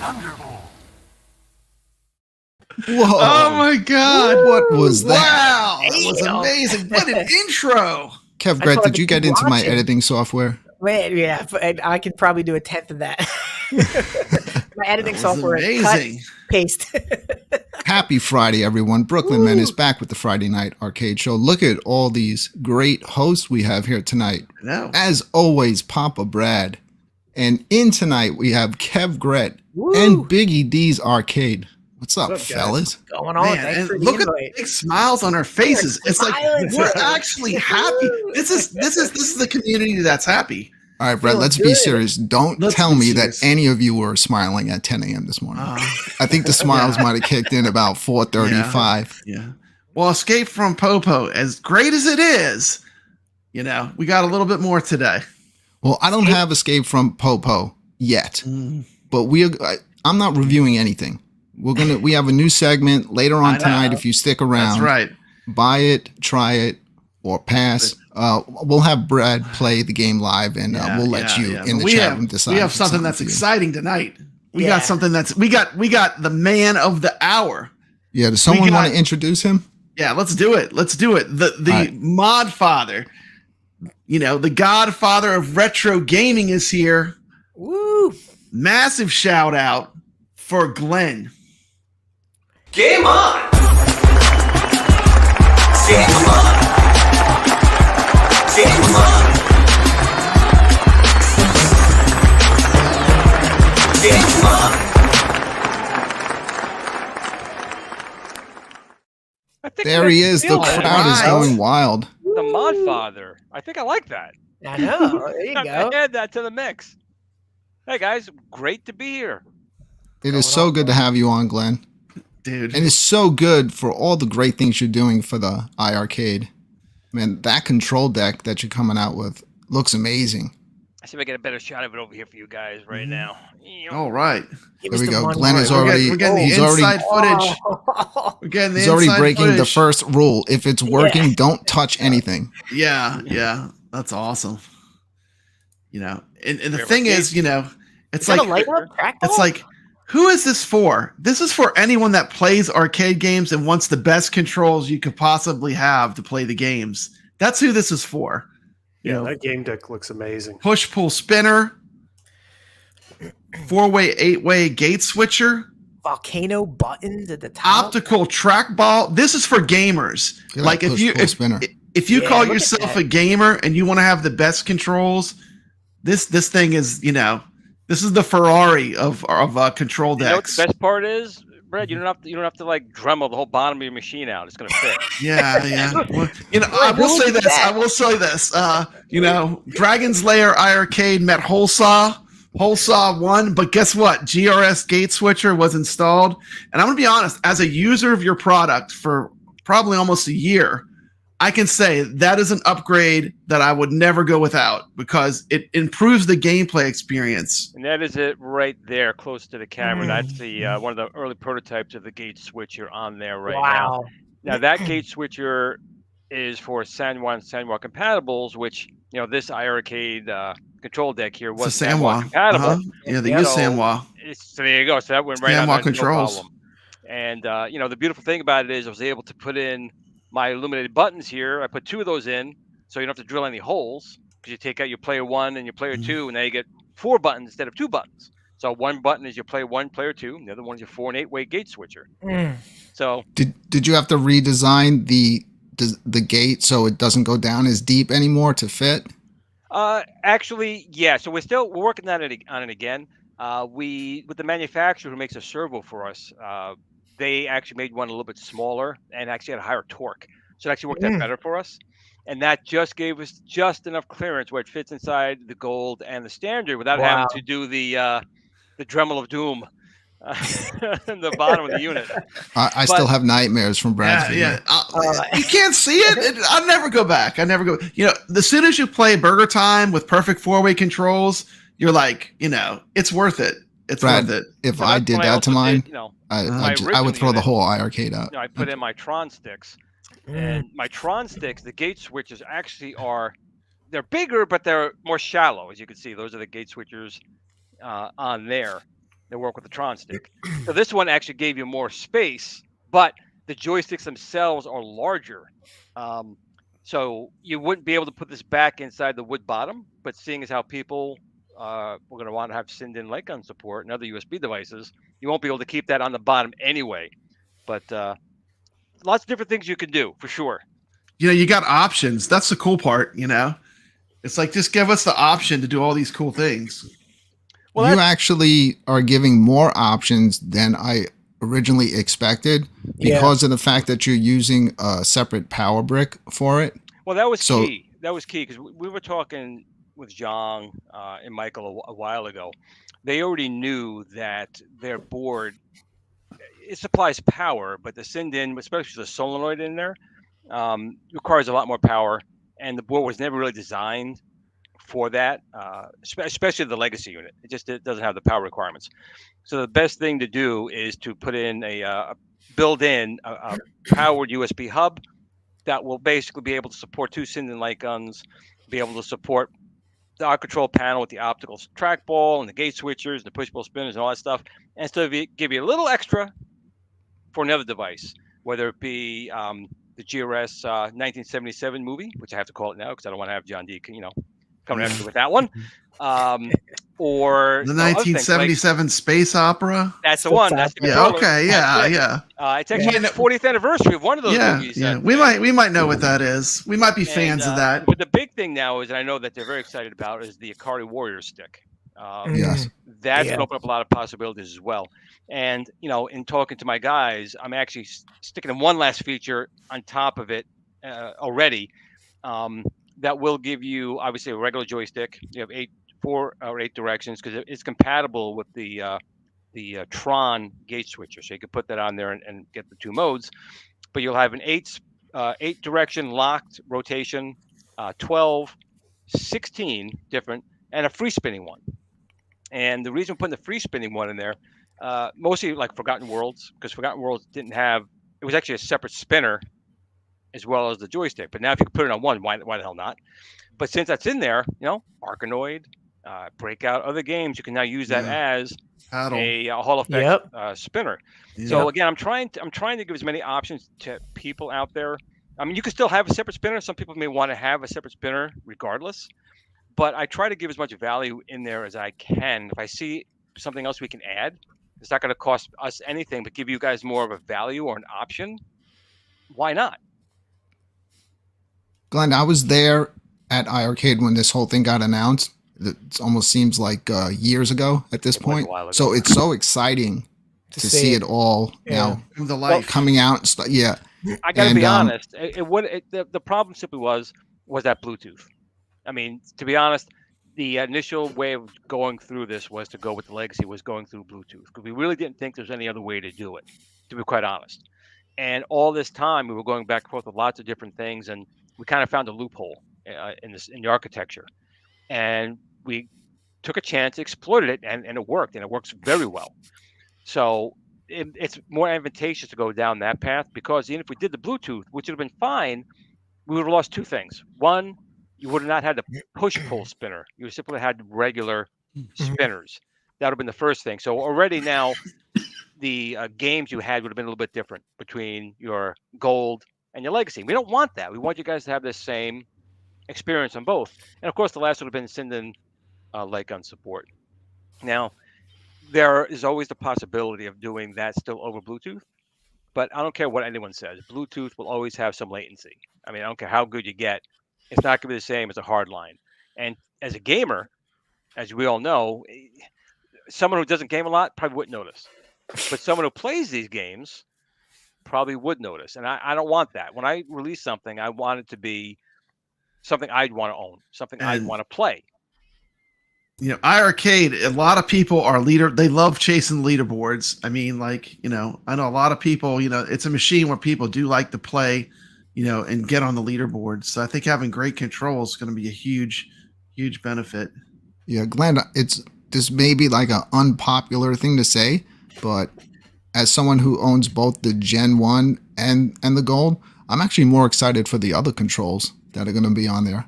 Thunderbolt. Whoa. Oh my God. What was that? Wow. That was amazing. What an intro. Kev, Greg, did you get into my editing software? Man, yeah, I could probably do a tenth of that. My editing software is amazing. Cut, paste. Happy Friday, everyone. Brooklyn Men is back with the Friday Night Arcade Show. Look at all these great hosts we have here tonight. No. As always, Papa Brad. And in tonight, we have Kev Gret and Biggie D's Arcade. What's up, fellas? What's going on? Man, Thanks for the look invite. at the big smiles on our faces. It's like we're actually happy. This is the community that's happy. All right, Brad, let's be serious. Don't tell me that any of you were smiling at 10 a.m. this morning. I think the smiles might have kicked in about 4:35. Yeah. Well, Escape from POPO, as great as it is, we got a little bit more today. Well, I don't have Escape from POPO yet, but I'm not reviewing anything. We have a new segment later on tonight. If you stick around, that's right. Buy it, try it, or pass. We'll have Brad play the game live, and we'll let you in the chat room decide. We have something that's exciting tonight. We got something we got the man of the hour. Yeah, does someone want to introduce him? Yeah, let's do it. The mod father, the godfather of retro gaming is here. Woo! Massive shout out for Glen. Game on! Game on! Game on! There he is. The Feel crowd is right. going wild. The Mod Father. I think I like that. I know. There you I'm go. gonna add that to the mix. Hey guys, great to be here. It is so good to have you on, Glenn. Dude. And it's so good for all the great things you're doing for the iArcade. Man, that control deck that you're coming out with looks amazing. I see if I get a better shot of it over here for you guys right now. All right. Give There us we the go. money. Glenn is We're already getting the he's inside already footage. We're getting the he's already inside breaking the footage. first rule. If it's working, don't touch anything. Yeah. That's awesome. You know, and the Fair thing enough. is, you know, it's Is that like a light up trackball? it's like, who is this for? This is for anyone that plays arcade games and wants the best controls you could possibly have to play the games. That's who this is for. You Yeah, know, that game deck looks amazing. push pull spinner, 4-way, 8-way gate switcher, volcano buttons at the top. optical trackball. This is for gamers. Look at Like that push-pull spinner. if you Yeah, call look at yourself that. a gamer and you want to have the best controls, this thing is, you know, this is the Ferrari of control You know what decks. the best part is, Brad? You don't have to like Dremel the whole bottom of your machine out. It's gonna fit. Yeah. Well, you know, I Who will say would do this. that? I will say this. You know, Dragon's Lair iArcade met Wholesaw won, but guess what? GRS gate switcher was installed, and I'm gonna be honest. As a user of your product for probably almost a year, I can say that is an upgrade that I would never go without because it improves the gameplay experience. And that is it right there, close to the camera. That's the one of the early prototypes of the gate switcher on there right now. Wow. Now that gate switcher is for San Juan compatibles, which this iArcade control deck here It's a was San Juan Sanwa. compatible. Yeah, they Yeah, use so Sanwa. So there you go. So that went right Sanwa on there, controls. no problem. And the beautiful thing about it is I was able to put in my illuminated buttons here. I put 2 of those in, so you don't have to drill any holes because you take out your player 1 and your player 2, and now you get 4 buttons instead of 2 buttons. So one button is your player 1, player 2, and the other one is your 4 and 8-way gate switcher. So Did you have to redesign the gate so it doesn't go down as deep anymore to fit? actually, yeah. So we're working on it again. With the manufacturer who makes a servo for us, they actually made one a little bit smaller and actually had a higher torque. So it actually worked out better for us. And that just gave us just enough clearance where it fits inside the gold and the standard without having to do the Dremel of Doom in the bottom of the unit. I still have nightmares from Brad's video. You can't see it. I'll never go back. I never go. You know, as soon as you play Burger Time with perfect 4-way controls, you're like, it's worth it. It's Brad, worth it. if So I that's did when that to also mine, did, I would throw the whole iArcade out. I put in my Tron sticks, and my Tron sticks, the gate switches actually they're bigger, but they're more shallow. As you can see, those are the gate switchers on there that work with the Tron stick. So this one actually gave you more space, but the joysticks themselves are larger. So you wouldn't be able to put this back inside the wood bottom, but seeing as how people we're going to want to have send-in light gun support and other USB devices, you won't be able to keep that on the bottom anyway. But lots of different things you can do for sure. You got options. That's the cool part. It's like just give us the option to do all these cool things. Well, you actually are giving more options than I originally expected because of the fact that you're using a separate power brick for it. Well, that was key. That was key because we were talking with Zhang and Michael a while ago. They already knew that their board, it supplies power, but the send-in, especially the solenoid in there, requires a lot more power, and the board was never really designed for that, especially the legacy unit. It doesn't have the power requirements. So the best thing to do is to put in a build-in a powered USB hub that will basically be able to support 2 send-in light guns, be able to support the out control panel with the optical trackball and the gate switchers and the push-pull spinners and all that stuff, and still give you a little extra for another device, whether it be the GRS 1977 movie, which I have to call it now because I don't want to have John D. Coming after with that one, or the 1977 space opera. That's the one. That's the yeah. controller. Okay. Yeah. It's actually the 40th anniversary of one of those movies. Yeah. We might know what that is. We might be fans of that. But the big thing now is, and I know that they're very excited about, is the Ikari Warrior stick. Yes. That's going to open up a lot of possibilities as well. And, in talking to my guys, I'm actually sticking in one last feature on top of it already that will give you, obviously, a regular joystick. You have 4 or 8 directions because it's compatible with the Tron gate switcher. So you can put that on there and get the 2 modes. But you'll have an 8 direction locked rotation, 12, 16 different, and a free spinning one. And the reason we're putting the free spinning one in there, mostly like Forgotten Worlds, because Forgotten Worlds didn't have, it was actually a separate spinner as well as the joystick. But now if you can put it on one, why the hell not? But since that's in there, Arkanoid, Breakout, other games, you can now use that as a Hall effect spinner. Yep. So again, I'm trying to give as many options to people out there. I mean, you can still have a separate spinner. Some people may want to have a separate spinner regardless, but I try to give as much value in there as I can. If I see something else we can add, it's not going to cost us anything, but give you guys more of a value or an option. Why not? Glenn, I was there at iiRcade when this whole thing got announced. It almost seems like years ago at this point. So it's so exciting to see it all now coming out and stuff. Yeah. I got to be honest. The problem simply was that Bluetooth. I mean, to be honest, the initial way of going through this was to go with the legacy, was going through Bluetooth, because we really didn't think there's any other way to do it, to be quite honest. And all this time, we were going back and forth with lots of different things, and we kind of found a loophole in the architecture. And we took a chance, exploited it, and it worked, and it works very well. So it's more advantageous to go down that path, because even if we did the Bluetooth, which would have been fine, we would have lost 2 things. One, you would have not had the push-pull spinner. You simply had regular spinners. That would have been the first thing. So already now, the games you had would have been a little bit different between your gold and your legacy. We don't want that. We want you guys to have the same experience on both. And of course, the last would have been Sinden Light Gun support. Now, there is always the possibility of doing that still over Bluetooth, but I don't care what anyone says. Bluetooth will always have some latency. I mean, I don't care how good you get. It's not going to be the same as a hard line. And as a gamer, as we all know, someone who doesn't game a lot probably wouldn't notice. But someone who plays these games probably would notice. And I don't want that. When I release something, I want it to be something I'd want to own, something I'd want to play. iiRcade, a lot of people are they love chasing leaderboards. I mean, I know a lot of people, it's a machine where people do like to play, and get on the leaderboard. So I think having great control is going to be a huge, huge benefit. Yeah, Glenn, this may be like an unpopular thing to say, but as someone who owns both the Gen 1 and the Gold, I'm actually more excited for the other controls that are going to be on there.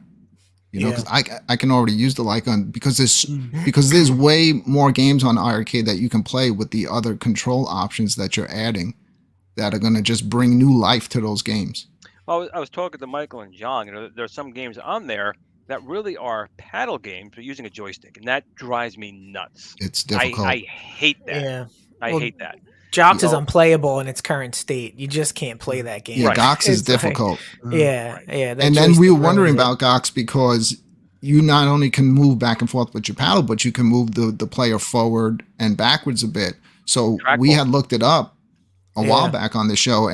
Because I can already use the light gun because there's way more games on iiRcade that you can play with the other control options that you're adding that are going to just bring new life to those games. Well, I was talking to Michael and John. There are some games on there that really are paddle games, but using a joystick, and that drives me nuts. It's difficult. I hate that. Yeah. I hate that. Jox is unplayable in its current state. You just can't play that game. Yeah, Gox is difficult. Yeah. And then we were wondering about Gox because you not only can move back and forth with your paddle, but you can move the player forward and backwards a bit. So we had looked it up a while back on the show,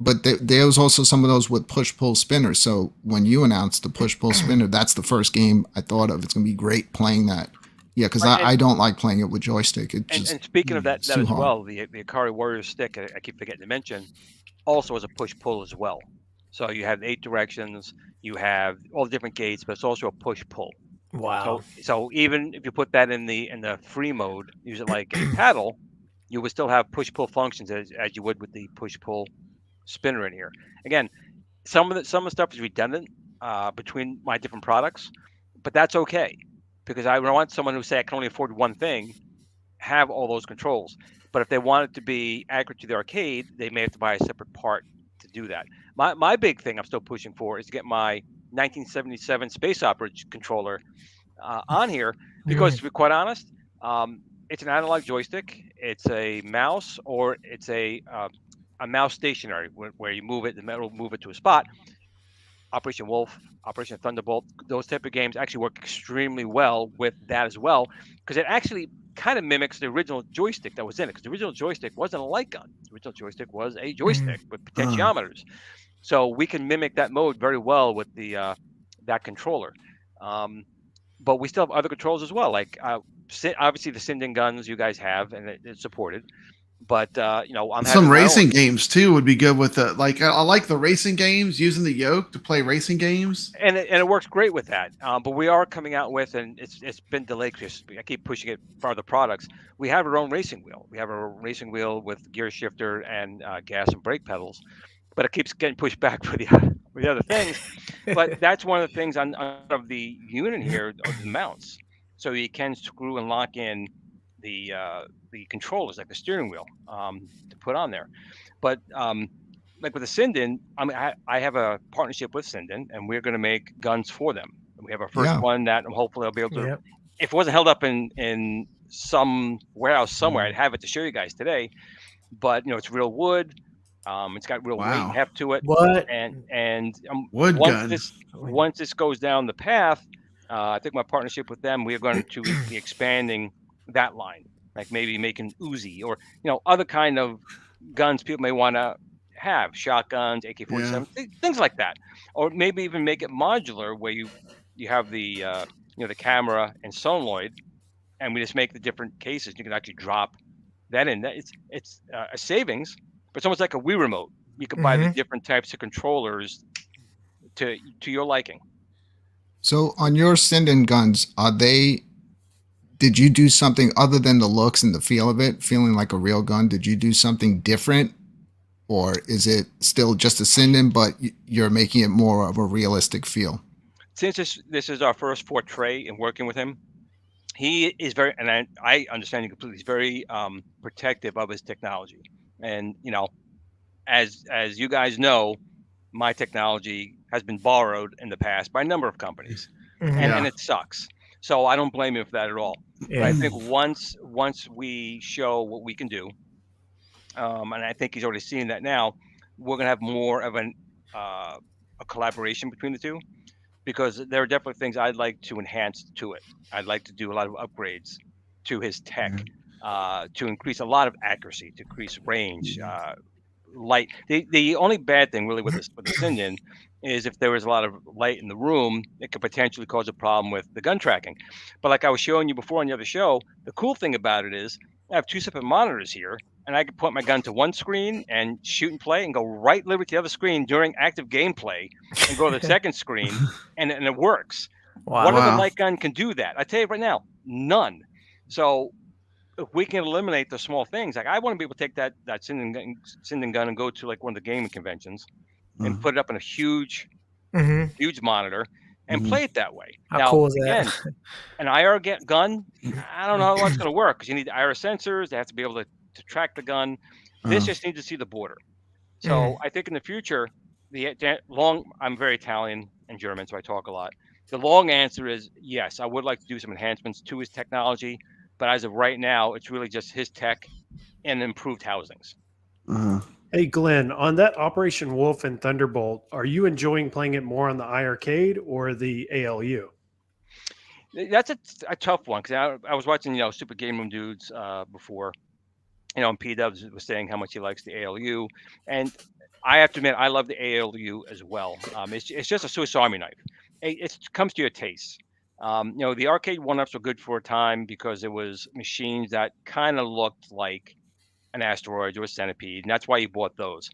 but there was also some of those with push-pull spinners. So when you announced the push-pull spinner, that's the first game I thought of. It's going to be great playing that. Yeah, because I don't like playing it with joystick. And speaking of that as well, the Ikari Warrior stick, I keep forgetting to mention, also has a push-pull as well. So you have 8 directions, you have all the different gates, but it's also a push-pull. Wow. So even if you put that in the free mode, use it like a paddle, you would still have push-pull functions as you would with the push-pull spinner in here. Again, some of the stuff is redundant between my different products, but that's okay. Because I want someone who say I can only afford one thing, have all those controls. But if they want it to be accurate to the arcade, they may have to buy a separate part to do that. My big thing I'm still pushing for is to get my 1977 Space Opera controller on here, because to be quite honest, it's an analog joystick, it's a mouse, or it's a mouse stationary where you move it, the metal will move it to a spot. Operation Wolf, Operation Thunderbolt, those type of games actually work extremely well with that as well, because it actually kind of mimics the original joystick that was in it. Because the original joystick wasn't a light gun. The original joystick was a joystick with potentiometers. So we can mimic that mode very well with the that controller. But we still have other controls as well, like obviously the Sinden guns you guys have, and it's supported. But I'm Some having my racing own. games too would be good with the like. I like the racing games using the yoke to play racing games. And it works great with that. But we are coming out with, and it's been delayed because I keep pushing it for other products. We have our own racing wheel. We have a racing wheel with gear shifter and gas and brake pedals, but it keeps getting pushed back for the other things. But that's one of the things on of the unit here, of the mounts. So you can screw and lock in the controllers, like the steering wheel, to put on there. But like with the Sinden, I mean, I have a partnership with Sinden, and we're going to make guns for them. And we have our first Yeah. one that hopefully I'll be able to. Yep. If it wasn't held up in some warehouse somewhere, I'd have it to show you guys today. But it's real wood. It's got real weight Wow. and heft to it. What? And Wood gun. once this goes down the path, I think my partnership with them, we are going to be expanding that line, like maybe making Uzi or other kind of guns people may want to have, shotguns, AK-47, things like that, or maybe even make it modular where you have the the camera and solenoid, and we just make the different cases. You can actually drop that in. It's a savings, but it's almost like a Wii remote. You can buy the different types of controllers to your liking. So on your Sinden guns, did you do something other than the looks and the feel of it, feeling like a real gun? Did you do something different? Or is it still just a Sinden, but you're making it more of a realistic feel? Since this is our first portray in working with him, he is very, and I understand you completely, he's very protective of his technology. And, as you guys know, my technology has been borrowed in the past by a number of companies, and it sucks. So I don't blame him for that at all. Yeah. But I think once we show what we can do, and I think he's already seeing that now, we're going to have more of a collaboration between the two, because there are definitely things I'd like to enhance to it. I'd like to do a lot of upgrades to his tech, to increase a lot of accuracy, to increase range, light. The only bad thing really with the Sinden is if there was a lot of light in the room, it could potentially cause a problem with the gun tracking. But like I was showing you before on the other show, the cool thing about it is I have two separate monitors here, and I can point my gun to one screen and shoot and play, and go right literally to the other screen during active gameplay, and go to the second screen, and it works. Wow. What other light gun can do that? I tell you right now, none. So if we can eliminate the small things, like I want to be able to take that Sinden gun and go to like one of the gaming conventions and put it up in a huge monitor and play it that way. How now, cool is that? again, an IR gun, I don't know how it's going to work, because you need the IR sensors. They have to be able to track the gun. This just needs to see the border. So I think in the future, I'm very Italian and German, so I talk a lot. The long answer is yes, I would like to do some enhancements to his technology, but as of right now, it's really just his tech and improved housings. Hey, Glenn, on that Operation Wolf and Thunderbolt, are you enjoying playing it more on the iArcade or the ALU? That's a tough one, because I was watching, Super Game Room Dudes before, and P-Dubs was saying how much he likes the ALU. And I have to admit, I love the ALU as well. It's just a Swiss Army knife. It comes to your taste. The arcade one-ups were good for a time because it was machines that kind of looked like an asteroid or a centipede, and that's why you bought those.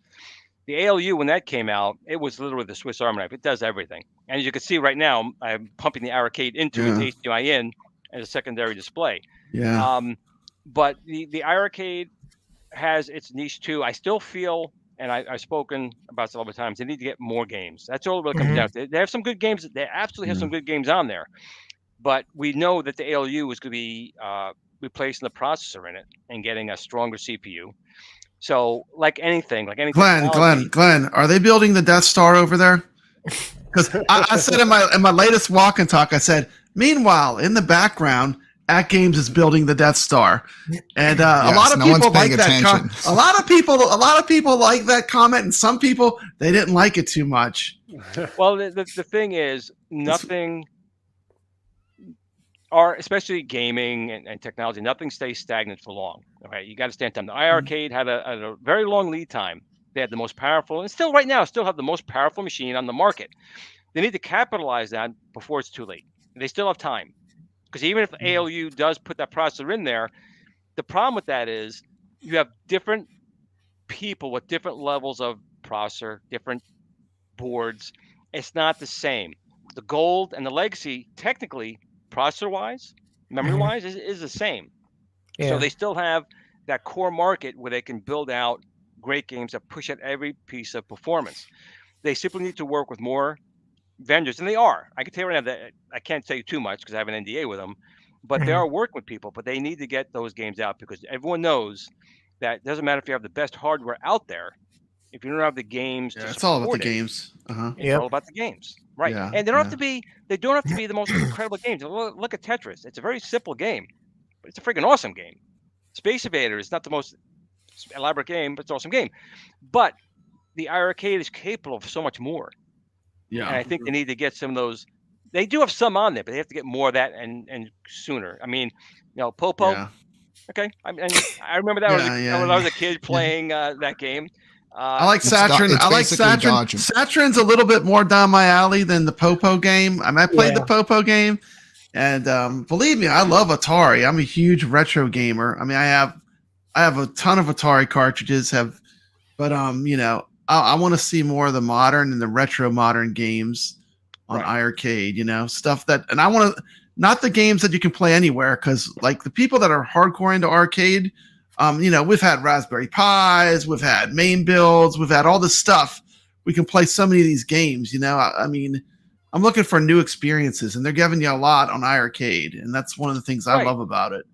The ALU, when that came out, it was literally the Swiss Army knife. It does everything. And as you can see right now, I'm pumping the iArcade into its HDMI in as a secondary display. Yeah. But the iArcade has its niche too. I still feel, and I've spoken about this all the times, they need to get more games. That's all it really comes down to. They have some good games. They absolutely have some good games on there. But we know that the ALU is going to be replacing the processor in it and getting a stronger CPU. So like anything, Glenn, are they building the Death Star over there? Because I said in my latest walk and talk, I said, meanwhile, in the background, At Games is building the Death Star, and a Yes, lot of no one's people like paying that. attention. A lot of people like that comment, and some people they didn't like it too much. Well, the thing is, nothing, or especially gaming and technology, nothing stays stagnant for long. Okay, you got to stand time. The iiRcade had a very long lead time. They had the most powerful, and still right now, still have the most powerful machine on the market. They need to capitalize that before it's too late. They still have time, because even if ALU does put that processor in there, the problem with that is you have different people with different levels of processor, different boards. It's not the same. The gold and the legacy, technically, processor wise, memory wise, is the same. So Yeah. they still have that core market where they can build out great games that push at every piece of performance. They simply need to work with more vendors, and they are. I can tell you right now that I can't tell you too much because I have an NDA with them, but they are working with people. But they need to get those games out, because everyone knows that it doesn't matter if you have the best hardware out there. If you don't have the games to Yeah, it's all about the support it, games. it's Yep. all about the games, right? Yeah, And they don't have yeah. to be. They don't have to be the most incredible games. Look at Tetris. It's a very simple game, but it's a freaking awesome game. Space Invader is not the most elaborate game, but it's an awesome game. But the iiRcade is capable of so much more, and Yeah. I think they need to get some of those. They do have some on there, but they have to get more of that and sooner. I mean, POPO. Yeah. Okay, I remember that when I was a kid playing that game. I like It's Saturn. it's I like basically Saturn. dodging. Saturn's a little bit more down my alley than the Popo game. I mean, I played the Yeah. Popo game, and believe me, I love Atari. I'm a huge retro gamer. I mean, I have a ton of Atari cartridges. But I want to see more of the modern and the retro modern games on Right. iiRcade. Stuff that, and I want to not the games that you can play anywhere, because like the people that are hardcore into arcade. We've had Raspberry Pis, we've had main builds, we've had all this stuff. We can play so many of these games, I mean, I'm looking for new experiences, and they're giving you a lot on iiRcade, and that's one of the things I Right. love about it.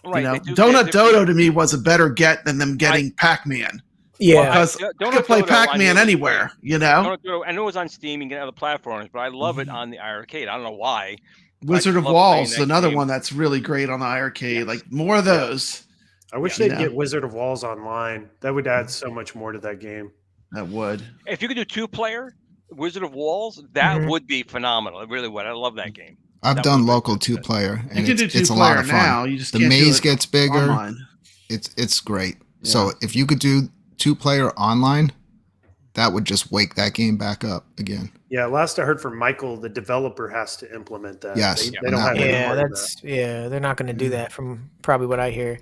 Right. They do Donut get Dodo to me was a better get than them getting Pac-Man. Yeah. Because you can play Pac-Man anywhere, Donut Dodo, I know it was on Steam and get other platforms, but I love it on the iiRcade. I don't know why. but I Wizard just of love playing Walls, that another game. one that's really great on the iiRcade. Yes. Like more of those. I wish Yeah. they'd get Wizard of Walls online. That would add so much more to that game. That would. If you could do 2-player Wizard of Walls, that would be phenomenal. It really would. I love that game. I've That done would be local good. 2-player, You and can do it's a lot two-player of fun. now. You just The can't do maze it gets bigger. online. It's great. Yeah. So if you could do 2-player online, that would just wake that game back up again. Yeah, last I heard from Michael, the developer has to implement that. Yes, They on don't that have one. any Yeah, part of that's they're not going to do that from probably what I hear.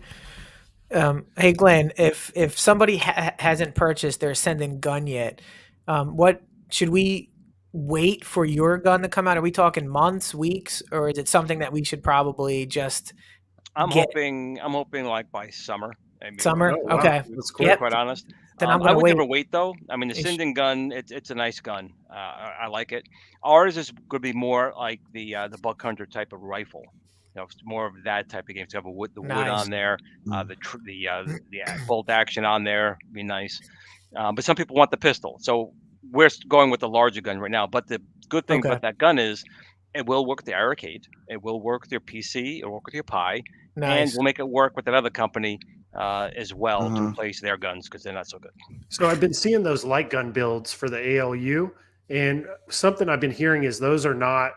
Hey Glenn, if somebody hasn't purchased their Ascendant gun yet, what should we wait for your gun to come out? Are we talking months, weeks, or is it something that we should probably just I'm get hoping like by summer. Maybe. summer? Oh, wow. Okay, That's To cool. be Yep. quite honest. Then I'm I gonna would wait. never wait though. I mean, the Ish. Sinden gun, it's a nice gun. I like it. Ours is going to be more like the Buck Hunter type of rifle. It's more of that type of game. To have wood Nice. on there, the bolt action on there, be nice. But some people want the pistol, so we're going with the larger gun right now. But the good thing Okay. about that gun is it will work with the iiRcade. It will work with your PC. It will work with your Pi, and Nice. we'll make it work with another company as well to Uh-huh. replace their guns because they're not so good. So I've been seeing those light gun builds for the ALU, and something I've been hearing is those are not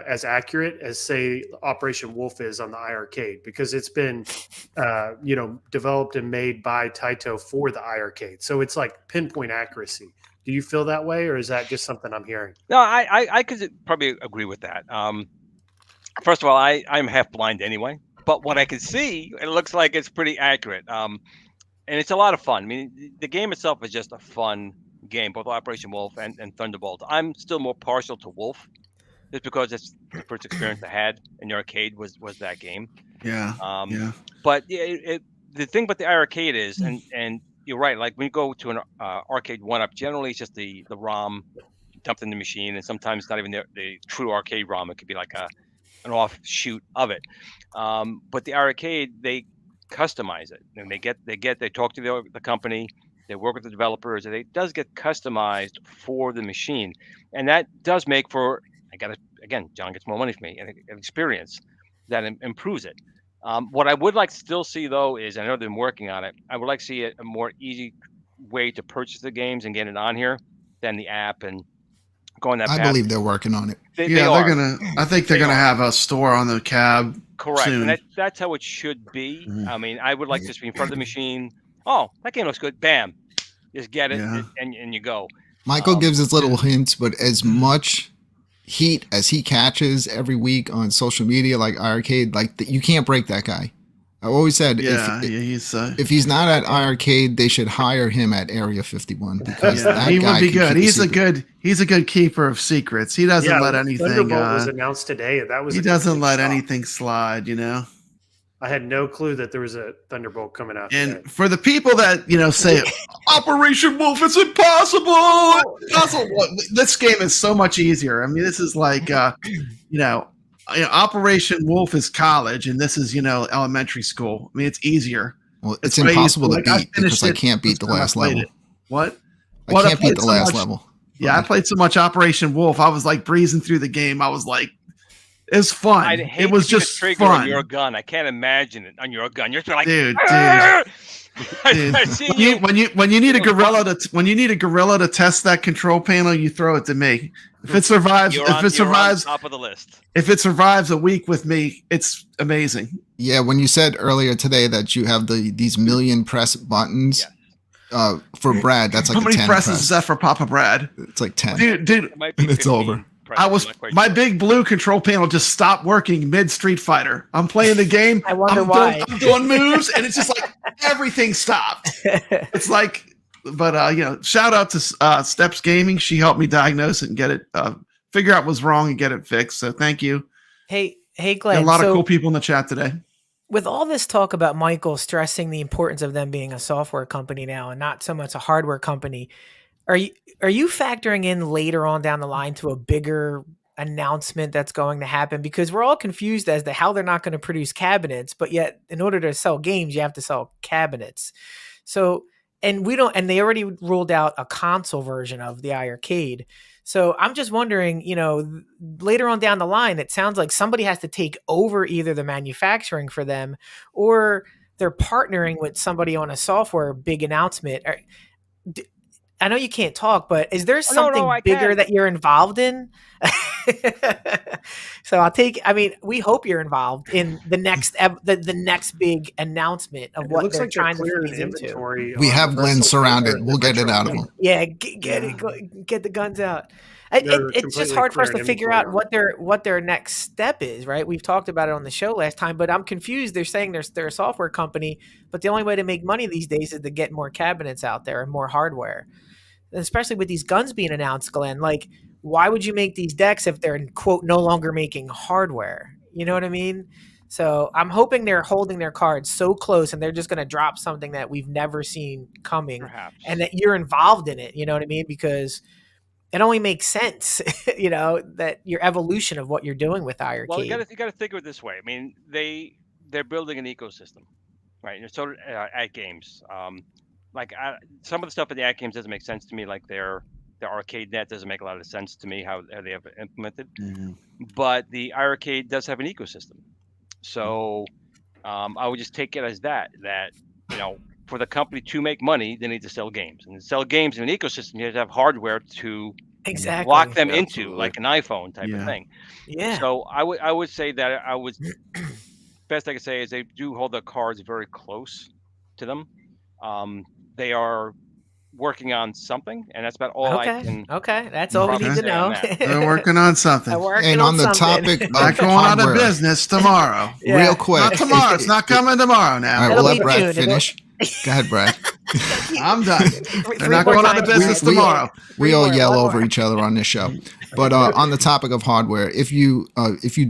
as accurate as say Operation Wolf is on the iiRcade, because it's been developed and made by Taito for the iiRcade. So it's like pinpoint accuracy. Do you feel that way, or is that just something I'm hearing? No, I could probably agree with that. First of all, I'm half blind anyway, but what I can see, it looks like it's pretty accurate. And it's a lot of fun. I mean, the game itself is just a fun game, both Operation Wolf and Thunderbolt. I'm still more partial to Wolf, just because it's the first experience I had in the arcade was that game. Yeah. Yeah. But the thing about the iiRcade is, and you're right, like when you go to an arcade one-up, generally it's just the ROM dumped in the machine, and sometimes not even the true arcade ROM. It could be like an offshoot of it. But the iiRcade, they customize it, and they talk to the company, they work with the developers, and it does get customized for the machine, and that does make for, John gets more money from me, and an experience that improves it. What I would like to still see though is, I know they've been working on it. I would like to see a more easy way to purchase the games and get it on here than the app and going that I path. believe they're working on it. They Yeah, are. I think they're They gonna are. have a store on the cab Correct, soon. and that's how it should be. Mhm. I mean, I would like this to be in front of the machine. Oh, that game looks good. Bam, just get it, Yeah. and you go. Michael gives us little hints, but as much heat as he catches every week on social media, like iiRcade, like you can't break that guy. I always said, if he's not at iiRcade, they should hire him at Area 51 because that he guy would be can good. keep He's a good keeper of secrets. He doesn't let anything. Thunderbolt was announced today, and that was he doesn't let anything slide. You know. I had no clue that there was a Thunderbolt coming out. And today. for the people that say Operation Wolf is impossible, this game is so much easier. I mean, this is like Operation Wolf is college, and this is elementary school. I mean, it's easier. Well, it's impossible to beat because I can't beat the last level. What? I can't beat the last level. Yeah, I played so much Operation Wolf. I was like breezing through the game. I was like, it's fun. I'd hate it was to just trigger fun. on your gun. I can't imagine it on your gun. You're like, dude. dude. When you need a gorilla to test that control panel, you throw it to me. If it survives, you're on top of the list. If it survives a week with me, it's amazing. Yeah, when you said earlier today that you have these million press buttons for Brad, that's like how many 10 presses is that for Papa Brad? It's like 10. Dude, It might be and it's 15 over. presses, my big blue control panel just stopped working mid Street Fighter. I'm playing the game. I wonder why. I'm doing moves, and it's just like everything stopped. It's like, but shout out to Steps Gaming. She helped me diagnose it and get it, figure out what's wrong and get it fixed. So thank you. Hey, Got Glenn. a lot of cool people in the chat today. With all this talk about Michael stressing the importance of them being a software company now and not so much a hardware company, are you factoring in later on down the line to a bigger announcement that's going to happen? Because we're all confused as to how they're not going to produce cabinets, but yet in order to sell games, you have to sell cabinets. So, and they already ruled out a console version of the iiRcade. So I'm just wondering, later on down the line, it sounds like somebody has to take over either the manufacturing for them or they're partnering with somebody on a software big announcement. I know you can't talk, but is there something bigger that you're involved in? So we hope you're involved in the next the next big announcement of what they're trying to freeze into. We have Glen surrounded. We'll get it out of him. Yeah, get the guns out. It's just hard for us to figure out what their next step is, right? We've talked about it on the show last time, but I'm confused. They're saying they're a software company, but the only way to make money these days is to get more cabinets out there and more hardware. And especially with these guns being announced, Glenn, like, why would you make these decks if they're, quote, no longer making hardware? You know what I mean? So I'm hoping they're holding their cards so close and they're just going to drop something that we've never seen coming. Perhaps. And that you're involved in it. You know what I mean? Because it only makes sense, that your evolution of what you're doing with iiRcade. Well, you got to think of it this way. I mean, they're building an ecosystem, right? And so at games, some of the stuff at the at games doesn't make sense to me. Like their arcade net doesn't make a lot of sense to me how they have it implemented. Mm-hmm. But the iiRcade does have an ecosystem, so I would just take it as that for the company to make money, they need to sell games, and to sell games in an ecosystem, you have to have hardware to lock them into, like an iPhone type of thing. Yeah. So I would say that best I can say is they do hold their cards very close to them. They are working on something, and that's about all I can. Okay, that's all we need to know. They're working on something. And on the topic of not going out of business tomorrow. Yeah. Real quick. Not tomorrow. It's not coming tomorrow now. All right, we'll let Brad finish. Go ahead, Brad. I'm done. They're not going out of business tomorrow. We all yell over each other on this show. But on the topic of hardware, if you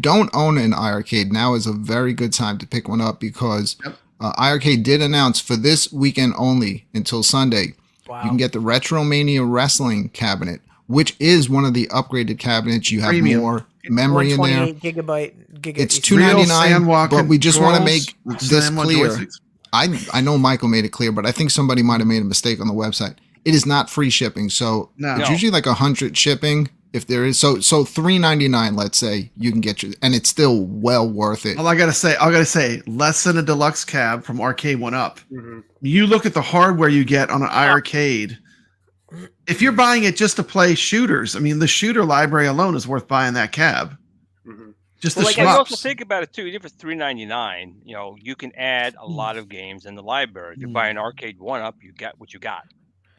don't own an iiRcade, now is a very good time to pick one up because iiRcade did announce for this weekend only until Sunday, you can get the Retromania Wrestling cabinet, which is one of the upgraded cabinets. You have Premium. More memory in there. Gigabyte. It's $299, but we just want to make this clear. I know Michael made it clear, but I think somebody might have made a mistake on the website. It is not free shipping, so it's usually like $100 shipping, If there is so $3.99, let's say you can get your, and it's still well worth it. All I gotta say, less than a deluxe cab from Arcade One Up. Mm-hmm. You look at the hardware you get on an iArcade. If you're buying it just to play shooters, I mean, the shooter library alone is worth buying that cab. Mm-hmm. Just Well, the like I also shmups. think about it too. Even for $3.99, you know, you can add a lot of games in the library. If you buy an Arcade One Up, you get what you got,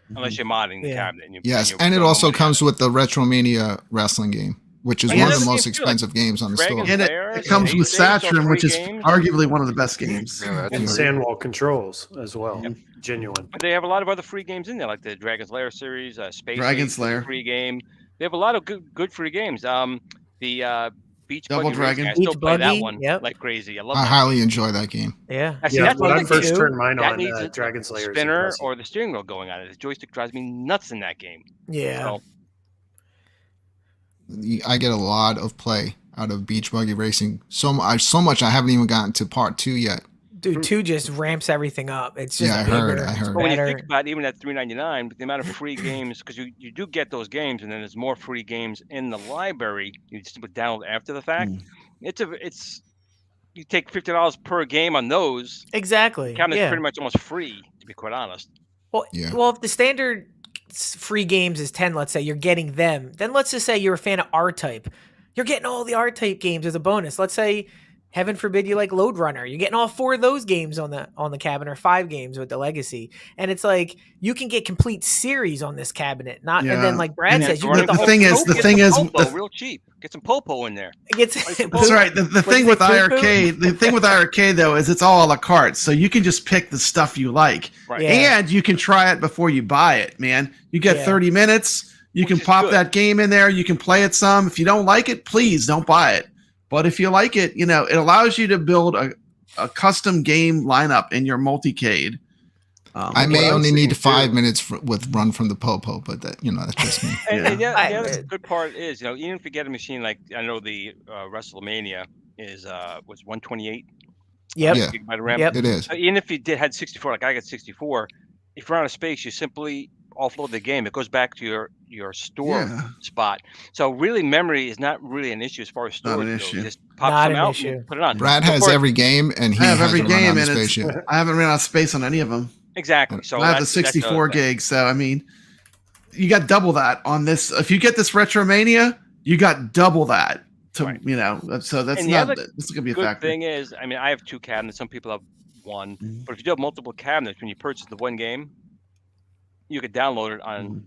unless you're modding the Yeah. cabinet. And Yes, you're and it throwing also money at comes it. with the Retromania wrestling game, which is Oh, yeah, one of the that's most game too, like expensive games on the store. Dragon's And Lair, it comes with Space, all Saturn, which free is games. arguably one of the best games. Yeah, And that's Sandwall controls as well. Yep. Genuine. But they have a lot of other free games in there, like the Dragon's Lair series, Space Dragon's Age is a Lair. free game. They have a lot of good free games. The Beach Double Buggy Racing, Dragon. I still Beach play that Buggy, one yep. like crazy. I love I that. highly enjoy that game. Yeah. I see, Yeah, that's when I another first game turned mine that on, needs a Dragon's Lair is spinner impressive. or the steering wheel going on it. The joystick drives me nuts in that game. Yeah. So, I get a lot of play out of Beach Buggy Racing. So much I haven't even gotten to part 2 yet. Dude, 2 just ramps everything up. It's just Yeah, I bigger, heard. it's but when you better. think about it, even at $3.99, the amount of free games, because you do get those games, and then there's more free games in the library. You just put download after the fact. It's you take $50 per game on those. Exactly. Cabinet's Yeah. pretty much almost free, to be quite honest. Well, Yeah. well, if the standard free games is 10, let's say you're getting them, then let's just say you're a fan of R-Type. You're getting all the R-Type games as a bonus. Let's say, heaven forbid, you like Load Runner. You're getting all 4 of those games on the cabinet, or 5 games with the Legacy. And it's like you can get complete series on this cabinet. And then Yeah. like Brad And says, you the get the whole thing is, Popo. the thing is, POPO, real cheap. Get some POPO in there. It gets That's right. The thing with iArcade, though, is it's all a la carte, so you can just pick the stuff you like, Right. Yeah. and you can try it before you buy it. Man, you get Yeah. 30 minutes. You Which can is pop good. that game in there. You can play it some. If you don't like it, please don't buy it. But if you like it, you know it allows you to build a custom game lineup in your multicade. I may what I'm only need seeing, 5 too. minutes with Run from the Popo, but that's just me. And Yeah. the other good part is, you know, even if you get a machine like, I know the WrestleMania was 128 Yep. Yeah. gigabyte of RAM. Yep. It is. Even if you had 64, like I got 64, if you're out of space, you simply offload the game. It goes back to your store Yeah. spot. So really, memory is not really an issue as far as Not storage an goes. issue. You just pop Not some an out issue. and put it on. Brad So has for- every game, and he I have every hasn't run game, out of and space yet. I haven't ran out of space on any of them. Exactly. So I have the that's the other 64 thing. gigs, so I mean, you got double that on this. If you get this Retromania, you got double that. Right. You know, so that's And the not. other This is gonna be a Good factor. thing is, I mean, I have 2 cabinets. Some people have 1, but if you do have multiple cabinets, when you purchase the one game, you could download it on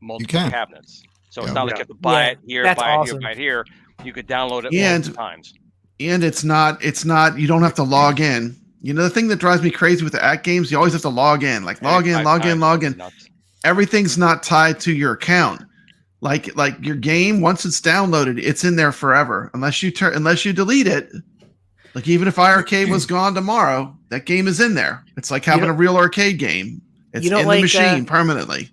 multiple can. cabinets. So it's Yeah. not like you have to buy Yeah, it here, that's buy it awesome. here, buy it here. You could download it And- multiple times. And it's not. You don't have to log in. You know, the thing that drives me crazy with the act games, you always have to log in. Like log in, 5 log in, times. log in. Nuts. Everything's not tied to your account. Like your game, once it's downloaded, it's in there forever. Unless you delete it. Like even if iArcade was gone tomorrow, that game is in there. It's like having a real arcade game. It's don't in like, the machine permanently.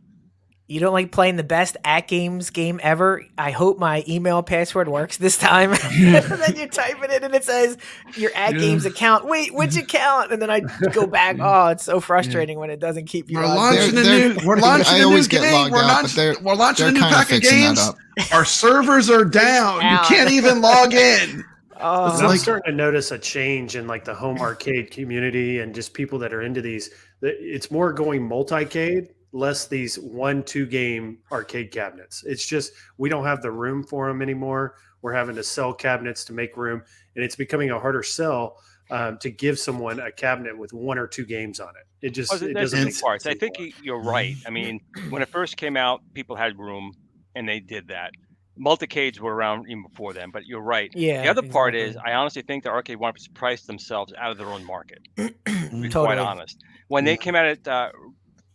You don't like playing the best at-games game ever? I hope my email password works this time. And then you type it in and it says your at-games account. Wait, which account? And then I go back. Oh, it's so frustrating when it doesn't keep you We're logged in. launching We're launching I a new always get game. logged We're out, but they're launching a new kinda pack of fixing that games. up. Our servers are down. You down. can't even log in. Oh, It's I'm like- starting to notice a change in like the home arcade community and just people that are into these. It's more going multi-cade, less these 1-2 game arcade cabinets. It's just we don't have the room for them anymore. We're having to sell cabinets to make room, and it's becoming a harder sell to give someone a cabinet with 1 or 2 games on it. It just it There's doesn't two make sense parts. I think anymore. you're right. I mean, when it first came out, people had room, and they did that. Multicades were around even before then, but you're right. yeah. The other part is, exactly. I honestly think the arcade wanted to price themselves out of their own market. To be quite Totally. honest, when they came out at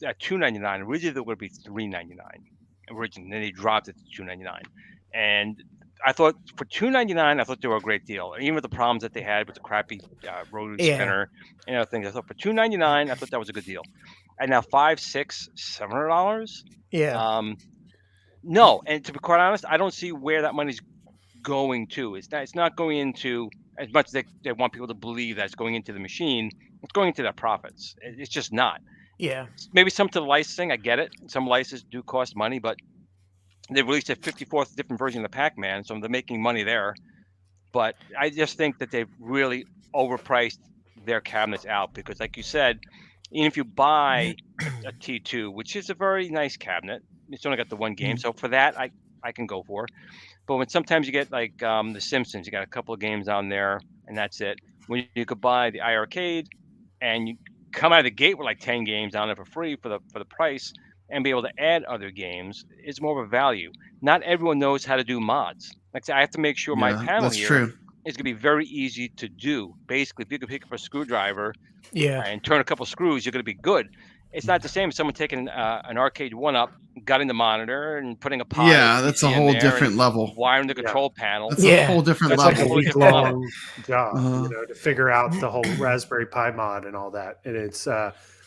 $2.99, originally they would be $3.99. Originally, then they dropped it to $2.99, and I thought for $2.99, I thought they were a great deal. Even with the problems that they had with the crappy rotary Yeah. spinner and other things, I thought for $2.99, I thought that was a good deal. And now $500, $600, $700. Yeah. No, and to be quite honest, I don't see where that money's going to. It's not going into, as much as they want people to believe that it's going into the machine. It's going into their profits. It's just not. Yeah. Maybe some to the licensing. I get it. Some licenses do cost money, but They released a 54th different version of the Pac-Man, so they're making money there. But I just think that they've really overpriced their cabinets out because, like you said, even if you buy a T2, which is a very nice cabinet, it's only got the one game. So for that, I can go for. But when sometimes you get like The Simpsons, you got a couple of games on there, and that's it. When you could buy the iArcade, and you come out of the gate with like 10 games on it for free for the price, and be able to add other games, it's more of a value. Not everyone knows how to do mods. Like I said, I have to make sure my Yeah, panel that's here true. is going to be very easy to do. Basically, if you can pick up a screwdriver Yeah. and turn a couple screws, you're going to be good. It's not the same as someone taking an arcade one up, gutting the monitor and putting a pod Yeah, that's a OTC in whole there different and level. wiring the Yeah. control panel. That's Yeah. a whole different That's It's like level. a totally week different level. long job, Uh-huh. to figure out the whole Raspberry Pi mod and all that. And it's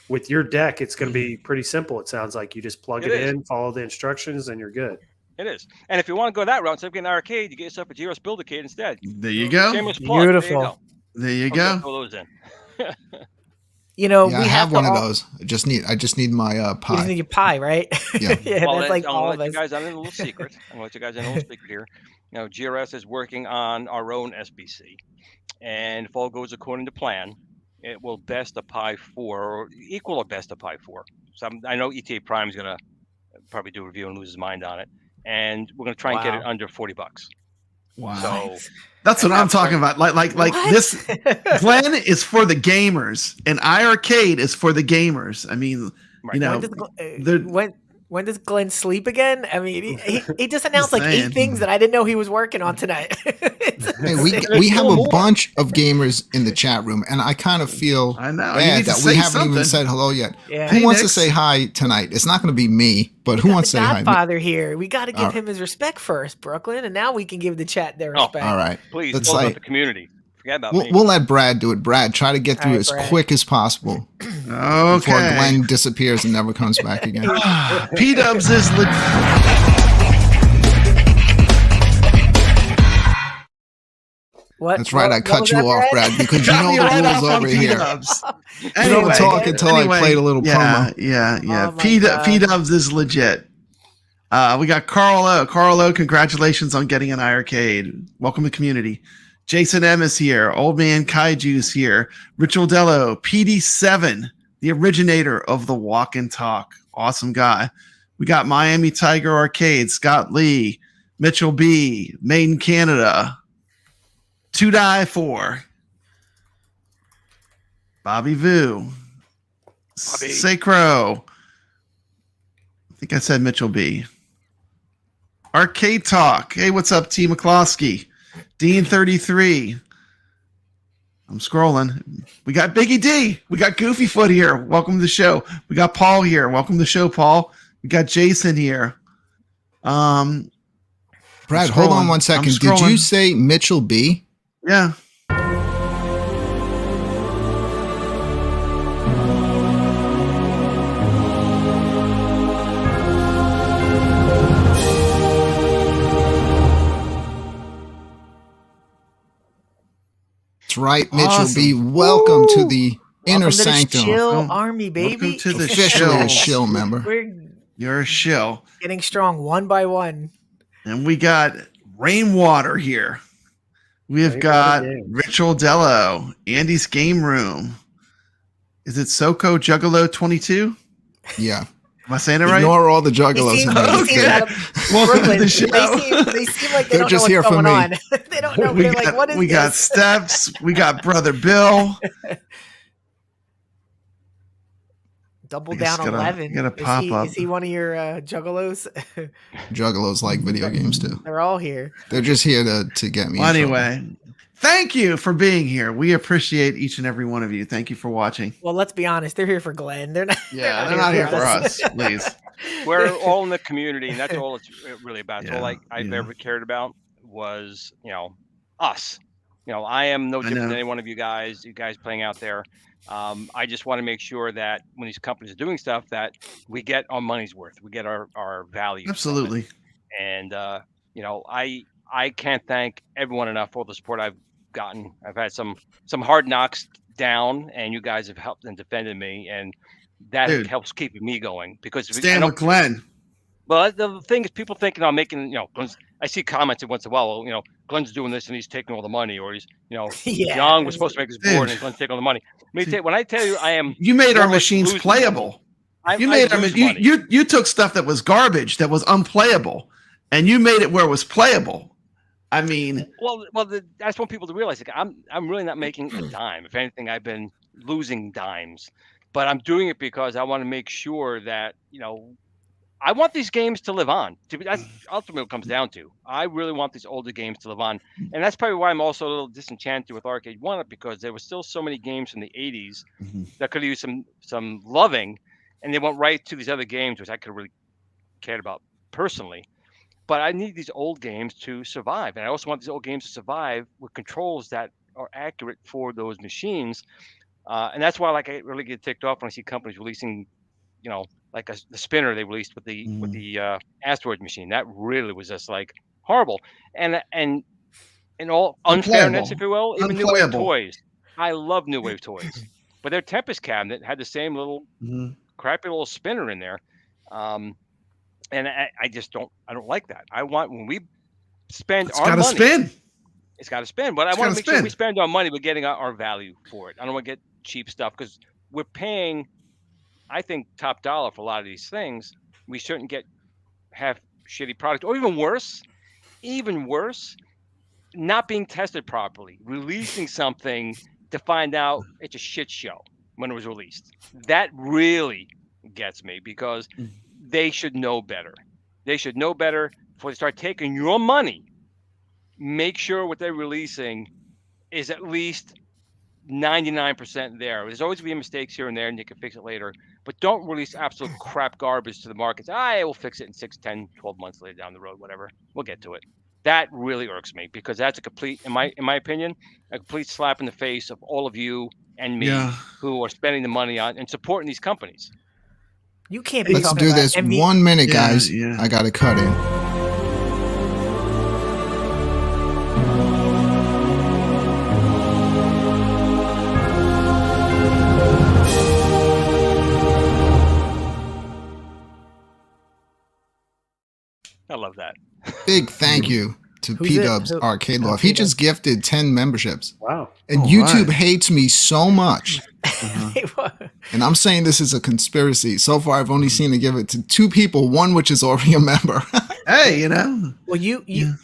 with your deck, it's going to be pretty simple. It sounds like you just plug It it is. in, follow the instructions, and you're good. It is. And if you want to go that route, instead of getting an arcade, you get yourself a GRS Build-A-Cade instead. There you go. Shameless plug. There you Beautiful. go. There you I'll just go. throw those in. You know, Yeah, we I have to one of all- those. I just need my You just pie. need your pie, right? Yeah. Yeah, Well, that's like I'm all gonna of let you us. guys on a little secret. I'm gonna let you guys in a little secret here. You know, GRS is working on our own SBC, and if all goes according to plan, it will best a Pi 4 or equal or best a Pi 4. So I know ETA Prime is gonna probably do a review and lose his mind on it, and we're gonna try and get it Wow. under $40. Wow. So That's what at I'm that talking point- about. Like What? this Glen is for the gamers and iArcade is for the gamers. I mean, Right. you know, when does Glenn sleep again? I mean, he just announced like saying. 8 things that I didn't know he was working on tonight. It's Hey, we insane. we have a more. bunch of gamers in the chat room, and I kind of feel I know. You bad need to that we say haven't even something. said hello yet. Yeah. Who Hey, wants to Nix. say hi tonight? It's not going to be me, but who Got wants to the say hi? Godfather here. We got to give All him his respect first, Brooklyn, and now we can give the chat their Oh, respect. All right. please, Let's build like- up the community. Forget about We'll, me. we'll let Brad do it. Brad, try to get through All right, as Brad. quick as possible before Okay. Glenn disappears and never comes back again. P Dubs is What? That's right. I What cut was you that, off, Brad, because you cut know me the right rules off on over here. P-Dubs. You Anyway, don't talk until I played a little yeah, promo. Yeah. Oh my God. P Dubs is legit. We got Carl O. Carl O, congratulations on getting an iArcade. Welcome to the community. Jason M is here. Old Man Kaiju's here. Ritual Dello, PD7, the originator of the walk and talk. Awesome guy. We got Miami Tiger Arcade, Scott Lee, Mitchell B, Made in Canada, To Die For, Bobby Vu, Sacro. I think I said Mitchell B. Arcade Talk. Hey, what's up, T. McCloskey? Dean33. I'm scrolling. We got Biggie D. We got Goofy Foot here. Welcome to the show. We got Paul here. Welcome to the show, Paul. We got Jason here. Brad, I'm hold on scrolling. 1 second. I'm Did you scrolling. say Mitchell B? Yeah. That's right, Mitchell Awesome. B. Welcome to the inner Welcome to the sanctum. Chill Welcome- Army, baby. welcome to the Officially a shill. shill member. We're You're a shill. getting strong one by one. And we got Rainwater here. We have got Rainwater Games. Ritual Dello, Andy's Game Room. Is it Soko Juggalo 22? Yeah. Am I saying it right? Ignore all the They juggalos seem, in they there. seem Okay. out of Welcome to Brooklyn. the show. They seem like they They're don't just know here what's for going me. on. They don't know. They're like, what is we got this? Steps. We got Brother Bill. Double I guess down gotta- 11. gotta pop up. Is he one of your juggalos? Juggalos like video games too. They're all here. They're just here to get me. Well, in trouble. anyway, thank you for being here. We appreciate each and every one of you. Thank you for watching. Well, let's be honest. They're here for Glenn. They're not. Yeah, they're not here for us, please. We're all in the community, and that's all it's really about. That's all Yeah, I've yeah. ever cared about was, us. I am no I different know. than any one of you guys playing out there. I just want to make sure that when these companies are doing stuff, that we get our money's worth, we get our value. from it. Absolutely. And I can't thank everyone enough for all the support I've gotten. I've had some hard knocks down, and you guys have helped and defended me, and that Dude. helps keep me going. Because if I Stand don't- with Glenn. Well, the thing is, people thinking I'm making, Glenn's, I see comments once in a while, Glenn's doing this and he's taking all the money, or he's, Yeah. Young was supposed to make his board Dude. and Glenn's taking all the money. When I tell you I am You made more our or less machines losing money. playable. I lose money. You took stuff that was garbage, that was unplayable, and you made it where it was playable. I mean, that's what people to realize. Like, I'm really not making a dime. If anything, I've been losing dimes, but I'm doing it because I want to make sure that I want these games to live on. That's ultimately what it comes down to. I really want these older games to live on, and that's probably why I'm also a little disenchanted with Arcade 1, because there were still so many games from the 80s that could use some loving, and they went right to these other games, which I could really cared about personally. But I need these old games to survive, and I also want these old games to survive with controls that are accurate for those machines. And that's why, I really get ticked off when I see companies releasing, like the spinner they released with the asteroid machine. That really was just like horrible. And in all unfairness, if you will, even New Wave Toys. I love New Wave Toys, but their Tempest cabinet had the same little crappy little spinner in there. And I just don't like that. I want, when we spend our money, it's got to spin. But I want to make sure we spend our money, we're getting our value for it. I don't want to get cheap stuff, because we're paying, I think, top dollar for a lot of these things. We shouldn't have shitty products, or even worse, not being tested properly, releasing something to find out it's a shit show when it was released. That really gets me, because they should know better. They should know better before they start taking your money. Make sure what they're releasing is at least 99% there. There's always going to be mistakes here and there, and you can fix it later. But don't release absolute crap garbage to the markets. We'll fix it in 6, 10, 12 months later down the road, whatever. We'll get to it. That really irks me, because that's a complete, in my opinion, a complete slap in the face of all of you and me who are spending the money on and supporting these companies. You can't be Let's talking do about this 1 minute, guys. Yeah. I got to cut in. I love that. Big thank you to P-Dubs Arcade Love. He just gifted 10 memberships. Wow. And YouTube hates me so much. What? And I'm saying this is a conspiracy. So far, I've only seen to give it to 2 people, one which is already a member. Hey, Well,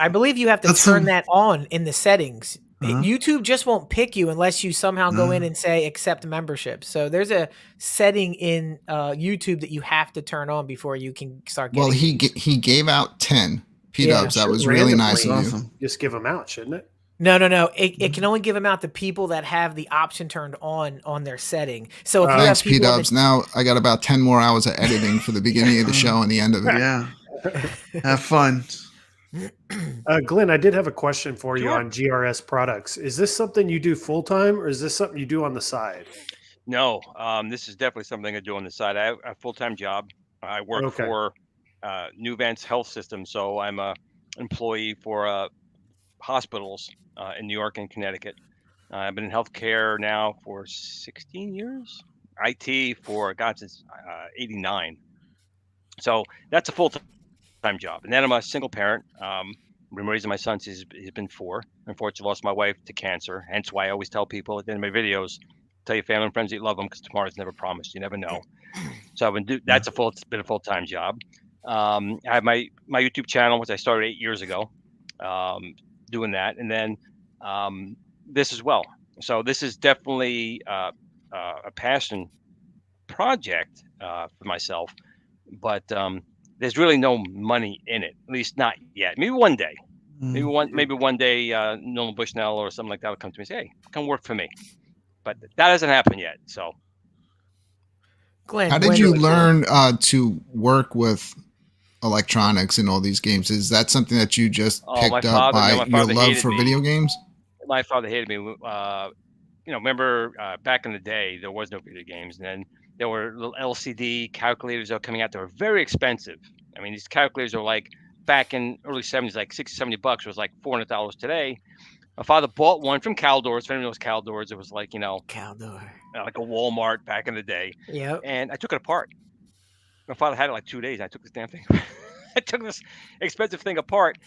I believe you have to turn that on in the settings. YouTube just won't pick you unless you somehow go in and say accept membership. So there's a setting in YouTube that you have to turn on before you can start getting. Well, he gave out 10 P-Dubs. That was really nice of you. Just give them out, shouldn't it? No. It can only give them out to people that have the option turned on their setting. So if you thanks, have people P-Dubs. Now I got about 10 more hours of editing for the beginning of the show and the end of it. Yeah. Have fun. Glenn, I did have a question for you on GRS products. Is this something you do full time, or is this something you do on the side? No, this is definitely something I do on the side. I have a full-time job. I work for New Vance Health System, so I'm a employee for hospitals in New York and Connecticut. I've been in healthcare now for 16 years. IT for since '89. So that's a full-time job. And then I'm a single parent. Been raising my son since he's been 4. Unfortunately, lost my wife to cancer. Hence why I always tell people at the end of my videos, tell your family and friends that you love them, because tomorrow's never promised. You never know. So I've been it's been a full-time job. I have my YouTube channel, which I started 8 years ago, doing that, and then this as well. So this is definitely a passion project for myself, but there's really no money in it, at least not yet. Maybe one day. Maybe one day, Nolan Bushnell or something like that will come to me and say, "Hey, come work for me." But that hasn't happened yet. So, Glenn, how did you learn to work with electronics in all these games? Is that something that you just picked up by your love for video games? My father hated me. Remember back in the day, there was no video games, and then there were little LCD calculators that were coming out. They were very expensive. I mean, these calculators are like back in early 70s, like $60, $70 was like $400 today. My father bought one from Caldors. If anyone knows Caldors, it was like, Caldor, like a Walmart back in the day. Yeah. And I took it apart. My father had it like 2 days. I took this damn thing. I took this expensive thing apart,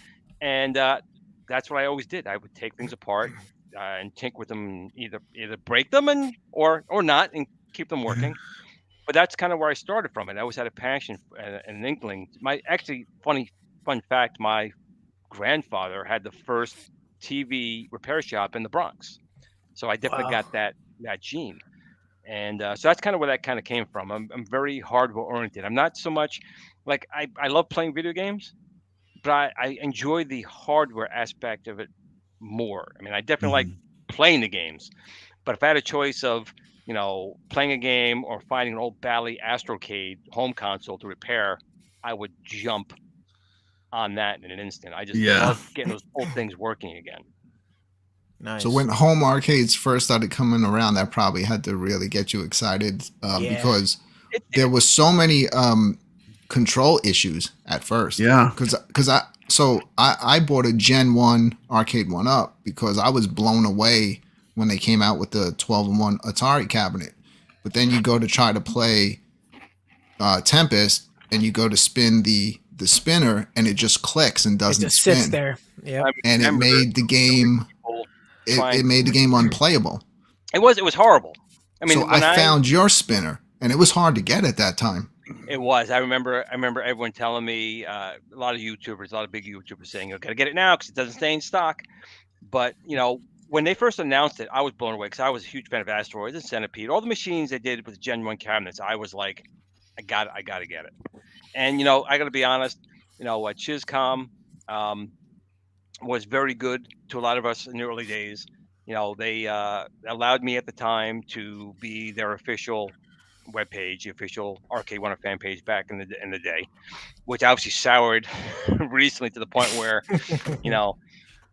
and that's what I always did. I would take things apart and tinker with them, either break them or not, and keep them working. But that's kind of where I started from. And I always had a passion and an inkling. My actually fun fact: my grandfather had the first TV repair shop in the Bronx, so I definitely got that gene. And so that's kind of where that kind of came from. I'm very hardware oriented. I'm not so much like I love playing video games, but I enjoy the hardware aspect of it more. I mean, I definitely like playing the games, but if I had a choice of, playing a game or finding an old Bally Astrocade home console to repair, I would jump on that in an instant. I just love getting those old things working again. Nice. So when home arcades first started coming around, that probably had to really get you excited because there was so many control issues at first. Yeah. Because I bought a Gen 1 Arcade 1-Up because I was blown away when they came out with the 12-in-1 Atari cabinet. But then you go to try to play Tempest and you go to spin the spinner and it just clicks and doesn't it just spin. sits there. Yeah. And it made the game it made the game unplayable. It was horrible. I mean, so I found your spinner and it was hard to get at that time. It was. I remember everyone telling me, a lot of YouTubers, a lot of big YouTubers saying, "You got to get it now because it doesn't stay in stock." But when they first announced it, I was blown away because I was a huge fan of Asteroids and Centipede. All the machines they did with Gen 1 cabinets, I was like, I got to get it. And I got to be honest, Chizcom was very good to a lot of us in the early days. They allowed me at the time to be their official webpage, the official Arcade 1-Up fan page back in the day, which obviously soured recently to the point where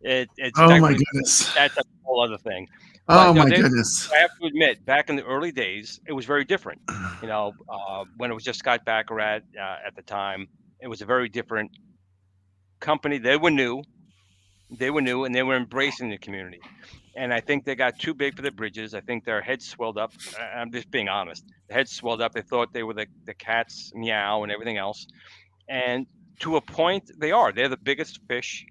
it's oh my goodness, that's a whole other thing. But, my goodness, I have to admit, back in the early days, it was very different. When it was just Scott Baccarat at the time, it was a very different company. They were new, and they were embracing the community. And I think they got too big for their bridges. I think their heads swelled up. I'm just being honest. The heads swelled up. They thought they were the cat's meow and everything else. And to a point, they're the biggest fish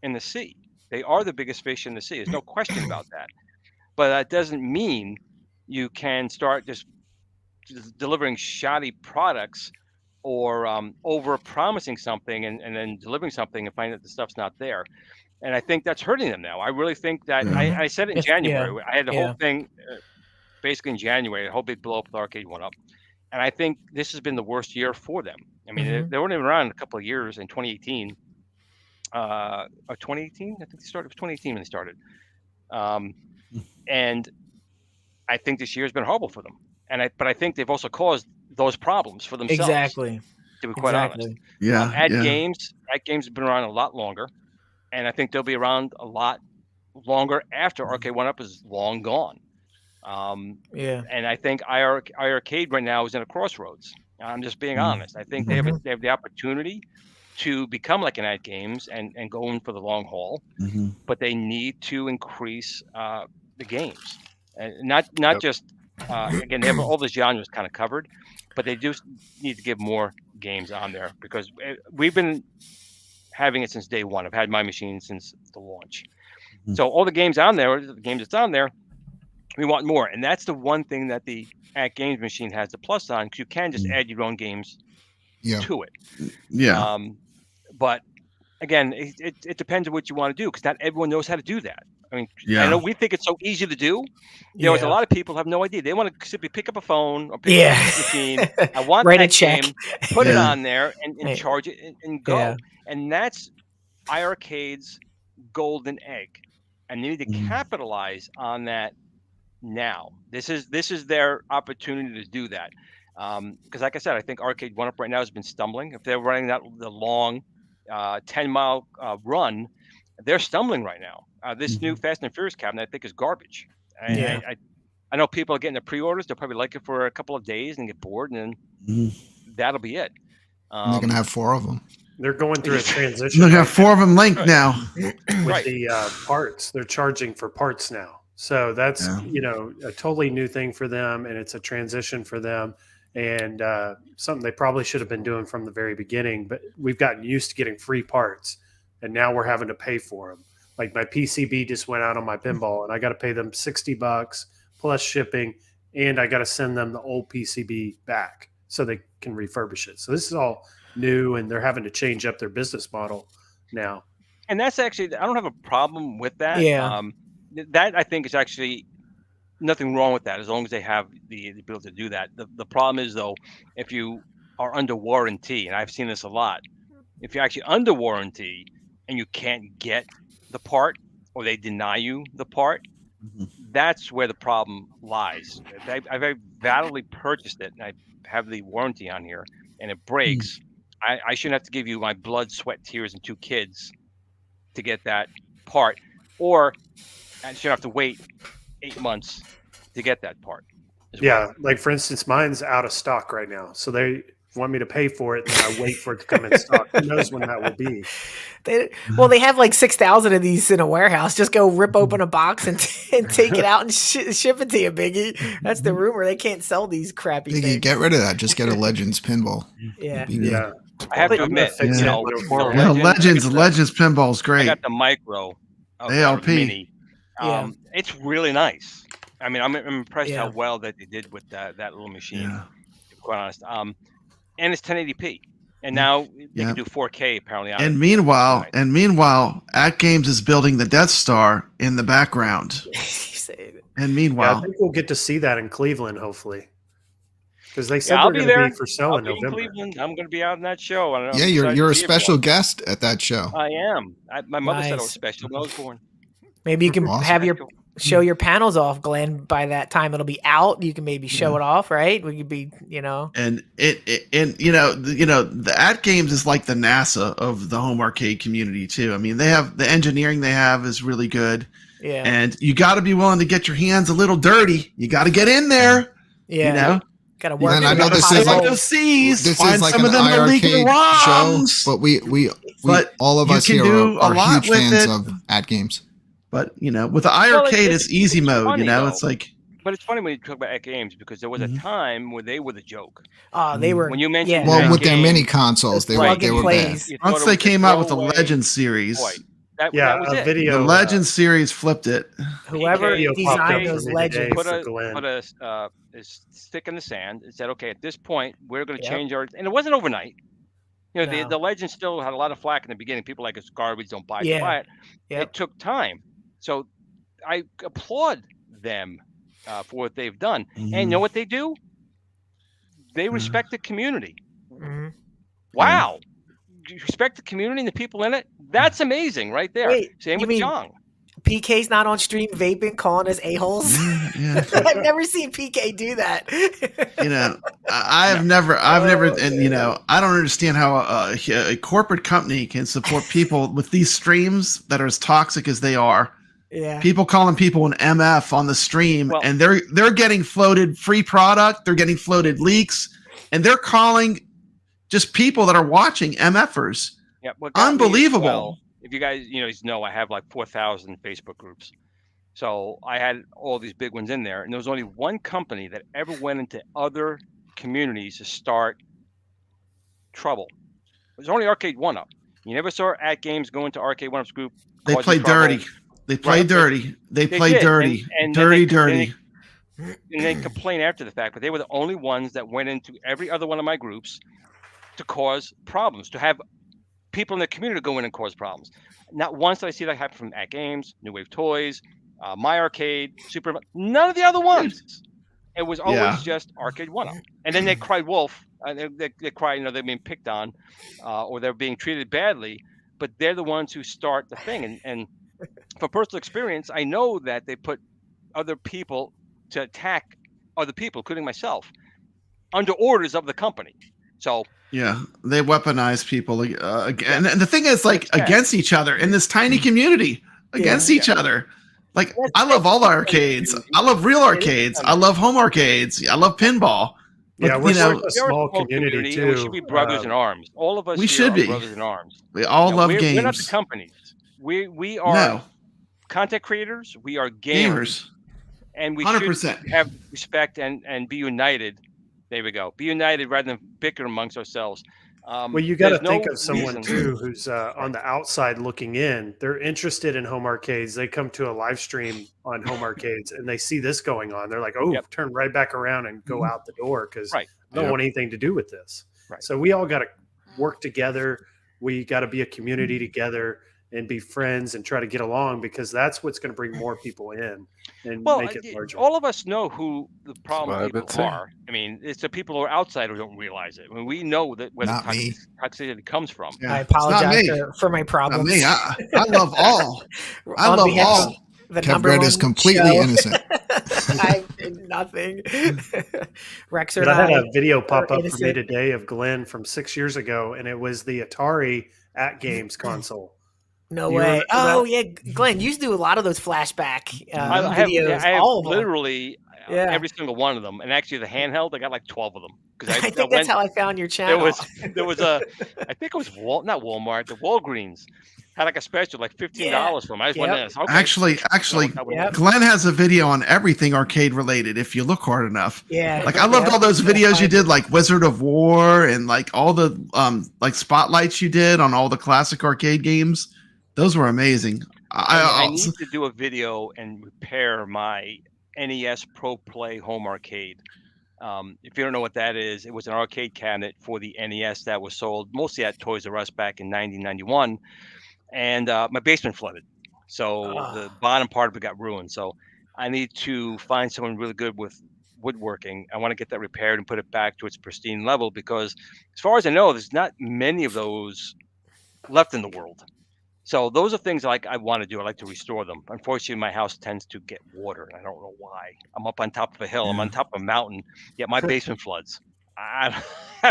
in the sea. They are the biggest fish in the sea. There's no question about that. But that doesn't mean you can start just delivering shoddy products or over promising something and then delivering something and finding that the stuff's not there. And I think that's hurting them now. I really think that I said it in January. I had the whole thing basically in January, a whole big blow up with Arcade 1-Up. And I think this has been the worst year for them. I mean, they weren't even around a couple of years in 2018. Or 2018? I think they started. It was 2018 when they started. And I think this year has been horrible for them. But I think they've also caused those problems for themselves. Exactly. To be quite honest. Yeah. Games have been around a lot longer. And I think they'll be around a lot longer after Arcade 1-Up is long gone. And I think iiRcade right now is in a crossroads. I'm just being honest. I think they have the opportunity to become like an Ad Games and go in for the long haul, but they need to increase the games, and not just again, they have all the genres kind of covered, but they do need to give more games on there because we've been having it since day one. I've had my machine since the launch. So all the games on there, the games that's on there, we want more. And that's the one thing that the At Games machine has the plus on, because you can just add your own games to it. Yeah. But again, it depends on what you want to do, because not everyone knows how to do that. I mean, I know we think it's so easy to do. A lot of people have no idea. They want to simply pick up a phone or pick up a machine. I want Write that a check. game, put it on there, and charge it and go. Yeah. And that's iiRcade's golden egg. And they need to capitalize on that now. This is their opportunity to do that. Because like I said, I think Arcade 1-Up right now has been stumbling. If they're running the long 10-mile run, they're stumbling right now. This new Fast and Furious cabinet, I think, is garbage. I know people are getting the pre-orders. They'll probably like it for a couple of days and get bored, and then that'll be it. They're going to have 4 of them. They're going through a transition. They're going to have 4 of them linked now. With the parts. They're charging for parts now. So that's, a totally new thing for them, and it's a transition for them. and something they probably should have been doing from the very beginning. But we've gotten used to getting free parts, and now we're having to pay for them. Like my PCB just went out on my pinball, and I got to pay them $60 plus shipping, and I got to send them the old PCB back so they can refurbish it. So this is all new, and they're having to change up their business model now. And that's actually, I don't have a problem with that. Yeah. That I think is actually nothing wrong with that, as long as they have the ability to do that. The problem is, though, if you are under warranty, and I've seen this a lot, if you're actually under warranty and you can't get the part, or they deny you the part, that's where the problem lies. I very validly purchased it, and I have the warranty on here, and it breaks. I shouldn't have to give you my blood, sweat, tears, and 2 kids to get that part, or I shouldn't have to wait 8 months to get that part. Yeah, like for instance, mine's out of stock right now, so they want me to pay for it, and then I wait for it to come in stock. Who knows when that will be? They have like 6,000 of these in a warehouse. Just go rip open a box and take it out and ship it to you, Biggie. That's the rumor. They can't sell these crappy Biggie, things. get rid of that. Just get a Legends pinball. Yeah. Be good. Yeah, I have to I'm gonna admit, fix you it know, when the we're- Yeah, Legends Legends pinball's I great. got the micro of ALP. mini. Yeah. It's really nice. I mean, I'm impressed Yeah. how well that they did with that little machine. Yeah. To be quite honest. And it's 1080p, and now they Yeah. can do 4K apparently. On And it. meanwhile, Right. At Games is building the Death Star in the background. And Yeah, I meanwhile, think we'll get to see that in Cleveland, hopefully, because they said Yeah, I'll they're be going to there. be for sale I'll in be in November. Cleveland. I'm going to be out in that show. I don't know. Yeah, I'm you're excited a to see special everyone. guest at that show. I am. My mother said I was Nice. special when I was born. Maybe you can Awesome. have your Special. show your panels off, Glenn. By that time, it'll be out. You can maybe show it off, right? We could be, and the At Games is like the NASA of the home arcade community too. I mean, they have the engineering they have is really good, yeah, and you got to be willing to get your hands a little dirty. You got to get in there. yeah. You know, Gotta work. And I it know out. this Find is like- those C's, This find is like some an of them illegal iArcade show, ROMs. but we But all of you us can here do a are lot huge with fans it. of At Games. But with the Well, iArcade, it's easy it's mode. funny, though. It's like But it's funny when you talk about At Games, because there was a time where they were the joke. They were. When you mentioned yeah. Well, At with their Games, mini consoles, they were plug they and were bad. plays. you thought once it they was a came out with the throwaway Legends series, toy. That Yeah, was a it. video. the Legends series flipped it. Whoever Video popped up designed for those me legends. today. Put for a Glen. put a stick in the sand and said, okay, at this point we're going to Yep. change our. And it wasn't overnight. No. The Legends still had a lot of flack in the beginning. People like it's garbage, don't buy it. Yeah. Buy it. Yep. It took time, so I applaud them for what they've done. And you know what they do? They respect the community. Mhm. Wow. You respect the community and the people in it? That's amazing right there. Wait, Same you with mean- Jong. PK's not on stream vaping, calling us a-holes. Yeah. I've never seen PK do that. I've never, and I don't understand how a corporate company can support people with these streams that are as toxic as they are. Yeah. People calling people an MF on the stream, Well- and they're getting floated free product, they're getting floated leaks, and they're calling just people that are watching MFers. Yeah, what got me as Unbelievable. well, if you guys, know, I have like 4,000 Facebook groups. So I had all these big ones in there, and there was only one company that ever went into other communities to start trouble. It was only Arcade 1-Up. You never saw At Games go into Arcade 1-Up's group. They causing play trouble, dirty. They play Right, dirty. They they play did, dirty. and then Dirty, they- dirty. And they complain after the fact, but they were the only ones that went into every other one of my groups to cause problems, to have people in the community go in and cause problems. Not once did I see that happen from At Games, New Wave Toys, MyArcade, Super. None of the other ones. It was always Yeah. just Arcade 1-Up. And then they cried wolf. They cry, they're being picked on, or they're being treated badly. But they're the ones who start the thing. And from personal experience, I know that they put other people to attack other people, including myself, under orders of the company. So Yeah, they weaponize people again. And the thing is, like, That's bad. against each other in this tiny community, against each other. Like, I love all the arcades. I love real arcades. I love home arcades. I love pinball. Yeah, But, we're you know, a small community and too. we should be brothers in arms. All of us we here should are be. brothers in arms. We all love we're, games. We're not the companies. We are No, content creators. We are gamers. gamers. And we 100%. should have respect and be united There we go. Be united rather than bicker amongst ourselves. Well, you got to There's think no of someone reason. too who's on the outside looking in. They're interested in home arcades. They come to a live stream on home arcades and they see this going on. They're like, "Oh, Yep. turn right back around and go out the door because Right. I don't Yep. want anything to do with this." Right. So we all got to work together. We got to be a community together and be friends and try to get along because that's what's going to bring more people in and Well, make it larger. all of us know who the problem what I've been people saying. are. I mean, it's the people who are outside who don't realize it. I mean, we know that where Not the me. toxicity comes from. Yeah. I It's not apologize me. for my Not problems. me. I love all. I On love behalf all. of the Kev number Red one is completely show. innocent. I did nothing. Rexer But and I had I a video pop up for me innocent. today of Glenn from 6 years ago, and it was the Atari at Games console. No Do you way. remember Oh that? yeah, Glenn, you used to do a lot of those flashback I have, videos. I have all of them. literally Yeah. every single one of them, and actually the handheld, I got like 12 of them because I think that's how I found your There channel. was a, I think it was not Walmart, the Walgreens had like a special, like $15 for them. I just went in. Okay, Actually, Yep. Glenn has a video on everything arcade related. If you look hard enough, Yeah. like I loved Yep. all those You'll videos you find did, it. like Wizard of War, and like all the like spotlights you did on all the classic arcade games. Those were amazing. I need to do a video and repair my NES Pro Play home arcade. If you don't know what that is, it was an arcade cabinet for the NES that was sold mostly at Toys R Us back in 1991, and my basement flooded, so the bottom part of it got ruined. So I need to find someone really good with woodworking. I want to get that repaired and put it back to its pristine level because, as far as I know, there's not many of those left in the world. So those are things like I want to do. I like to restore them. Unfortunately, my house tends to get water, and I don't know why. I'm up on top of a hill. I'm on top of a mountain, yet my basement floods. I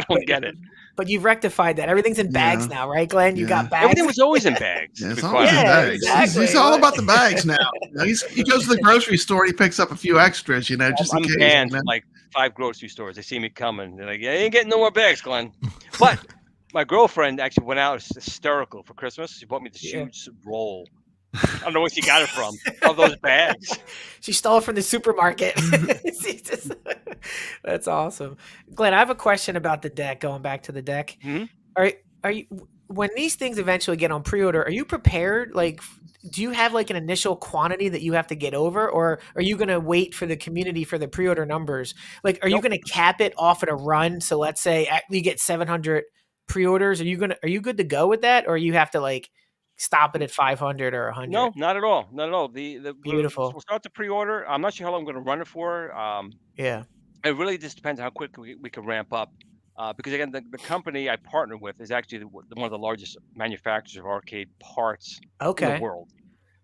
don't get it. But you've rectified that. Everything's in bags now, right, Glenn? You got bags. Everything was always in bags. Yeah, to it's be always quite in honest. bags. He's all about the bags now. You know, he goes to the grocery store. He picks up a few extras, you know, just in I'm case. banned you know? from like 5 grocery stores. They see me coming. They're like, "Yeah, you ain't getting no more bags, Glenn." But my girlfriend actually went out hysterical for Christmas. She bought me this huge roll. I don't know where she got it from. Of those bags. She stole it from the supermarket. That's awesome. Glenn, I have a question about the deck, going back to the deck. Mhm. Are you, when these things eventually get on pre-order, are you prepared? Like, do you have like an initial quantity that you have to get over, or are you going to wait for the community for the pre-order numbers? Like, are you going to cap it off at a run? So let's say you get 700 pre-orders. Are you good to go with that, or you have to like stop it at 500 or 100? No, not at all. Not at all. Beautiful. We'll start the pre-order. I'm not sure how long I'm going to run it for. Yeah. It really just depends how quick we can ramp up. Because again, the company I partner with is actually one of the largest manufacturers of arcade parts in the world.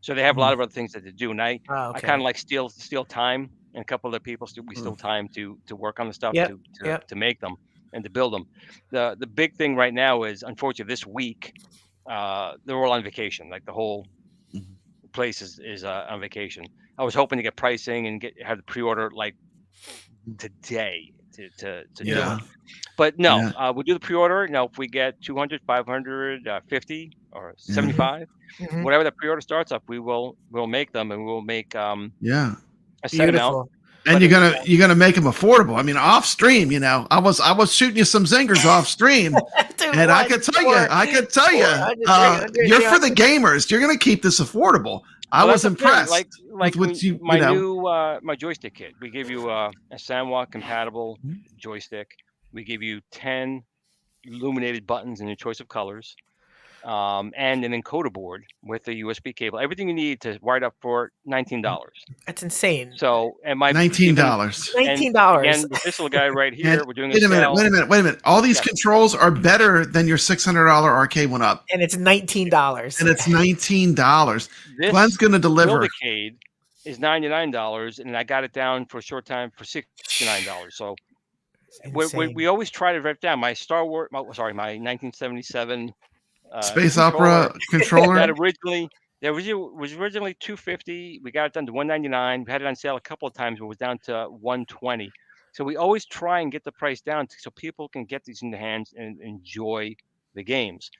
So they have a lot of other things that they do, and I kind of like steal time, and a couple of the people we steal time to work on the stuff to make them and to build them. The big thing right now is, unfortunately, this week they're all on vacation. Like the whole place is on vacation. I was hoping to get pricing and have the pre-order like today to do it. But no, we'll do the pre-order. You know, if we get 200, 500, 50, or 75, whatever the pre-order starts up, we'll make them, and we'll make a set amount. And you're gonna make them affordable. I mean, off stream, you know, I was shooting you some zingers off stream, Dude, and I could tell you, you're for the gamers. You're gonna keep this affordable. I was impressed. Like with you, my you know. new my joystick kit. We give you a Sanwa compatible joystick. We give you 10 illuminated buttons in your choice of colors, and an encoder board with a USB cable. Everything you need to wire it up for $19. That's insane. So, and my $19. $19. Again, this little guy right here. We're doing wait a minute. All these controls are better than your $600 arcade one up, and it's $19. And it's $19. Glen's going to deliver. Build-A-Cade is $99, and I got it down for a short time for $69. So we always try to rip down my my 1977 Space Opera controller. That was originally $250. We got it down to $199. We had it on sale a couple of times, but it was down to $120. So we always try and get the price down so people can get these in their hands and enjoy the games.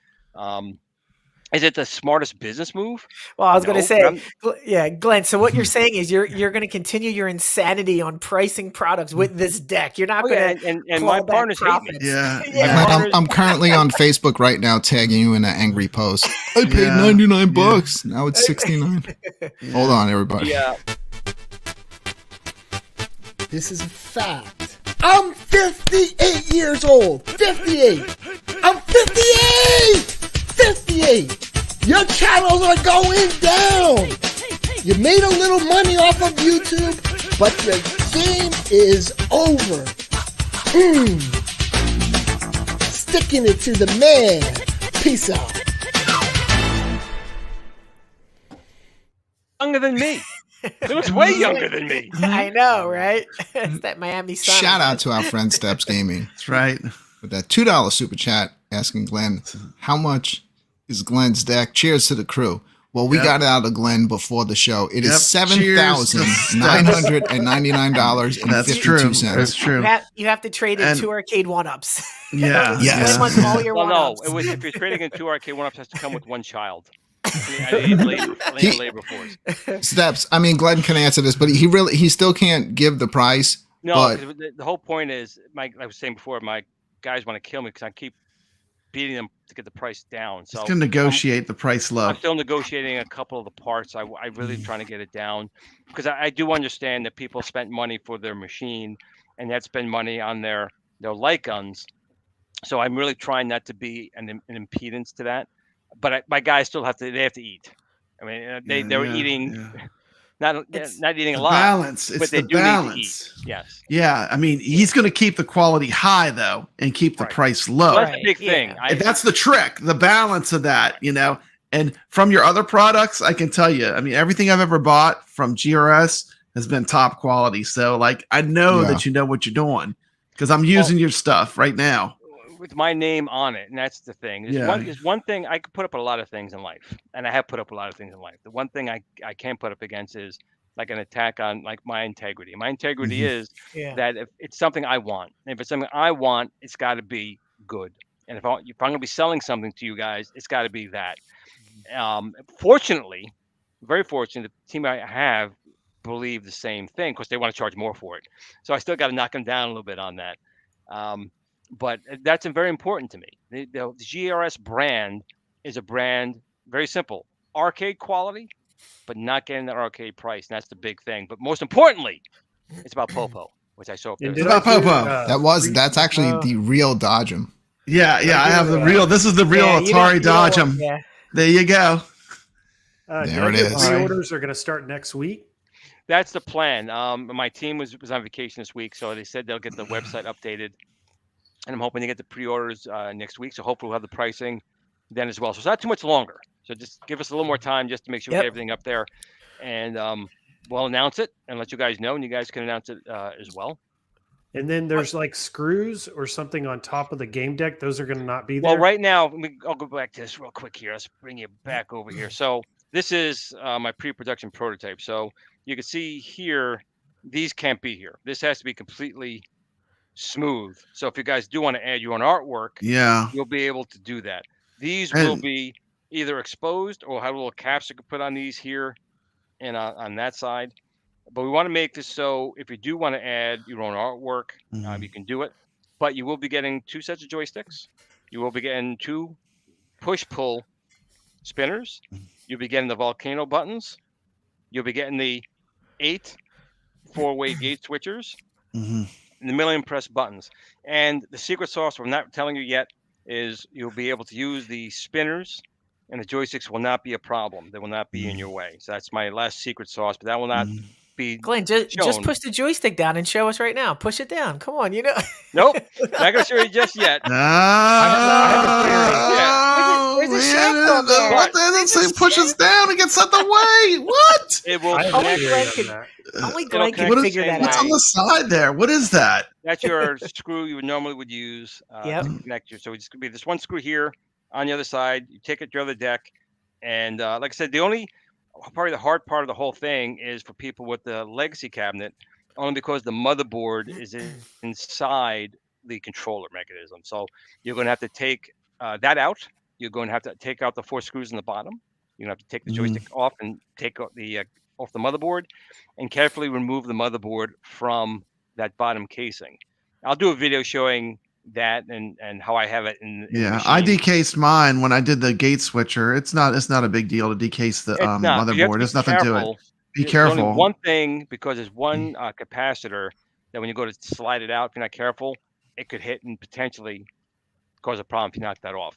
Is it the smartest business move? Well, I was going to No, say, but I'm- yeah, Glenn. So what you're saying is you're going to continue your insanity on pricing products with this deck. You're not oh, yeah, going to and my claw back partners hate me. profits. Yeah, Yeah. yeah. Glenn, I'm currently on Facebook right now tagging you in an angry post. I paid Yeah, 99 yeah. bucks. Now it's 69. Hold on, everybody. Yeah, This is a fact. I'm 58 years old. 58. I'm 58. 58. Your channels are going down. You made a little money off of YouTube, but your game is over. Sticking it to the man. Peace out. younger than me. He looks way younger than me. I know, right? It's that Miami Sun. Shout out to our friend Steps Gaming That's right. with that $2 super chat asking Glenn, how much is Glenn's deck? Cheers to the crew. Well, we Yep. got it out of Glenn before the show. It is Yep. Cheers to $7,999.52. That's true. That's true. You have to trade in And- 2 arcade one-ups. Yeah. Yes. Glenn wants all your Well, no, one-ups. it was if you're trading in 2 arcade one-ups, has to come with 1 child. I need labor force. Steps. I mean, Glenn can answer this, but he still can't give the price. No, But 'cause the whole point is, like I was saying before, my guys want to kill me because I keep beating them to get the price down. So It's gonna negotiate the price low. I'm still negotiating a couple of the parts. I really trying to get it down because I do understand that people spent money for their machine and that spend money on their light guns. So I'm really trying not to be an impedance to that. But my guys still have to eat. I mean, they were eating not eating a The lot, balance. It's but they the do balance. need to eat. Yes. Yeah, I mean, he's going to keep the quality high though, and keep the Right. price low. Well, that's Right, the big thing. yeah. And that's the trick, the balance of that, you know. And from your other products, I can tell you, I mean, everything I've ever bought from GRS has been top quality. So, like, I know Yeah. that you know what you're doing because I'm using your stuff right now. With my name on it, and that's the thing. Yeah. There's one thing I could put up a lot of things in life, and I have put up a lot of things in life. The one thing I can't put up against is like an attack on like my integrity. My integrity is Yeah. that if it's something I want, if it's something I want, it's got to be good. And if I'm going to be selling something to you guys, it's got to be that. Fortunately, very fortunate, the team I have believe the same thing because they want to charge more for it. So I still got to knock them down a little bit on that. But that's very important to me. The GRS brand is a brand, very simple, arcade quality, but not getting that arcade price. And that's the big thing. But most importantly, it's about POPO, which I saw. And It's about Popo. that's actually the real Dodgem. Yeah, I have the real. This is the real Yeah, Atari you don't want- Dodgem. Yeah. There you go. There it is. Pre-orders are going to start next week. That's the plan. My team was on vacation this week, so they said they'll get the website updated. And I'm hoping to get the pre-orders next week. So hopefully we'll have the pricing then as well. So it's not too much longer. So just give us a little more time just to make sure we get everything up there. And we'll announce it and let you guys know. And you guys can announce it as well. And then there's like screws or something on top of the game deck. Those are going to not be there. Well, right now, I'll go back to this real quick here. Let's bring you back over here. So this is my pre-production prototype. So you can see here, these can't be here. This has to be completely smooth. So if you guys do want to add your own artwork, Yeah. you'll be able to do that. These And- will be either exposed or have a little caps you can put on these here and on that side. But we want to make this so if you do want to add your own artwork, you can do it. But you will be getting 2 sets of joysticks. You will be getting 2 push-pull spinners. You'll be getting the volcano buttons. You'll be getting the 8 4-way gate switchers. Mhm. And the million press buttons. And the secret sauce, we're not telling you yet, is you'll be able to use the spinners and the joysticks will not be a problem. They will not be in your way. So that's my last secret sauce, but that will not be Glenn, just shown. push the joystick down and show us right now. Push it down. Come on, you know. Nope, not going to show you just yet. Where's the shaft on there? What does it say? Push us down and gets out the way. What? It will I have connect. a Glenn theory can- on that. Only It'll Glenn can connect figure the that same What's out. on the side there? What is that? That's your screw you normally would use Yep. to connect your. So it's going to be this one screw here on the other side. You take it to your other deck. And like I said, probably the hard part of the whole thing is for people with the legacy cabinet, only because the motherboard is inside the controller mechanism. So you're going to have to take that out. you're going to have to take out the 4 screws in the bottom. You're going to have to take the Mhm. joystick off and take off the motherboard, and carefully remove the motherboard from that bottom casing. I'll do a video showing that and how I have it in the Yeah, I machine. decased mine when I did the gate switcher. It's not a big deal to decase the It's not. But you have motherboard. to be There's nothing to it. careful. Be There's only careful. one thing, because there's one capacitor that when you go to slide it out, if you're not careful, it could hit and potentially cause a problem if you knock that off.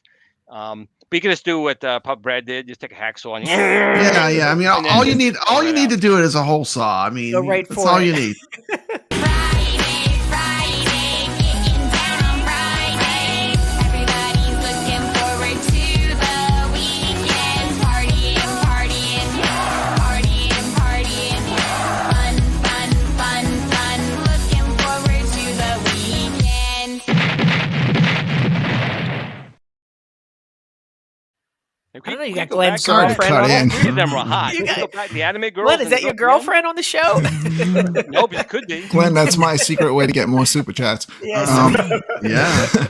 But you can just do what Pop Brad did. Just take a hacksaw and Yeah, yeah. I mean, and then all you need out. to do it is a hole saw. I mean, Go right that's for all it. you need. Friday, getting down on Friday. Everybody's looking forward to the weekend. Partying, partying, partying, partying. Fun, fun, fun, fun. Looking forward to the weekend. I don't know. You We got go Glen's back- Sorry to girlfriend cut on in. it. 3 of them were hot. You You got- go back the anime girls. Glenn, is and that go your to the girlfriend on the show? anime? No, but you could be. Glenn, that's my secret way to get more super chats. Yes. Yeah.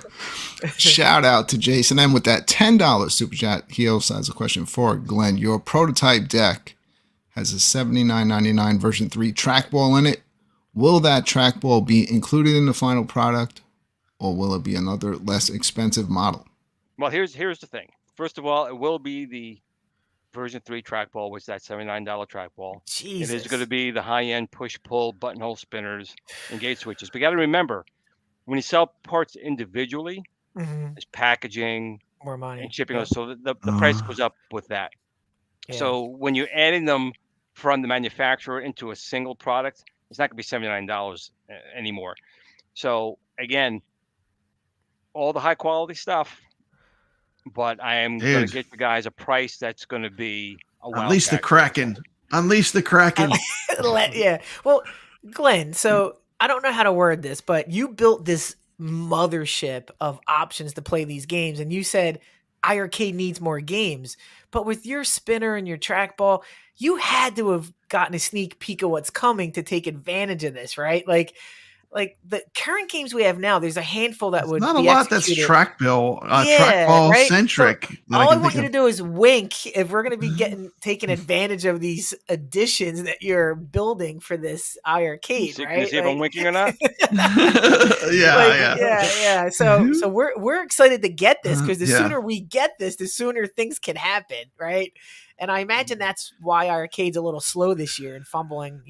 Shout out to Jason. And with that $10 super chat, he also has a question for Glenn. Your prototype deck has a $79.99 version 3 trackball in it. Will that trackball be included in the final product, or will it be another less expensive model? Well, here's the thing. First of all, it will be the version 3 trackball, which is that $79 trackball. Jesus. It is going to be the high-end push-pull buttonhole spinners and gate switches. But you got to remember, when you sell parts individually, Mhm. there's packaging More money. and shipping, Yeah. so the price goes up with that. Yeah. So when you're adding them from the manufacturer into a single product, it's not going to be $79 anymore. So again, all the high quality stuff, but I am going Dude. to get you guys a price that's going to be a wild Unleash the Kraken. Unleash the Kraken. Yeah. Well, Glenn, so I don't know how to word this, but you built this mothership of options to play these games, and you said iiRcade needs more games. But with your spinner and your trackball, you had to have gotten a sneak peek of what's coming to take advantage of this, right? Like the current games we have now, there's a handful that would Not a be lot that's executed. trackball right? centric. So that all I can want you think to do is wink if we're going to be taking advantage of these additions that you're building for this iiRcade, See, right? can you see if I'm winking or not? of. yeah. yeah. So we're excited to get this, because the Yeah. sooner we get this, the sooner things can happen, right? And I imagine that's why iiRcade's a little slow this year and fumbling,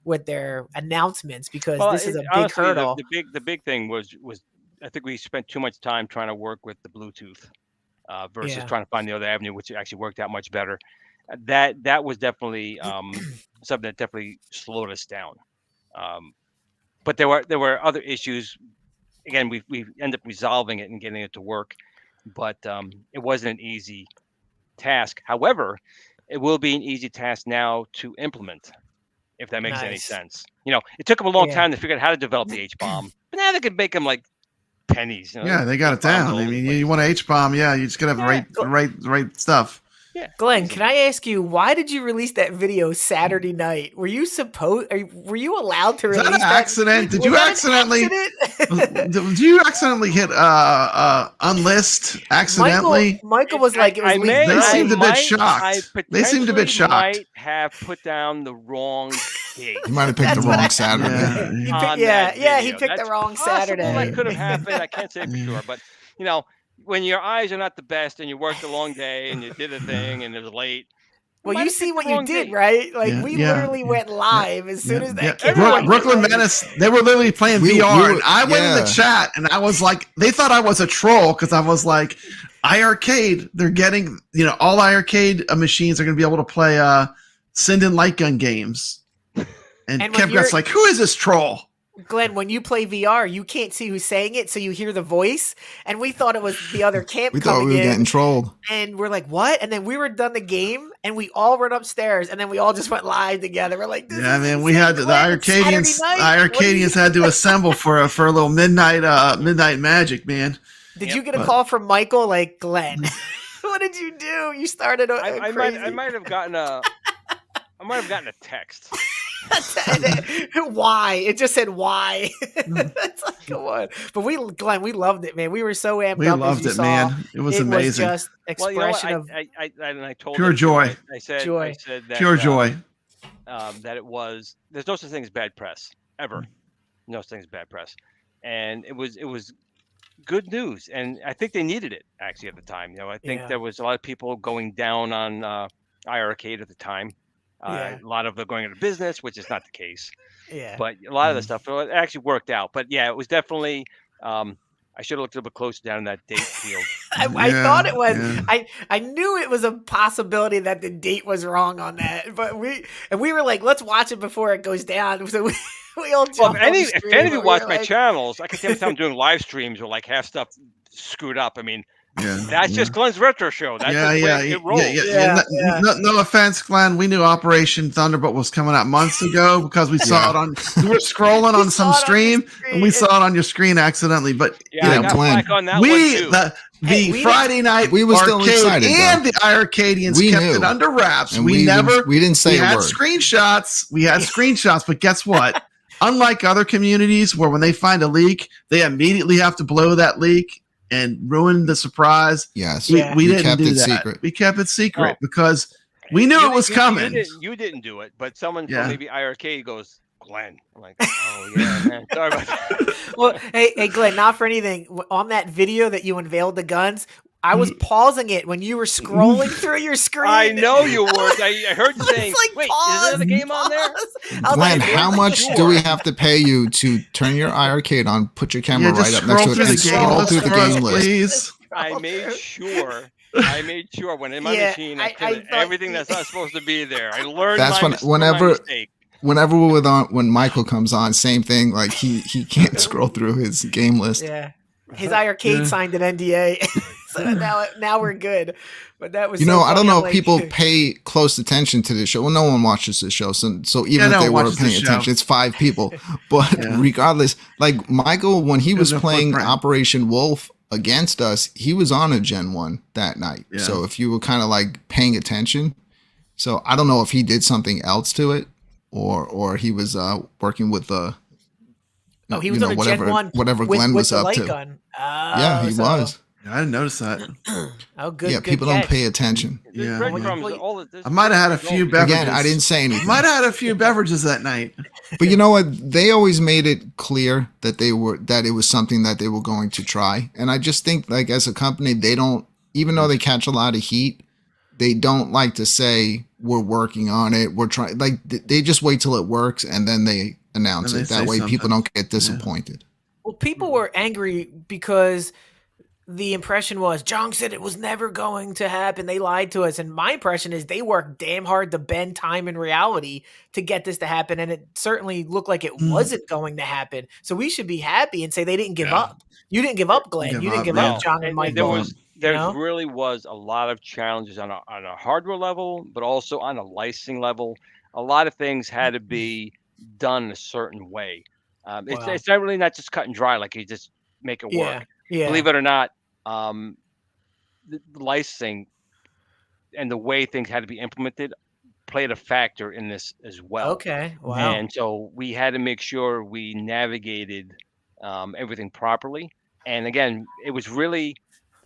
with their announcements, because this is a big honestly, hurdle. The big thing was I think we spent too much time trying to work with the Bluetooth versus Yeah. trying to find the other avenue, which actually worked out much better. That was definitely something that definitely slowed us down. But there were other issues. Again, we ended up resolving it and getting it to work, but it wasn't an easy task. However, it will be an easy task now to implement, if that makes any Nice. sense. It took them a long Yeah. time to figure out how to develop the H-bomb, but now they can make them like pennies. Yeah, they got it H-bombs down. all I over the mean, place. you want a H-bomb, yeah, you just gotta have the right stuff. Yeah. Glenn, can I ask you, why did you release that video Saturday night? Were you allowed to Is release that an accident? Did you accidentally? Did you accidentally hit unlist accidentally? Michael was like, it was I may, leaked. They I seemed a bit might- shocked. I They seemed a bit potentially shocked. Might have put down the wrong date. You might have picked That's the what wrong I- Saturday. Yeah. He on picked- yeah, that he video. picked the That's wrong possible Saturday. That could have happened. I can't say for sure, but when your eyes are not the best and you worked a long day and you did a thing and it was late. Well, might you have see picked what the you wrong did, date. right? Like Yeah, we yeah, literally went live as soon as that came Everyone out. did. Brooklyn Menace, they were literally playing We VR, were- and I went in the chat, and I was like, they thought I was a troll because I was like, iiRcade, they're getting, all iiRcade machines are going to be able to play send in light gun games. And when Kev you're- Gut's like, who is this troll? Glenn, when you play VR, you can't see who's saying it, so you hear the voice, and we thought it was the other camp We thought coming we were in, getting trolled. and we're like, "What?" And then we were done the game, and we all ran upstairs, and then we all just went live together. We're like, this Yeah, is man, we insane, had the Glenn. It's iiRcadians. Saturday night. What do you- iiRcadians had to assemble for a little midnight magic, man. Did Yep. you get a call from Michael? Like, Glenn, what did you do? You started a I crazy. might have gotten a text. Why? It just said why. It's like, come on. But Glenn, we loved it, man. We were so amped We up. As loved you it, saw. man. It was It was amazing. just Well, you know what? expression of I told Pure them, too, joy. I said Joy. that Pure joy. that it was. There's no such thing as bad press ever. No such thing as bad press, and it was good news, and I think they needed it actually at the time. I think Yeah. there was a lot of people going down on iiRcade at the time. Yeah. A lot of them going into business, which is not the case. Yeah. But a lot of the stuff it actually worked out. But yeah, it was definitely. I should have looked a little bit closer down that date field. I Yeah, thought it was. yeah. I knew it was a possibility that the date was wrong on that, but we were like, let's watch it before it goes down. So we all Well, jumped if on the any stream, of you and we watch were my like, channels, I can tell you I'm doing live streams where like half stuff screwed up. I mean, Yeah. that's just Glenn's retro show. That's just the way it rolls. Yeah. No offense, Glenn. We knew Operation Thunderbolt was coming out months ago because we saw it on. We were scrolling on some saw it on your stream and we saw it on your screen accidentally. But Yeah, I you know, got Glenn, flack on that we one too. the Hey, we Friday night we were still arcade excited, and though. the iiRcadians We kept knew. it under wraps. And we didn't say we a had word. screenshots. We had screenshots, but guess what? Unlike other communities where when they find a leak, they immediately have to blow that leak and ruin the surprise. Yes, We, Yeah. we didn't kept do it that. secret. We kept it secret Oh. because we knew it was coming. You didn't do it, but someone Yeah. from maybe iiRcade goes, Glenn. I'm like, oh yeah, man. Sorry about that. well, hey, Glenn, not for anything. On that video that you unveiled the guns, I was pausing it when you were scrolling through your screen. I know you were. I heard you saying, It's like, wait, pause, is there a game on there? pause. I was Glenn, like, how really? much do we have to pay you to turn your iRcade on, put your camera Yeah, right just up next to scroll it, and through the game scroll list through the for us, game list? please. I made sure when in my Yeah, machine I I killed thought everything that's not supposed to be there. I learned That's my when- mis- from whenever- my mistake. Whenever we're on, when Michael comes on, same thing. Like he can't scroll through his game list. Yeah, his iRcade signed an NDA, so now we're good. But that was You know, I don't funny. know I'm if like, people pay close attention to this show. Well, no one watches this show, so even no if they one were watches the paying show. attention, it's 5 people. But Yeah. regardless, like Michael, when he was no playing footprint. Operation Wolf against us, he was on a Gen 1 that night. Yeah. So if you were kind of like paying attention, so I don't know if he did something else to it, or he was working with the. oh, he was on a whatever, Gen 1 whatever with, Glenn with was the up light to. gun. Yeah, he so- was. I didn't notice that. Oh, good. Yeah, good people don't catch. pay attention. There's Yeah. breadcrumbs, Well, all of this- I might have had a few beverages. Again, I didn't say anything. Might have had a few beverages that night. But you know what? They always made it clear that it was something that they were going to try. And I just think, like, as a company, they don't, even though they catch a lot of heat, they don't like to say we're working on it. We're trying. Like, they just wait till it works and then they announce And it. they That say way, people something. don't get disappointed. Well, people were angry because the impression was Jong said it was never going to happen. They lied to us. And my impression is they worked damn hard to bend time and reality to get this to happen. And it certainly looked like it wasn't going to happen. So we should be happy and say they didn't give up. You didn't give up, Glenn. You didn't give No. up, Jong and And Michael. there know? really was a lot of challenges on a hardware level, but also on a licensing level. A lot of things had to be done a certain way. Wow. It's not really not just cut and dry, like you just make it Yeah. work. Yeah. Believe it or not, the licensing and the way things had to be implemented played a factor in this as well. Okay. Wow. And so we had to make sure we navigated everything properly. And again, it was really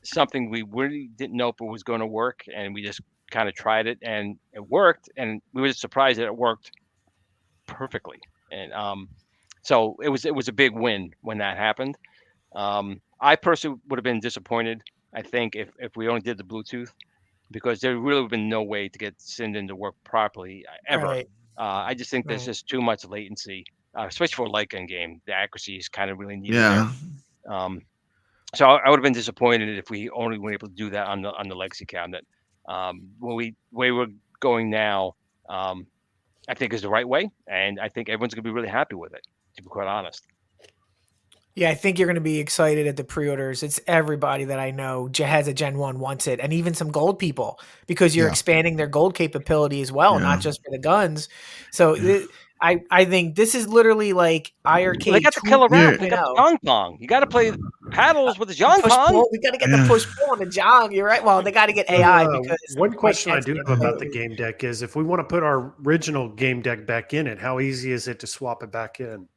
something we really didn't know if it was going to work, and we just kind of tried it, and it worked. And we were just surprised that it worked perfectly. And so it was a big win when that happened. I personally would have been disappointed, I think, if we only did the Bluetooth, because there really would have been no way to get Sinden to work properly ever. Right. I just think there's Right. just too much latency, especially for a light gun game. The accuracy is kind of really needed Yeah. there. So I would have been disappointed if we only were able to do that on the legacy cabinet. Way we're going now, I think is the right way, and I think everyone's gonna be really happy with it, to be quite honest. Yeah, I think you're going to be excited at the pre-orders. It's everybody that I know has a Gen 1 wants it, and even some gold people, because you're Yeah. expanding their gold capability as well, Yeah. not just for the guns. So I think this is literally like iRcade. Well, they got the killer app. They 2.0. got the Pong Pong. You got to play paddles with the John Push Con. pull. We got to get the push pull on the Jong. You're right. Well, they got to get AI because one question I Mike do can't have do about it. the game deck is if we want to put our original game deck back in it, how easy is it to swap it back in?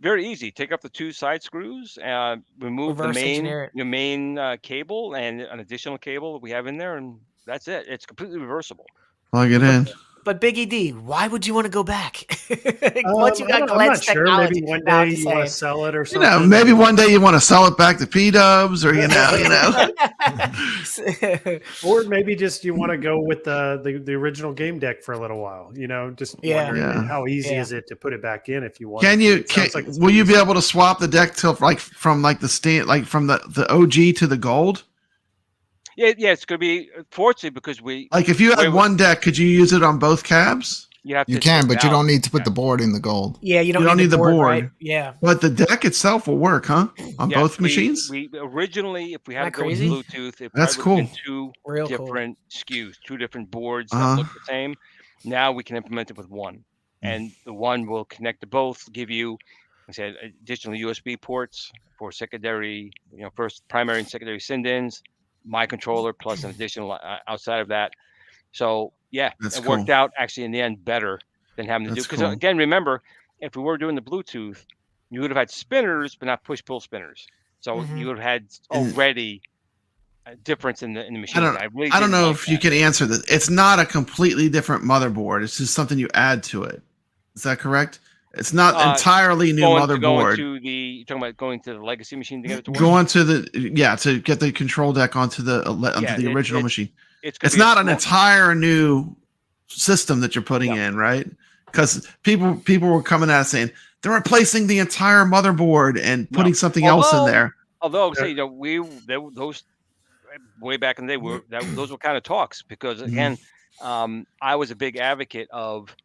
Very easy. Take up the 2 side screws, remove Reverse the engineer it. main cable and an additional cable that we have in there, and that's it. It's completely reversible. Plug it in. But Biggie D, why would you want to go back? Once you got I'm Glen's not sure. technology, Maybe one No, I'm day just you want to saying. sell it or You something. know, maybe one day you want to sell it back to P-Dubs, or you know. Or maybe just you want to go with the original game deck for a little while. You know, just Yeah. wondering Yeah. how easy Yeah. is it to put it back in if you want. Can to. you? It sounds like it's Will you be easy. able to swap the deck till from the OG to the gold? Yeah, it's going to be fortunately because we Like if you Wait, had one deck, could you use it on both cabs? you have You to can, take but you out- don't need to put the board in the gold. Yeah, you don't, You don't need the board, right? board. Yeah. But the deck itself will work, huh? On Yeah, both machines? We originally, if we had Isn't to that go with crazy? Bluetooth, it That's probably would've been cool. 2 Real cool. different SKUs, 2 different boards Uh-huh. that look the same. Now we can implement it with one, and the one will connect to both, give you, like I said, additional USB ports for secondary, first primary and secondary send-ins, my controller plus an additional outside of that. So yeah, That's it worked cool. out actually in the end better than having to do That's because cool. again, remember, if we were doing the Bluetooth, you would have had spinners, but not push-pull spinners. So Mhm. you would have had already a difference in the machine. I don't know if you can answer this. It's not a completely different motherboard. It's just something you add to it. Is that correct? It's not entirely new Going motherboard. to you're talking about going to the legacy machine to get it to work? Going to to get the control deck onto the original machine. It's not an entire new system that you're putting in, right? Because people were coming at us saying they're replacing the entire motherboard and putting something else in there. Although, say, those way back in the day those were kind of talks because again, I was a big advocate of.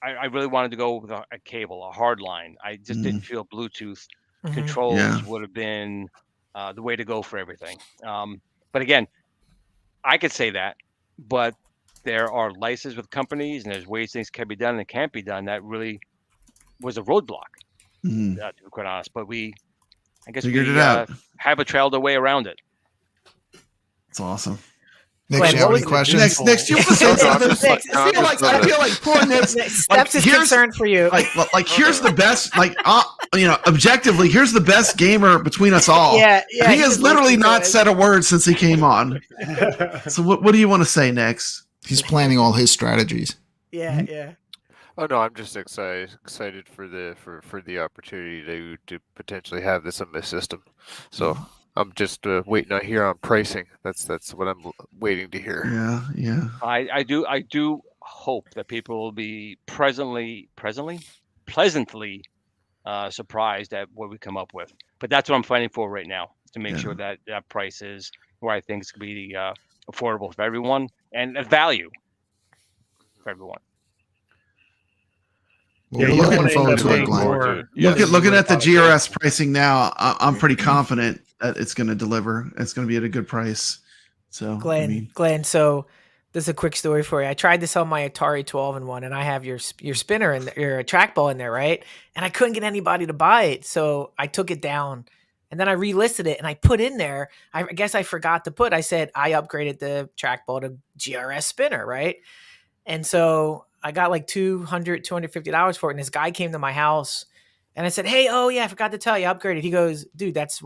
I really wanted to go with a cable, a hard line. I just didn't feel Bluetooth controls would have been the way to go for everything. But again, I could say that, but there are licenses with companies and there's ways things can be done and can't be done. That really was a roadblock, to be quite honest. But I guess Figured it out. have trailed a way around it. It's awesome. Nick, Glenn, you have what any was- questions? Next, you want to say something? I feel like poor Nick's Steps is concerned for you. like here's the best, objectively, here's the best gamer between us all. Yeah, And he he has just literally looks not good. said a word since he came on. So what do you want to say next? He's planning all his strategies. Yeah. Oh no, I'm just excited for the opportunity to potentially have this in my system. So I'm just waiting to hear on pricing. That's what I'm waiting to hear. Yeah. I do hope that people will be pleasantly surprised at what we come up with. But that's what I'm fighting for right now, to make sure that that price is where I think it's going to be affordable for everyone and a value for everyone. Well, you we're don't looking wanna end forward up to it, paying Glenn. more. Looking at the GRS pricing now, I'm pretty confident that it's going to deliver. It's going to be at a good price. So Glenn, so this is a quick story for you. I tried to sell my Atari 12-in-1 and I have your spinner and your trackball in there, right? And I couldn't get anybody to buy it. So I took it down and then I relisted it and I put in there, I guess I forgot to put, I said I upgraded the trackball to GRS spinner, right? And so I got like $250 for it. And this guy came to my house and I said, hey, oh yeah, I forgot to tell you, I upgraded. He goes, dude, that's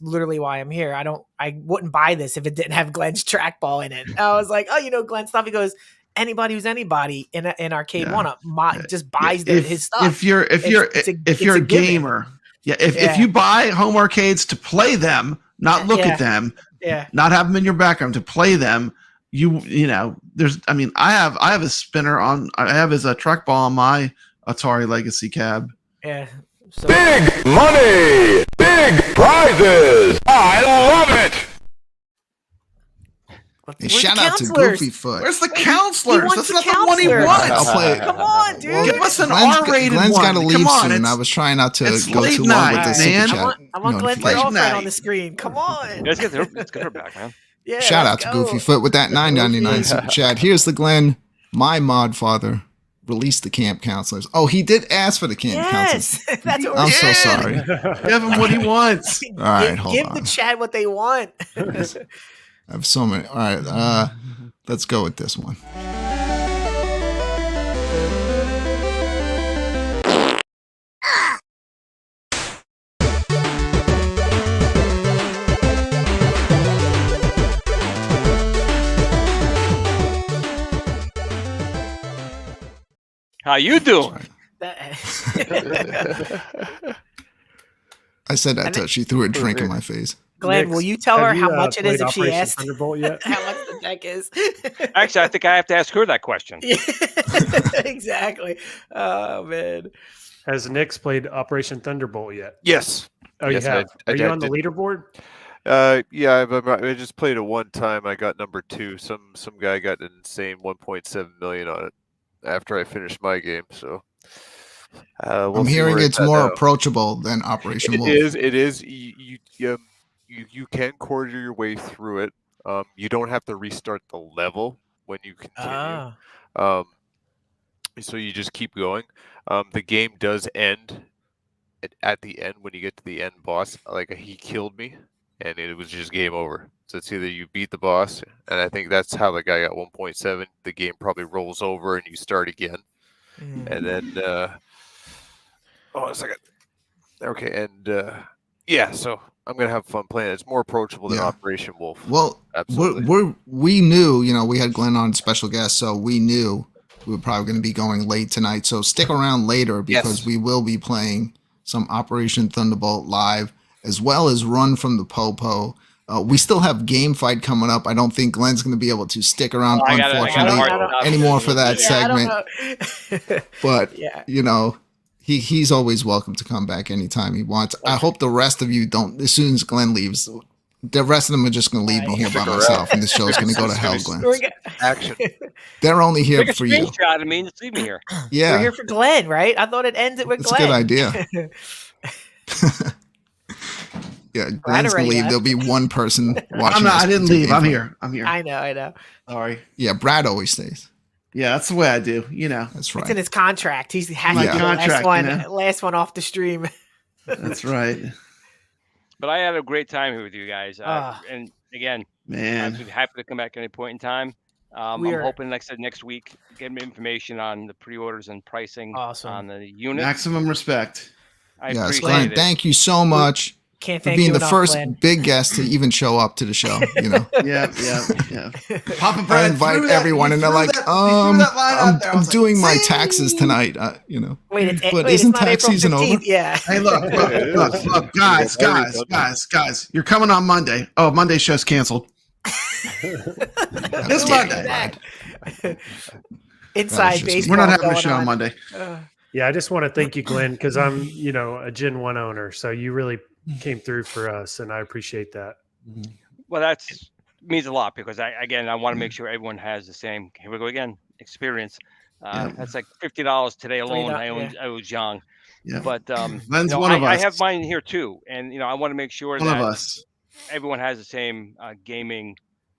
literally why I'm here. I wouldn't buy this if it didn't have Glen's trackball in it. I was like, oh, Glenn stuff. He goes, anybody who's anybody in Arcade One just buys his stuff. If you're a gamer, if you buy home arcades to play them, not look at them, not have them in your background, to play them, I have a spinner on. I have his trackball on my Atari Legacy cab. Yeah. So, Big money, big prizes. I love it. Hey, shout out to Goofy Foot. Where's the counselors? wants That's the not the one he counselors. wants. I'll play. come on, dude. Give us an Glenn's R-rated Glenn's one. got to leave Come on, soon. it's- I was trying not to it's go late too long with night, the super man. chat. I want Glenn's Late girlfriend night. on the screen. Come on. Let's get her back, man. Yeah, Shout out let's to go. Goofy Foot with that $9.99 super chat. Here's the Glenn, my mod father. release the camp counselors. Oh, he did ask for the camp counselors. Yes, that's what I'm we're so did. sorry. Give him what he wants. All right, hold give on. the chat what they want. I have so many. All right, let's go with this one. How you doing? I said that till she threw a drink in my face. Glenn, will you tell her Have how you, much it is played if she Operation asks Thunderbolt yet? how much the deck is? Actually, I think I have to ask her that question. Yeah, exactly. Oh man. Has Nix played Operation Thunderbolt yet? Yes. Oh, Yes, you have. I Are you on the did. leaderboard? Yeah, I just played it one time. I got number 2. Some guy got an insane 1.7 million on it after I finished my game. So we'll I'm see hearing where it's at more now. approachable than Operation Wolf. It is. You can quarter your way through it. You don't have to restart the level when you continue. So you just keep going. The game does end at the end when you get to the end boss. Like he killed me, and it was just game over. So it's either you beat the boss, and I think that's how the guy got 1.7. The game probably rolls over, and you start again, and then oh, a second. Okay, and yeah, so I'm gonna have fun playing. It's more approachable than Yeah. Operation Wolf. Well, Absolutely. we knew, we had Glen on special guest, so we knew we were probably going to be going late tonight. So stick around later because Yes. we will be playing some Operation Thunderbolt live, as well as Run from the POPO. We still have Game Fight coming up. I don't think Glen's going to be able to stick around, I got unfortunately, anymore for that segment. But, he's always welcome to come back anytime he wants. I hope the rest of you don't, as soon as Glen leaves, the rest of them are just going to leave me here by myself, and this show's going to go to hell, Glen. Action. They're only here Take a for you. screenshot of me and just leave me here. Yeah. We're here for Glenn, right? I thought it ended with That's Glenn. a good idea. Yeah, Glen's going to leave. There'll be one person watching. I'm not. I us didn't do leave. Game I'm Fight. here. I'm here. I know. Sorry. Yeah, Brad always stays. Yeah, that's the way I do. That's It's right. in his contract. He has My to be the contract, last one off the stream. That's right. But I had a great time here with you guys. And again, Man. I'm happy to come back at any point in time. I'm hoping, like I said, next week, get me information on the pre-orders and pricing on the unit. Maximum respect. I Yes, appreciate Glenn, it. thank you so much Can't for thank being you the enough, first Glenn. big guest to even show up to the show. Yeah. Papa I Brad invite threw that- everyone, he and they're threw like, that- he threw that line out there. I I'm was like, doing my "Zing!" taxes tonight, Wait, but it's isn't not tax April season 15th. over? Yeah. Hey, look, guys. You're coming on Monday. Oh, Monday show's canceled. This Monday. Inside baseball. We're not having a going show on on. Monday. Yeah, I just want to thank you, Glenn, because I'm, a Gen 1 owner. So you really came through for us, and I appreciate that. Well, that's means a lot because I want to make sure everyone has the same. Here we go again. Experience. That's like $50 today alone. I owe Zhang. Yeah. But Glenn's one of us. I have mine here too, and I want to make sure One of that us. everyone has the same gaming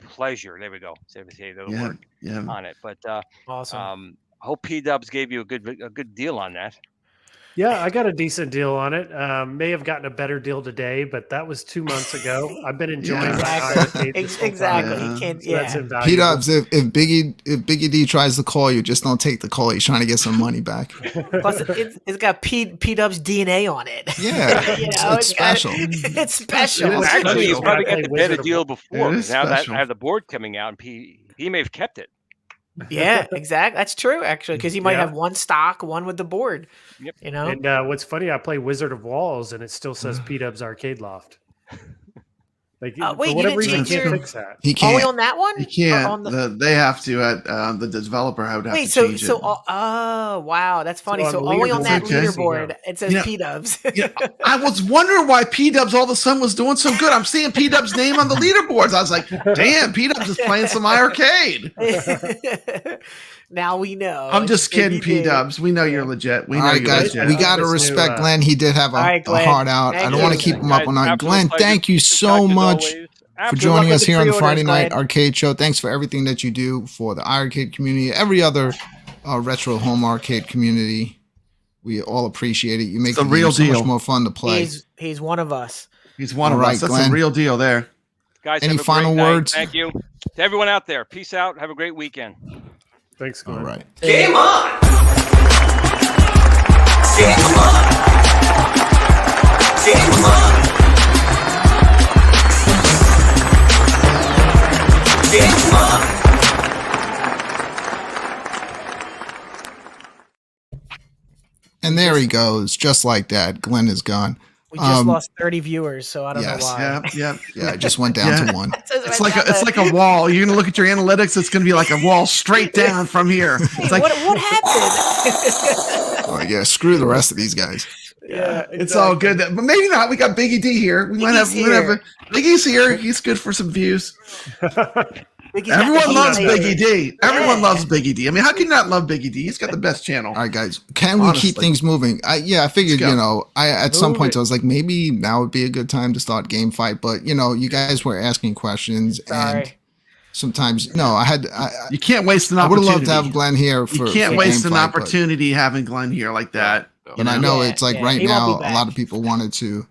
pleasure. There we go. Say the word on it. But awesome. I hope P-Dubs gave you a good deal on that. Yeah, I got a decent deal on it. May have gotten a better deal today, but that was 2 months ago. I've been enjoying Exactly. that. Exactly. You can't. So that's Yeah. invaluable. P-Dubs, if Biggie D tries to call you, just don't take the call. He's trying to get some money back. Plus, it's got P-Dub's DNA on it. Yeah, it's special. It's special. It is Actually, you special. probably I got the play better Wizard of deal War. before. It is Now that special. I have the board coming out, and he may have kept it. Yeah, exactly. That's true, actually, because he might Yeah. have one stock, one with the board. Yep. And what's funny, I play Wizard of Walls, and it still says P-Dub's Arcade Loft. Like, wait, for you whatever didn't reason, change you can't your- fix that. He Only can't. on that one? You can't. Or on the- They have to. The developer would have Wait, to so change so it. oh wow, that's funny. on So the only on leaderboard, that it's okay. leaderboard it says Yeah. P-Dubs. I was wondering why P-Dubs all of a sudden was doing so good. I'm seeing P-Dubs' name on the leaderboards. I was like, damn, P-Dubs is playing some iRcade. Now we know. I'm just kidding, Maybe he did. P-Dubs. We know you're legit. We All know right, you're guys, legit. we got to Let's do, respect Glenn. He did have a, All right, a Glenn. heart out. Thank I don't want to you. keep him up all night. Absolute Glenn, pleasure. thank you Good so talk as much always. for Absolute joining luck us with the here on the pre-orders, Friday Night Glenn. Arcade Show. Thanks for everything that you do for the iRcade community, every other our retro home arcade community. We all appreciate it. You make It's a the real game so deal. much more fun to play. He's one of us. He's one All of right, us. That's Glenn. a real deal there. Guys, Any have a final great night. words? Thank you. To everyone out there, peace out. Have a great weekend. Thanks, Glenn. All right. Game on! Game on! Game on! Game on! And there he goes, just like that. Glenn is gone. We just lost 30 viewers, so I don't yes. know why. Yeah. Yeah, it just went down to one. It's like a wall. You're gonna look at your analytics. It's gonna be like a wall straight down from here. It's like what happened? Oh, yeah, screw the rest of these guys. Yeah, it's all good, but maybe not. We got Biggie D here. We might have Biggie's here. He's good for some views. Everyone loves Biggie D. Everyone loves Biggie D. I mean, how can you not love Biggie D? He's got the best channel. All right, guys. Can we keep things moving? I figured, at some point I was like, maybe now would be a good time to start Game Fight. But, you guys were asking questions. And sometimes, you can't waste an opportunity. I would have loved to have Glenn here. You can't waste an opportunity having Glenn here like that. And I know it's like right now, a lot of people wanted to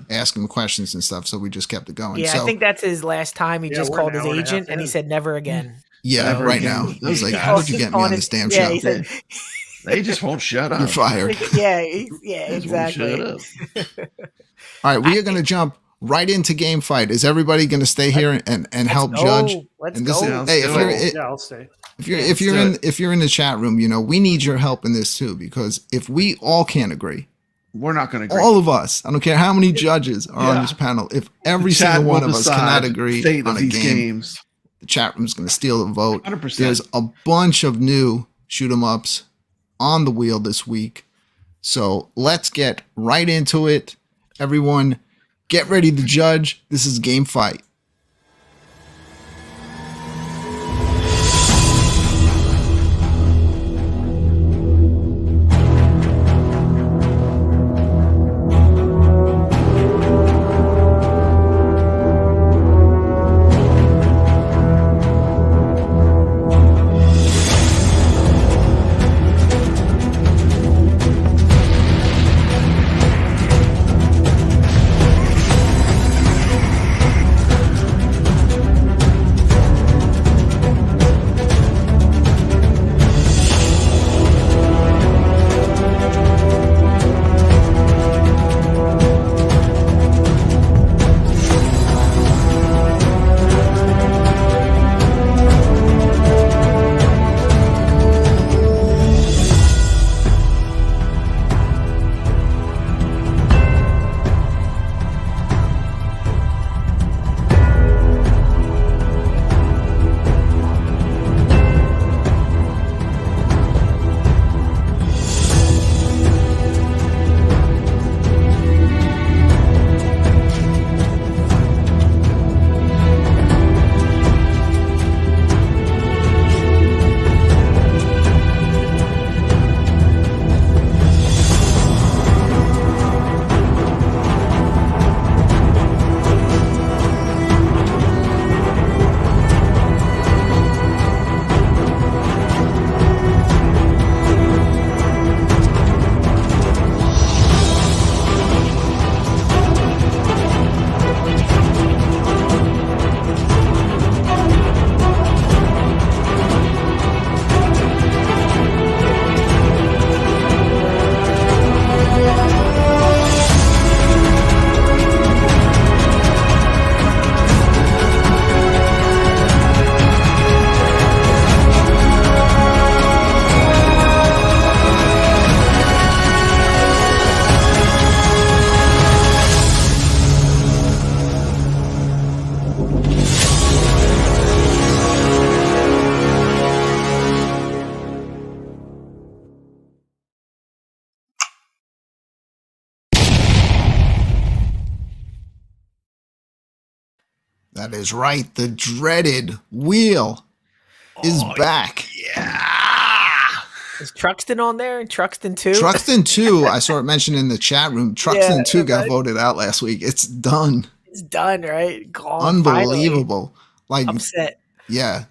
ask him questions and stuff, so we just kept it going. Yeah, so, I think that's his last time. He just called his agent and he said never again. Yeah, never right again. now. I was like, how did you get me on this damn show? He said, they just won't shut up. You're fired. Yeah, exactly. Shut up. All right, we are going to jump right into Game Fight. Is everybody going to stay here and help judge? Let's and this go. Is, hey, I'll stay. If you're in the chat room, we need your help in this too, because if we all can't agree, we're not going to agree. All of us, I don't care how many judges are on this panel, if every single one of us cannot agree on a game, the chat room is going to steal the vote. 100%. There's a bunch of new shoot 'em ups on the wheel this week, so let's get right into it. Everyone, get ready to judge. This is Game Fight. That is right. The dreaded wheel is back. Yeah. Is Truxton on there? Truxton 2? Truxton 2, I saw it mentioned in the chat room. Truxton 2 got voted out last week. It's done. It's done, right? Gone. Unbelievable. Finally. Like Upset. Yeah.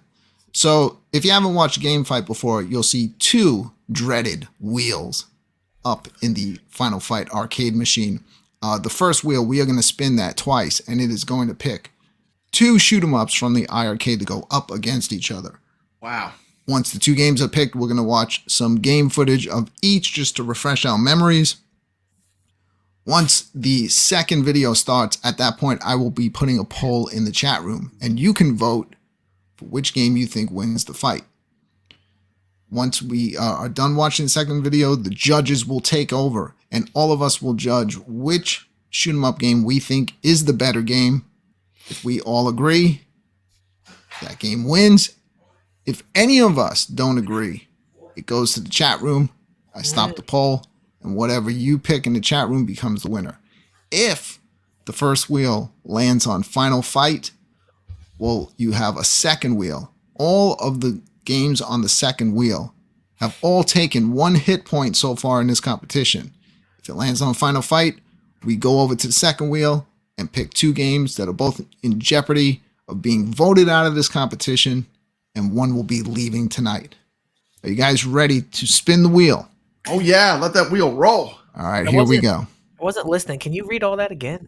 So if you haven't watched Game Fight before, you'll see 2 dreaded wheels up in the Final Fight arcade machine. The first wheel, we are going to spin that twice, and it is going to pick 2 shoot 'em ups from the iiRcade to go up against each other. Wow. Once the 2 games are picked, we're going to watch some game footage of each just to refresh our memories. Once the second video starts, at that point, I will be putting a poll in the chat room, and you can vote for which game you think wins the fight. Once we are done watching the second video, the judges will take over, and all of us will judge which shoot 'em up game we think is the better game. If we all agree, that game wins. If any of us don't agree, it goes to the chat room. I stop the poll, and whatever you pick in the chat room becomes the winner. If the first wheel lands on Final Fight, well, you have a second wheel. All of the games on the second wheel have all taken 1 hit point so far in this competition. If it lands on Final Fight, we go over to the second wheel and pick 2 games that are both in jeopardy of being voted out of this competition, and one will be leaving tonight. Are you guys ready to spin the wheel? Oh yeah, let that wheel roll. All right, here we go. I wasn't listening. Can you read all that again?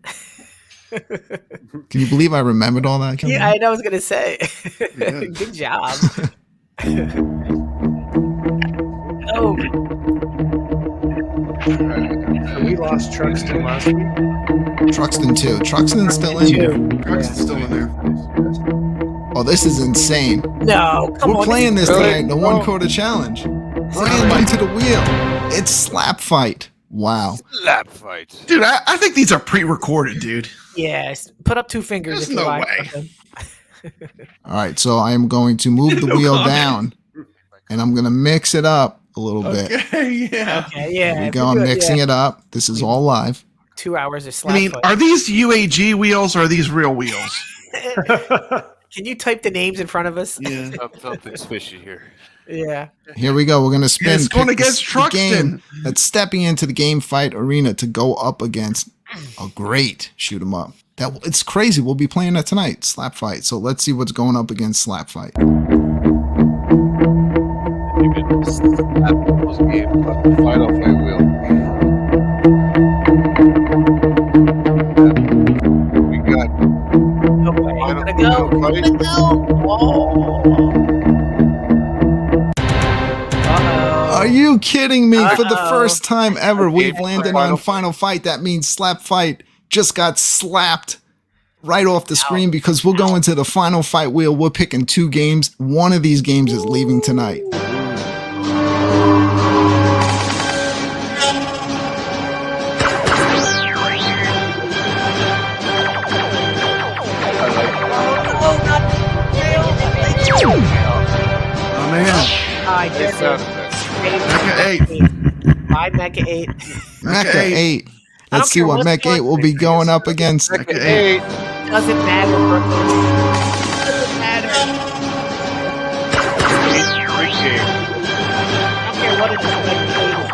Can you believe I remembered all that? Yeah, I know. I was gonna say. Yeah. Good job. Oh, So we lost Truxton last week. Truxton 2. Truxton's still in there. Truck's still in there. Oh, this is insane. no! Come We're on, playing this Really? tonight, the 1/4 challenge. Brand into the wheel. It's Slap Fight. Wow. Slap fight. Dude, I think these are pre-recorded, dude. Yes, put up 2 fingers There's if you no like. way. something. All right, so I am going to move the No wheel comment. down, and I'm going to mix it up a little bit. Okay, yeah. Okay, yeah. Here we if go. we I'm do it, mixing yeah, it up. This is all live. 2 hours of I slap. mean, fight. are these UAG wheels or are these real wheels? Can you type the names in front of us? Yeah. Something's fishy here. Yeah. Here we go. We're going to spin. It's going pick against the game Truxton. that's stepping into the game fight arena to go up against a great shoot 'em up. It's crazy. We'll be playing that tonight. Slap Fight. So let's see what's going up against Slap Fight. Even slap those games on the Final Fight wheel. We got Okay. Final Gonna go. Fight. Gonna go. Oh. Uh-oh. Are you kidding me? For the Uh-oh. first time ever, we've Game landed Final on Fight. Final Fight. That means Slap Fight just got slapped right off the screen because we'll go into the Final Fight wheel. We're picking 2 games. One of these games is leaving tonight. Oh man. I Good guess sound it's effects. Mecha 8. Mecha 8. Mecha Okay. 8. I don't Let's see care what what Mecha 8 will one be thing going is. up against. Mecha Hey, Doesn't matter, Brooklyn. Doesn't matter. Rcade. I don't care what it is.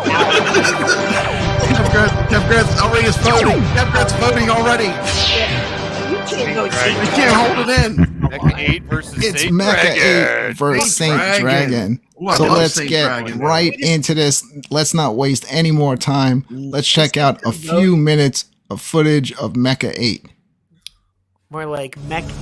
Mecha 8 is Kev Grant's already is voting. Kev Grant's voting already. out. You can't go We cheat. can't hold it in. Mecha 8 versus It's Saint Mecha 8 Dragon. versus Saint Saint Dragon. Dragon. Ooh, I So love let's Saint get Dragon. right into this. Let's not waste any more time. Let's check out a few minutes of footage of Mecha 8. More like Mecha.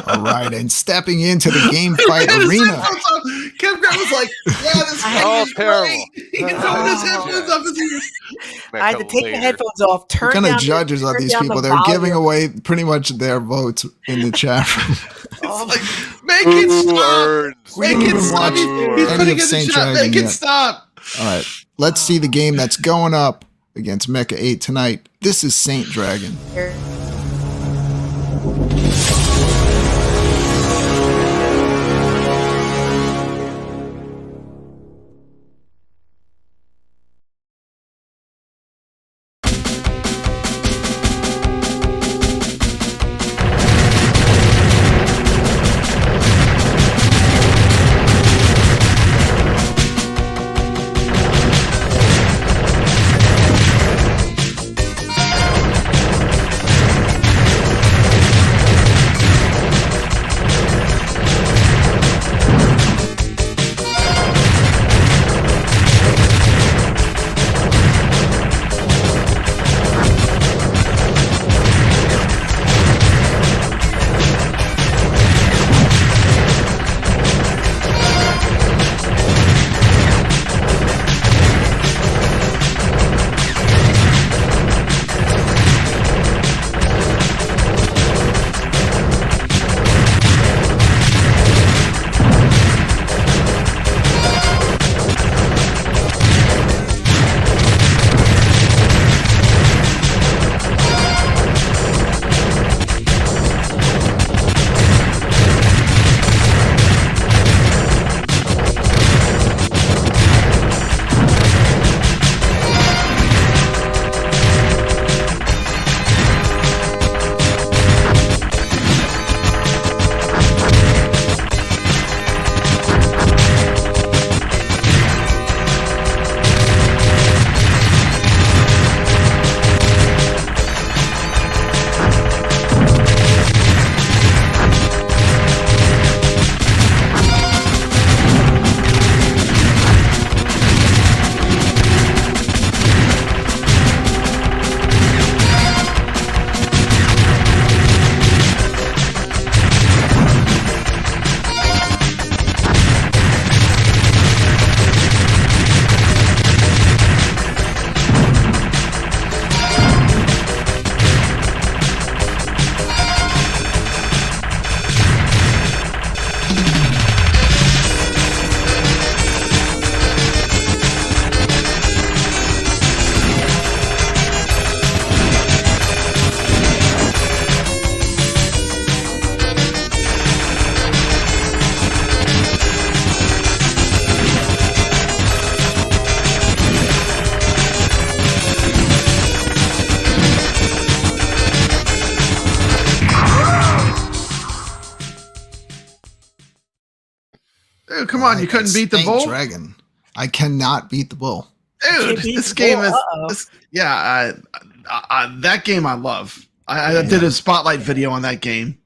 All right, and stepping into the game fight arena. Kev Grant was like, "Yeah, this game Oh, is terrible. great." He throwing his headphones up his ears. I had to take the headphones off. Turn What kind down of judges are turn these down people? the They're giving volume. away pretty much their votes in the chat room. It's like, make it stop. We Make didn't it even stop. watch He's any putting of in the Saint chat. Dragon Make it yet. stop. All right, let's see the game that's going up against Mecha 8 tonight. This is Saint Dragon. Dude, come on, you couldn't beat the Saint bull, Dragon. I cannot beat the bull. dude. Can't beat This the game bull, is, uh-oh. that game I love. I did a spotlight video on that game.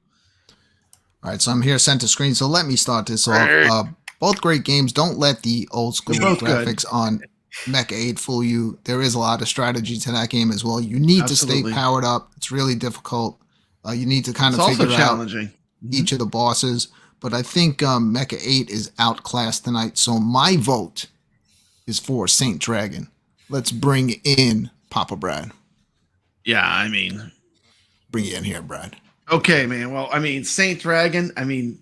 All right, so I'm here center screen. So let me start this Great. off. Both great games. Don't let the old school They're both good. graphics on Mecha 8 fool you. There is a lot of strategy to that game as well. You need to Absolutely. stay powered up. It's really difficult. You need to kind It's of also figure out challenging. each of the bosses. But I think Mecha 8 is outclassed tonight. So my vote is for Saint Dragon. Let's bring in Papa Brad. Yeah, I mean, Bring you in here, Brad. okay, man. Well, I mean, Saint Dragon. I mean,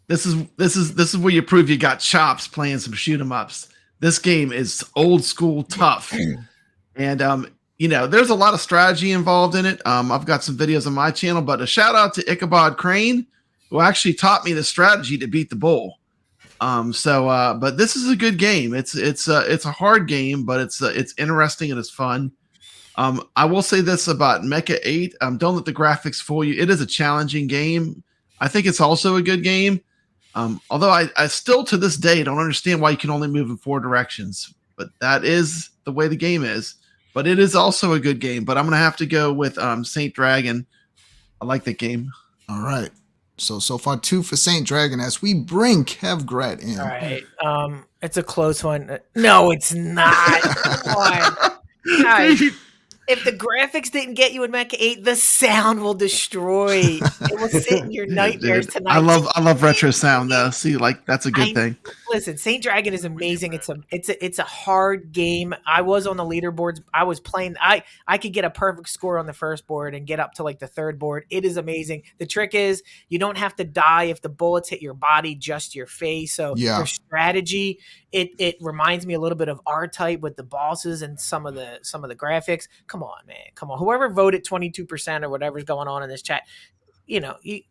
this is where you prove you got chops playing some shoot 'em ups. This game is old school tough, and you know, there's a lot of strategy involved in it. I've got some videos on my channel, but a shout out to Ichabod Crane, who actually taught me the strategy to beat the bull. But this is a good game. It's a hard game, but it's interesting and it's fun. I will say this about Mecha 8. Don't let the graphics fool you. It is a challenging game. I think it's also a good game. Although I still to this day don't understand why you can only move in 4 directions, but that is the way the game is. but it is also a good game. But I'm gonna have to go with Saint Dragon. I like that game. All right. So far 2 for Saint Dragon as we bring Kev Gret in. All right. It's a close one. No, it's not. Come on. Guys, if the graphics didn't get you in Mecha 8, the sound will destroy. It will sit in your nightmares Dude, tonight. I love retro sound though. See, like that's a good thing. Listen, Saint Dragon is amazing. It's a hard game. I was on the leaderboards. I was playing. I could get a perfect score on the first board and get up to like the third board. It is amazing. The trick is you don't have to die if the bullets hit your body, just your face. So your strategy. It reminds me a little bit of R-Type with the bosses and some of the graphics. Come on, man. Come on. Whoever voted 22% or whatever's going on in this chat,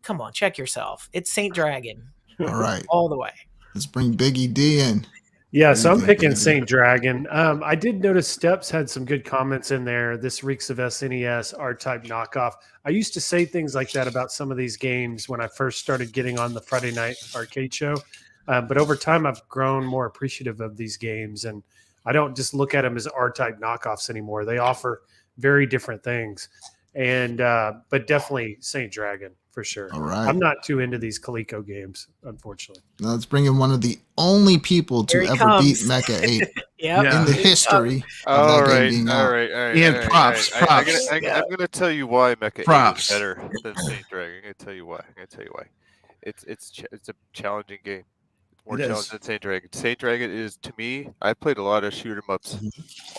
come on, check yourself. It's Saint Dragon. All right. All the way. Let's bring Biggie D in. Yeah, so I'm picking Saint Dragon. I did notice Steps had some good comments in there. This reeks of SNES R-Type knockoff. I used to say things like that about some of these games when I first started getting on the Friday night arcade show. But over time, I've grown more appreciative of these games, and I don't just look at them as R-Type knockoffs anymore. They offer very different things, and but definitely Saint Dragon for sure. All right. I'm not too into these Coleco games, unfortunately. Now let's bring in one of the only people to ever beat Mecha 8 in the history of that game being out. All right. And props. I'm going to tell you why Mecha 8 is better than Saint Dragon. I'm going to tell you why. It's a challenging game. More challenging than Saint Dragon. Saint Dragon is, to me, I've played a lot of shoot 'em ups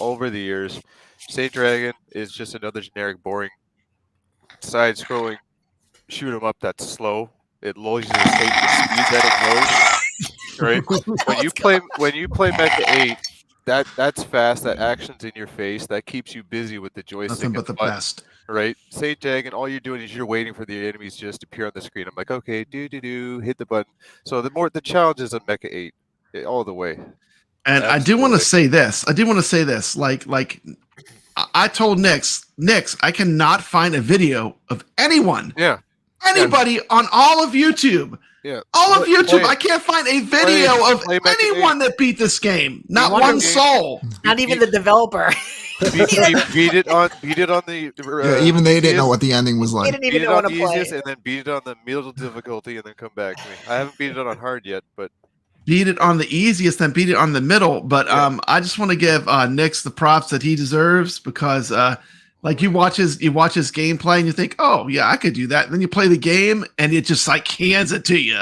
over the years. Saint Dragon is just another generic, boring, side-scrolling shoot 'em up that's slow. It lowers your state the speed that it goes. Right? when you play Mecha 8, that's fast. That action's in your face. That keeps you busy with the joystick. Nothing but the best. Right? Saint Dragon, all you're doing is you're waiting for the enemies just to appear on the screen. I'm like, okay, hit the button. So the challenges on Mecha 8, all the way. And I do want to say this. Like I told Nix, I cannot find a video of anyone. Yeah. Anybody on all of YouTube. Yeah. All of YouTube. I can't find a video of anyone that beat this game. Not one soul. Not even the developer. beat it on the even they didn't know what the ending was like. Beat it on the easiest and then beat it on the middle difficulty and then come back to me. I haven't beat it on hard yet, but beat it on the easiest, then beat it on the middle. But I just want to give Nix the props that he deserves because like you watch his gameplay and you think, oh yeah, I could do that. And then you play the game and it just like hands it to you.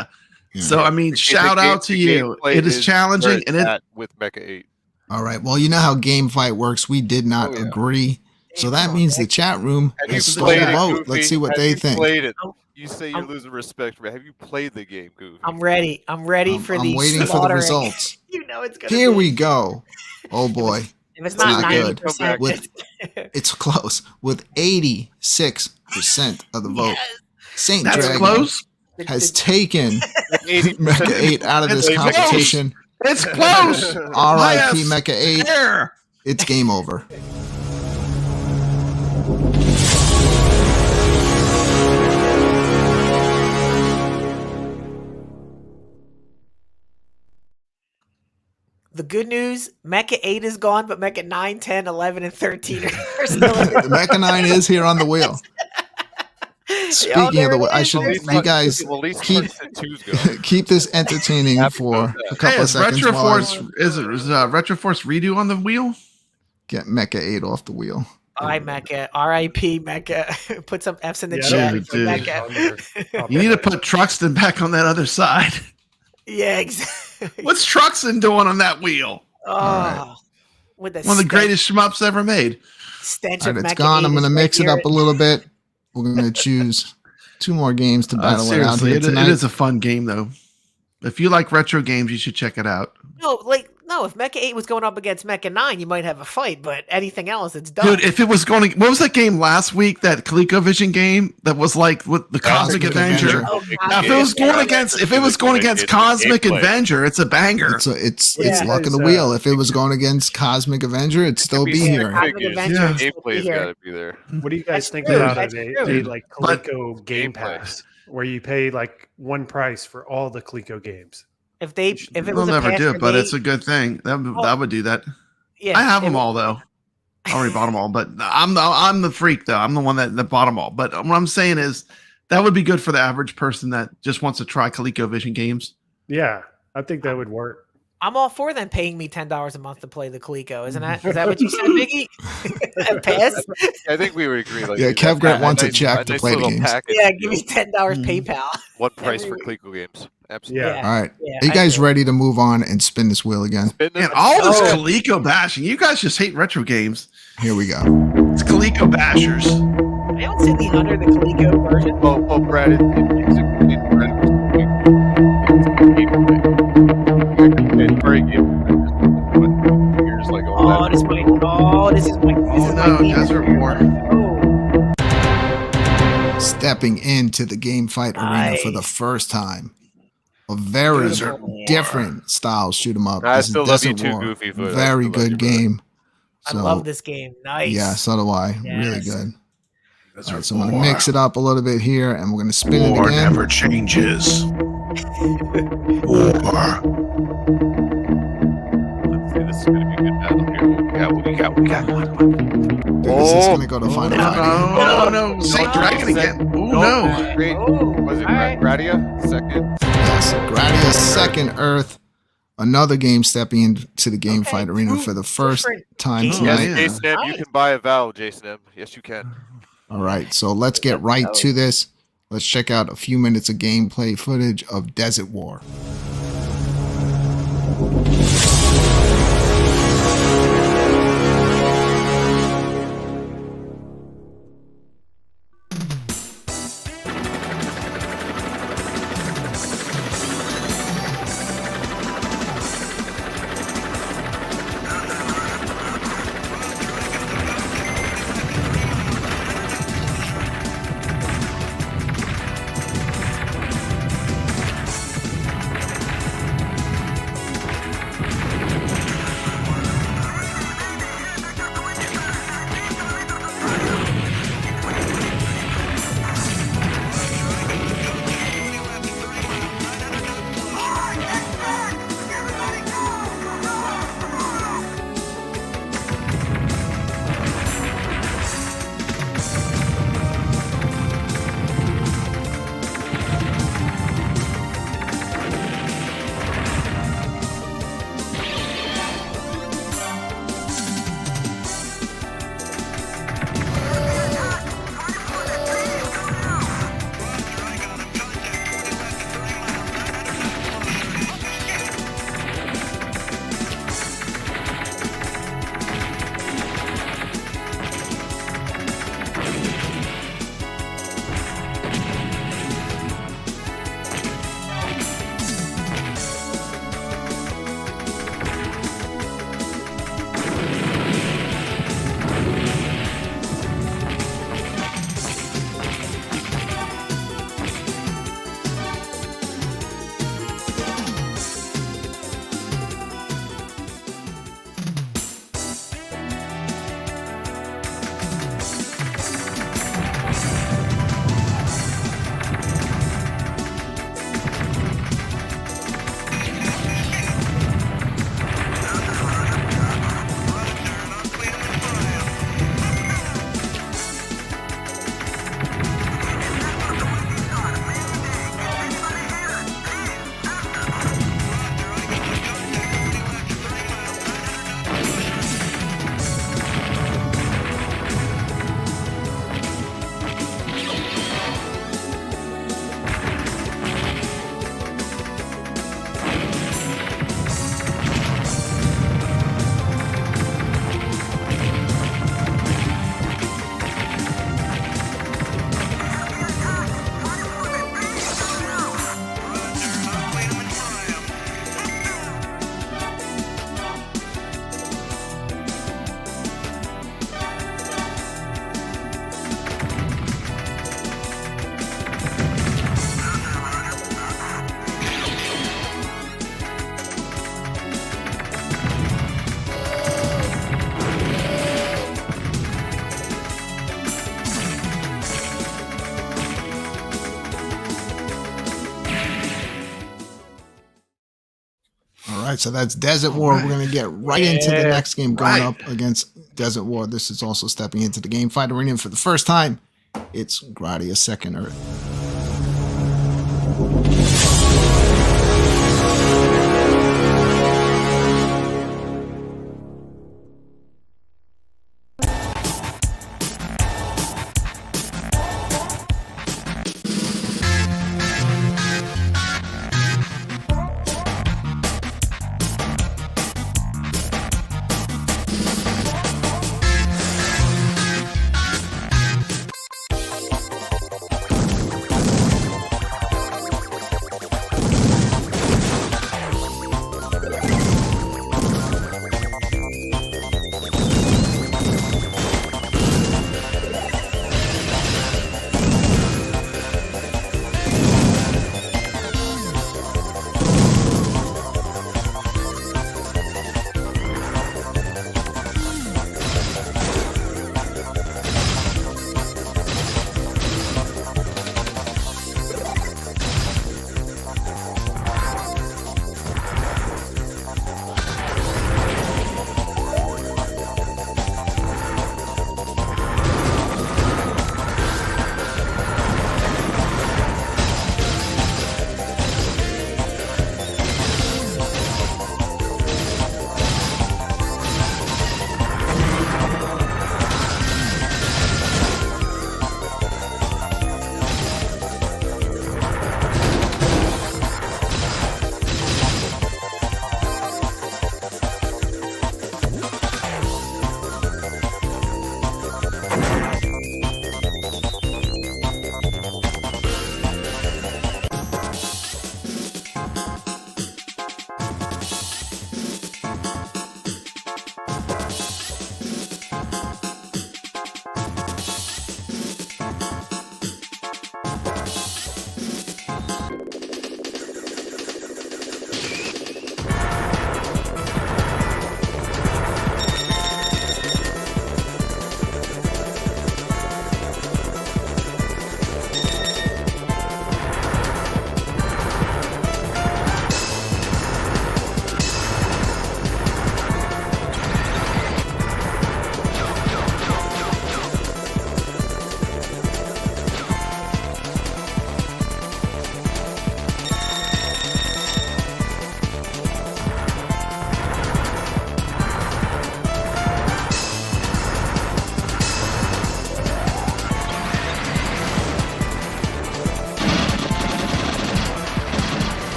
Yeah. So I mean, shout out to you. It is challenging and it with Mecha 8. All right. Well, you know how GameFight works. We did not agree. So that means the chat room has stole the vote. Let's see what they think. Played it? You say you're losing respect for me. Have you played the game, Goofy? I'm ready. I'm waiting for the results. You know it's Here we go. Oh boy. If it's not good. 90%. It's close. With 86% of the vote. Saint Dragon close. has taken Mecha 8 out of this competition. It's close. R.I.P. Mecha 8. It's game over. The good news, Mecha 8 is gone, but Mecha 9, 10, 11, and 13 are still in. Mecha 9 is here on the wheel. Speaking of the wheel, you guys keep this entertaining for a couple of seconds. Is Retroforce redo on the wheel? Get Mecha 8 off the wheel. Bye, Mecha. R.I.P. Mecha. Put some F's in the chat. Mecha. You need to put Truxton back on that other side. Yeah, exactly. What's Truxton doing on that wheel? Oh, with one of the greatest shmups ever made. Stench of it's gone. I'm going to mix it up a little bit. We're going to choose 2 more games to battle it out here tonight. It is a fun game, though. If you like retro games, you should check it out. No, if Mecha 8 was going up against Mecha 9, you might have a fight, but anything else, it's done. Dude, if it was going to, what was that game last week, that ColecoVision game that was like with the Cosmic Avenger? Oh, now, if it was going against Cosmic Avenger, it's a banger. It's luck of the wheel. If it was going against Cosmic Avenger, it'd still be here. Gameplay's got to be there. What do you guys think about a like Coleco Game Pass, where you pay like one price for all the Coleco games? If it was they'll never do it, but it's a good thing. That would do that. Yeah, I have them all though. I already bought them all, but I'm the freak though. I'm the one that bought them all. But what I'm saying is that would be good for the average person that just wants to try ColecoVision games. Yeah, I think that would work. I'm all for them paying me $10 a month to play the Coleco. Is that what you said, Biggie? Pass? I think we would agree. Like, Yeah, Kev Grant wants a check to play the little games. package Yeah, deal. give me $10 PayPal. One price for every Coleco games. Absolutely. Yeah. All right. Yeah, Are you I guys do. ready to move on and spin this wheel again? Spin them. And all this Oh. Coleco bashing. You guys just hate retro games. Here we go. It's Coleco bashers. I don't see the under the Coleco version. Oh, Brad, Oh, this is my. This is Oh my no, game. Desert War. Oh, Stepping into the game fight arena for the Nice. first time. A very Desert different style shoot 'em up. I This is still love you Desert too, War. Goofy, but I Very still love good you, brother. game. I love this game. Nice. Yeah, so do I. Really Yes. good. Desert All right, so I'm going War. to mix it up a little bit here, and we're going to spin it War again. never changes. War. Let's see, this is gonna be a good battle here. What we got? Dude, this is going to go to final No, fight. no, Saint Dragon again. Oh No, no. great. Oh, Was it all right. Gradia? Second. Yes, Gradia Second Earth. Another game stepping into the game Okay, fight arena two for the first different time games. tonight. Yeah. Jason M, you Nice. can buy a vowel, Jason M. Yes, you can. All right, so let's get right to this. Let's check out a few minutes of gameplay footage of Desert War. All right, so that's Desert War. We're going to get right into the next game going up against Desert War. This is also stepping into the game fight arena for the first time. It's Gradia Second Earth.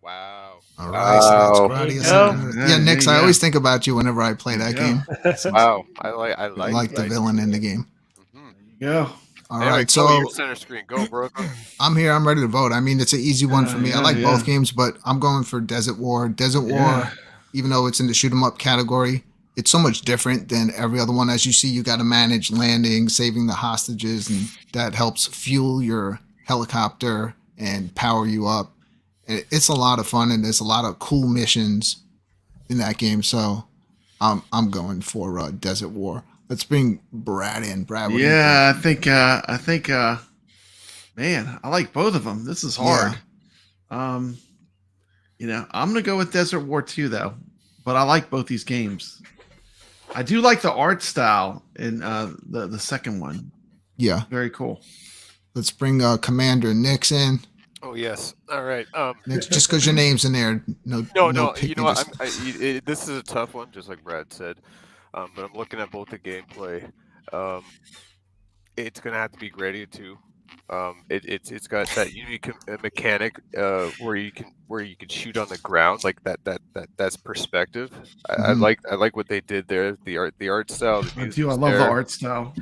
Wow. All right, so that's Wow. Gradia There you Second go. Earth. Yeah, Yeah, there Nix, you I go. always think about you whenever I play that There you game. Wow. I I like like the villain in the game. Mhm. Go. All Anyway, right, go, so your center screen. Go, brother. I'm here. I'm ready to vote. I mean, it's an easy one for me. I like both yeah. games, but I'm going for Desert War. Desert War, Yeah. even though it's in the shoot 'em up category, it's so much different than every other one. As you see, you got to manage landing, saving the hostages, and that helps fuel your helicopter and power you up. And it's a lot of fun, and there's a lot of cool missions in that game. So I'm going for Desert War. Let's bring Brad in. Brad, what do you think? Yeah, I think man, I like both of them. This is hard. I'm gonna go with Desert War 2 though, but I like both these games. I do like the art style in the second one. Yeah. Very cool. Let's bring Commander Nix in. Oh yes. All right. Nix, just because your name's in there, no No. You picking. know what? Just This is a tough one, just like Brad said. But I'm looking at both the gameplay. It's gonna have to be Gradia 2. It's got that unique mechanic where you can shoot on the ground, like that's perspective. I Mhm. like what they did there. The art style, the I music's do. I love the there. art style.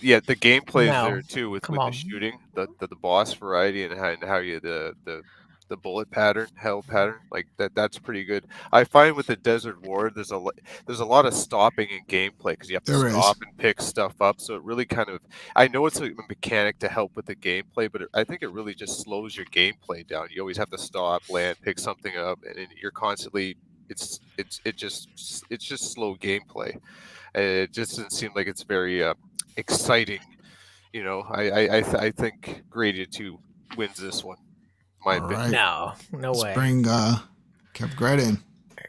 Yeah, the gameplay is No, there too with come the on. shooting, the boss variety, and how you the bullet pattern, hell pattern, like that's pretty good. I find with the Desert War, there's a lot of stopping in gameplay because you have to There is. stop and pick stuff up. So it really kind of, I know it's a mechanic to help with the gameplay, but I think it really just slows your gameplay down. You always have to stop, land, pick something up, and you're constantly. It's just slow gameplay. It just doesn't seem like it's very exciting. I think Gradia 2 wins this one. My All opinion. right. No, no Let's way. bring Kev Gret in.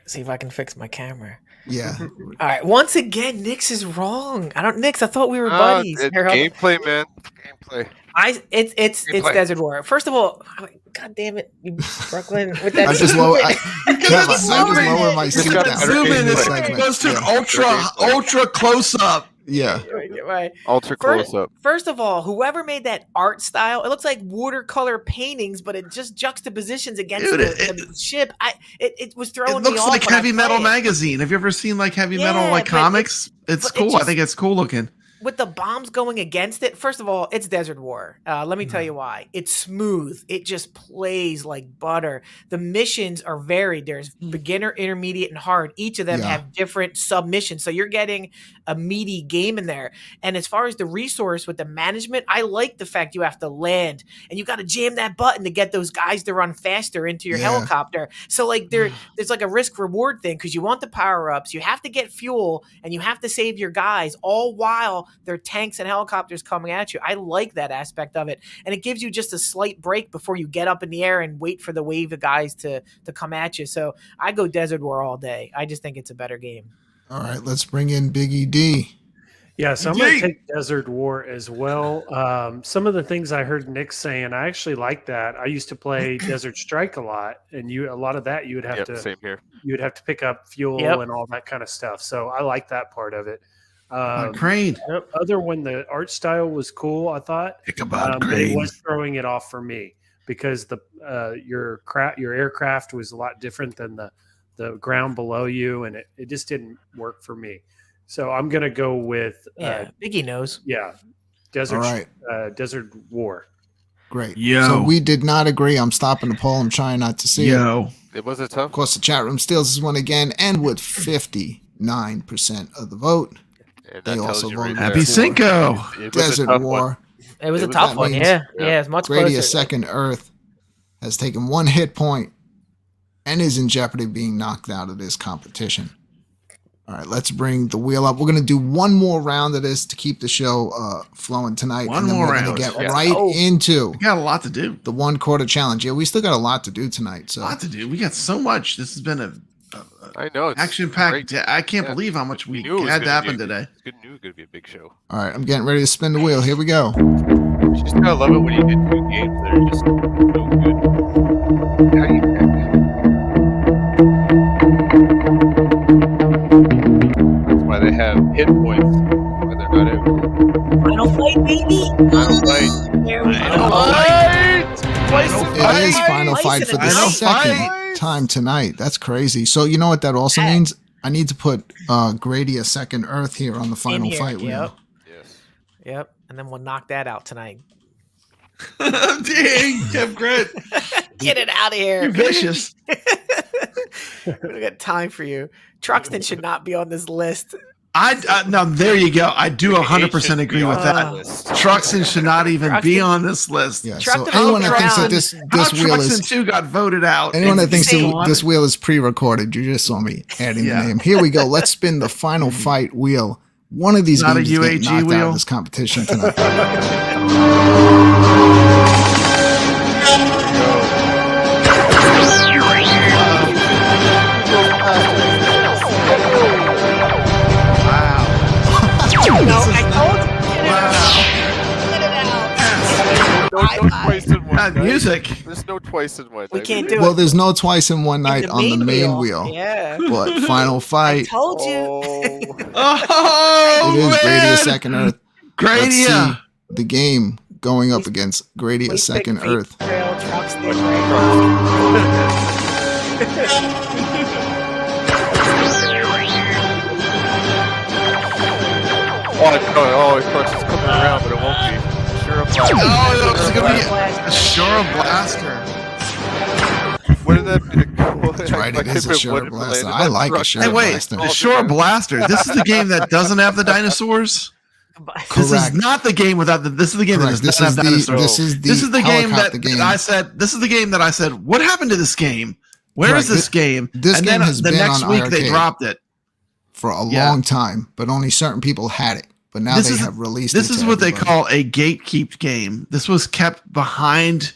See if I can fix my camera. Yeah. All right. Once again, Nix is wrong. Nix. I thought we were Ah, buddies. it's Here, hold on. gameplay, man. Gameplay. It's Gameplay. Desert War. First of all, God damn it, you Brooklyn with that. I just stupid- lower. Kev, I just lower my Just seat got down. better Zoom in. gameplay. This Segment. goes to an Yeah. ultra close up. Yeah. Right. Ultra close up. First of all, whoever made that art style, it looks like watercolor paintings, but it just juxtapositions against Dude, the ship. It was throwing It me looks off like when I Heavy Metal played. Magazine. Have you ever seen like Heavy Metal Yeah, like but comics? It's but it cool. I just- think it's cool looking. With the bombs going against it, first of all, it's Desert War. Let me Mm-hmm. tell you why. It's smooth. It just plays like butter. The missions are varied. There's beginner, intermediate, and hard. Each of them Yeah. have different submissions. So you're getting a meaty game in there. And as far as the resource with the management, I like the fact you have to land and you got to jam that button to get those guys to run faster into your Yeah. helicopter. So like there's like a risk reward thing because you want the power ups, you have to get fuel, and you have to save your guys all while there are tanks and helicopters coming at you. I like that aspect of it. And it gives you just a slight break before you get up in the air and wait for the wave of guys to come at you. So I go Desert War all day. I just think it's a better game. All right. Let's bring in Biggie D. Yeah, so I'm going to take Desert War as well. Some of the things I heard Nick saying, I actually like that. I used to play Desert Strike a lot, and a lot of that you would have Yep, to same here. you would have to pick up fuel Yep. and all that kind of stuff. So I like that part of it. Crane. Other when the art style was cool, I thought Ichabod but it Crane. was throwing it off for me because your aircraft was a lot different than the ground below you, and it just didn't work for me. So I'm gonna go with Biggie knows. Desert All right. Desert War. Great. Yo. So we did not agree. I'm stopping the poll. I'm trying not to see it. Yo. It was a Of tough. course, the chat room steals this one again, and with 59% of the vote, And They that also tells you right voted there. Happy Cinco. It was a Desert tough War. one. It was a It tough that one. means- Yeah, Yeah. it's much Gradia closer. Second Earth has taken 1 hit point and is in jeopardy of being knocked out of this competition. All right, let's bring the wheel up. We're going to do one more round of this to keep the show flowing tonight. One and then more we're going round. to get Yeah. right into We got a lot to do. the 1 quarter challenge. Yeah, we still got a lot to do tonight. A So lot to do. We got so much. This has been a I know. It's action-packed. great. I can't Yeah. believe how much we knew it was had to gonna happen be a- today. It's good news. Going to be a big show. all right, I'm getting ready to spin the wheel. Here we go. You just gotta love it when you get 2 games that are just so good. How do you That's why they have hit points when they're not out. Final fight, baby. Final fight. There we Final go. fight. It is final Twice fight in for a the night. second Fight. time tonight. That's crazy. So you know what that also Heck. means? I need to put Gradia Second Earth here on the In final here, fight wheel. Yep. Yes. Yep. And then we'll knock that out tonight. Dang, Kev Grit. Get it out of here. You're vicious. We don't got time for you. Truxton should not be on this list. Now there you go. I do 100% agree with that. Truxton should not even be Truxton- on this list. Yeah. Truck So the anyone that vote thinks that around. this How wheel Truxton is 2 got voted out. anyone that It's thinks insane. that this wheel is pre-recorded, you just saw me adding Yeah. the name. Here we go. Let's spin the final fight wheel. One of these Not a games is getting UAG knocked out wheel? of this competition tonight. Wow. No, I told you. Get it out. Wow. Get it out. No twice in one That night. music. There's no twice in one We night. can't do Well, it. there's no twice in one night In on the main wheel. Yeah. But final I fight, told you. Oh. Oh, it is Gradia man. Second Earth. Let's see Gradia. the game going up against Gradia We Second pick Earth. Trail Truxton right Oh, of course it's coming around, but it won't be. Sure, Oh, that was going to be a Shura Blaster. Wouldn't that be the cool? That's right, it is a Shura Blaster. I like a Shura Hey, wait. Blaster. The Shura Blaster. This is the game that doesn't have the dinosaurs? This Correct. is not the game without the. This is the game Correct. that does not have dinosaurs. This is the game that helicopter game. I said. This is the game that I said. What happened to this game? Where is Right, this game? this and game then has the been next on week they iiRcade. dropped it. for a Yeah. long time, but only certain people had it. But now This they is- have released This it is to what they everybody. call a gatekeep game. This was kept behind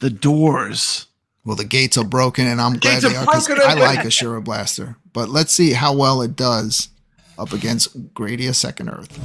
The doors. Well, the gates are broken, and I'm glad Gates are they are because broken I open. like a Shira Blaster. But let's see how well it does up against Gradia Second Earth.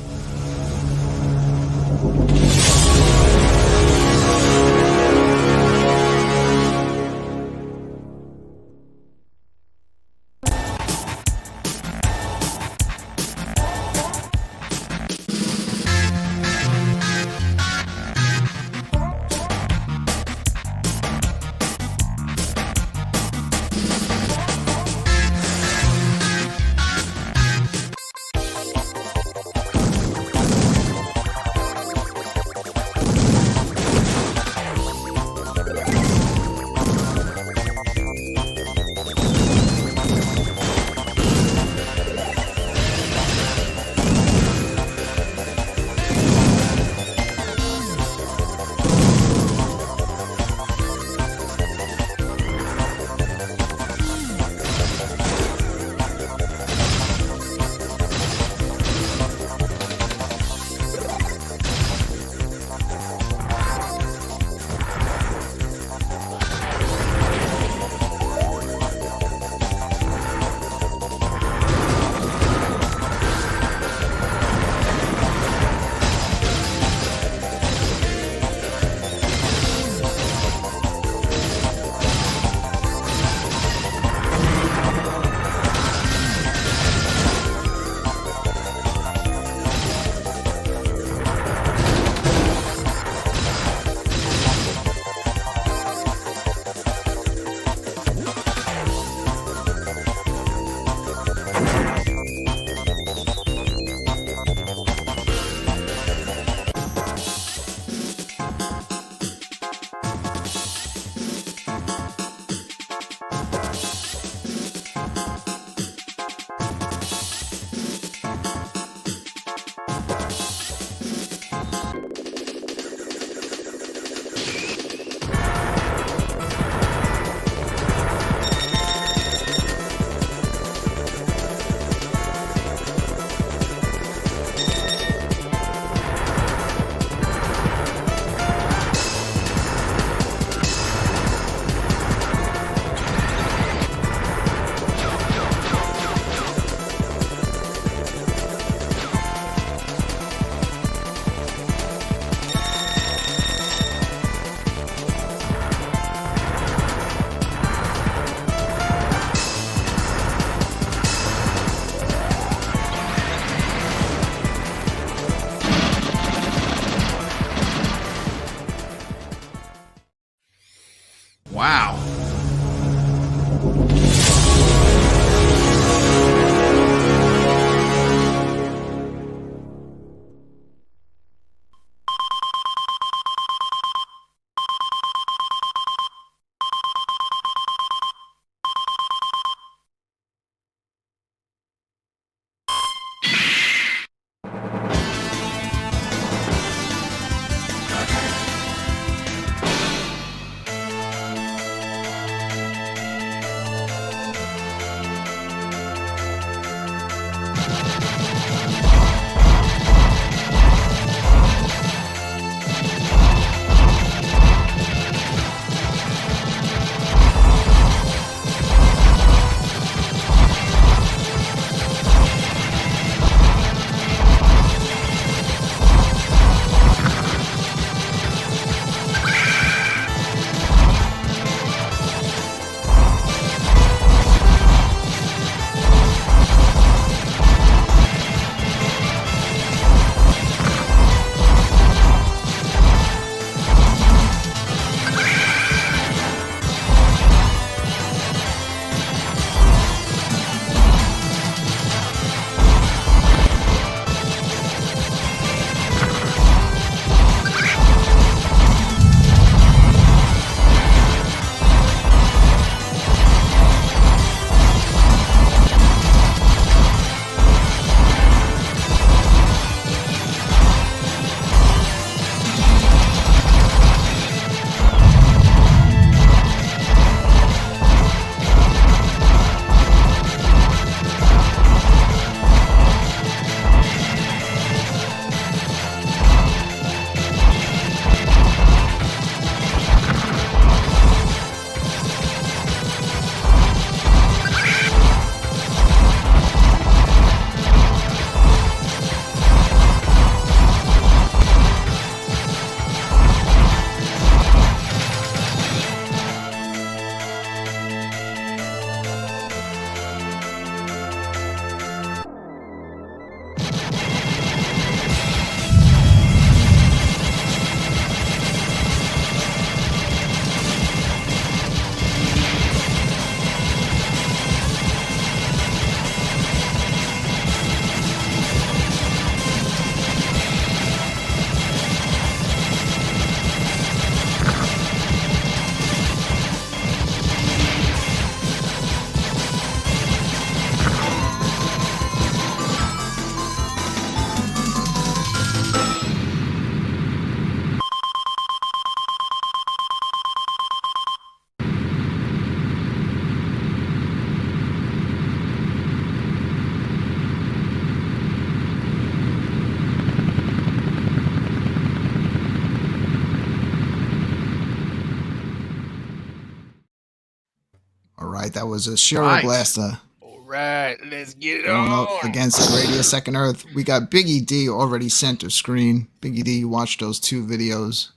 All right, that was a Shiro Right. Blaster All right, let's get it going on. up against Gradia Second Earth. We got Biggie D already center screen. Biggie D, you watched those 2 videos.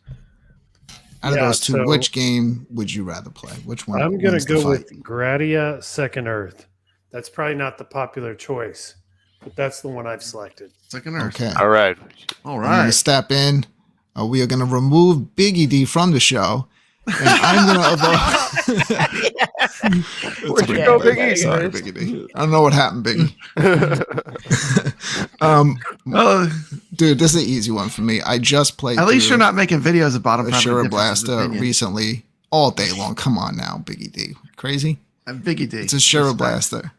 Out of Yeah, those 2, so- which game would you rather play? Which one? I'm going wins to the go fight? with Gradia Second Earth. That's probably not the popular choice, but that's the one I've selected. Second Earth. Okay. All right. All I'm going to right. step in. We are going to remove Biggie D from the show. And I'm going to Where'd you go, Biggie? Sorry, Biggie D. I don't know what happened, Biggie. Well, Dude, this is an easy one for me. I just played at least through you're not making videos about him. a Shiro Blaster recently all day long. Come on now, Biggie D. Crazy? Biggie D. It's a Shiro Respect. Blaster.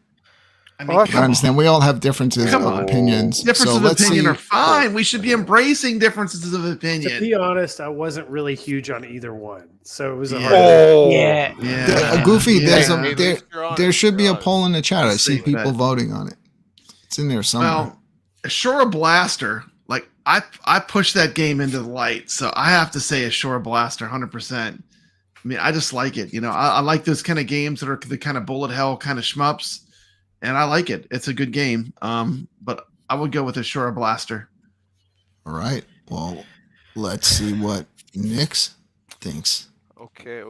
I mean, I come on. understand. We all have differences Come of on. opinions. Differences so of let's opinion see. are fine. We should be embracing differences of To opinion. be honest, I wasn't really huge on either one, so it was a Yeah. hard. Yeah. Yeah. Goofy, Yeah. there's Hey, a, at least you're honest, there should be you're a honest. poll in the chat. I Let's see see, people bet. voting on it. It's in there somewhere. Well, Ashura Blaster, like I pushed that game into the light, so I have to say Ashura Blaster, 100%. I mean, I just like it. You know, I like those kind of games that are the kind of bullet hell kind of shmups, and I like it. It's a good game. But I would go with Ashura Blaster. All right. Well, let's see what Nix thinks. Okay.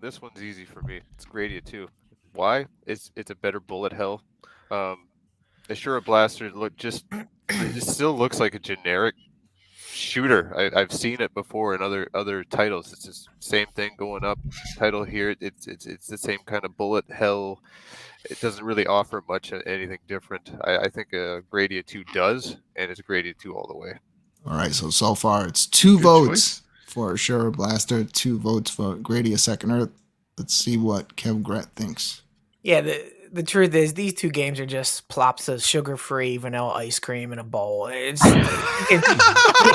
This one's easy for me. It's Gradia 2. Why? It's a better bullet hell. Ashura Blaster it just still looks like a generic shooter. I've seen it before in other titles. It's just same thing going up. Title here. It's the same kind of bullet hell. It doesn't really offer much anything different. I think Gradia 2 does, and it's Gradia 2 all the way. All right. So far, it's 2 Good votes choice. for Ashura Blaster, 2 votes for Gradia Second Earth. Let's see what Kev Gret thinks. Yeah, the truth is these 2 games are just plops of sugar-free vanilla ice cream in a bowl. It's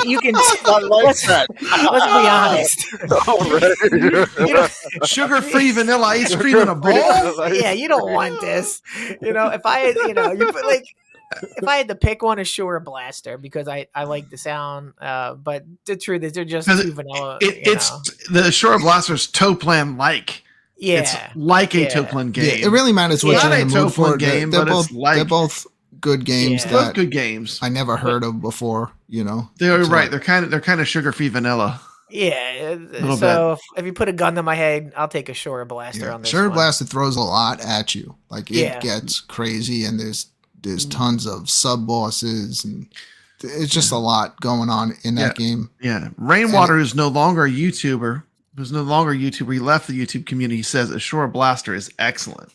you can let's be honest. You know, Sugar-free vanilla ice cream in a bowl? yeah, you don't want this. You know, if I had, you put like if I had to pick one, Ashura Blaster because I like the sound. But the truth is they're just 'Cause 2 vanilla. It's the Ashura Blaster's Toplan like. yeah. It's like a Yeah. Toplan game. Yeah, it really matters what It's you're not in a the mood for. Toplan game, they're but both it's like they're both good games Yeah. both that good games. I never heard of before. You know, They're It's right. like- They're kind of sugar-free vanilla. Yeah. Little So if you put a gun to my head, I'll take Ashura Blaster yeah. on this Shiro one. Blaster throws a lot at you. Like it Yeah. gets crazy, and there's tons of sub bosses, and it's just a lot going on in that game. Yeah. Rainwater, who's no longer a YouTuber, he left the YouTube community. He says Ashura Blaster is excellent.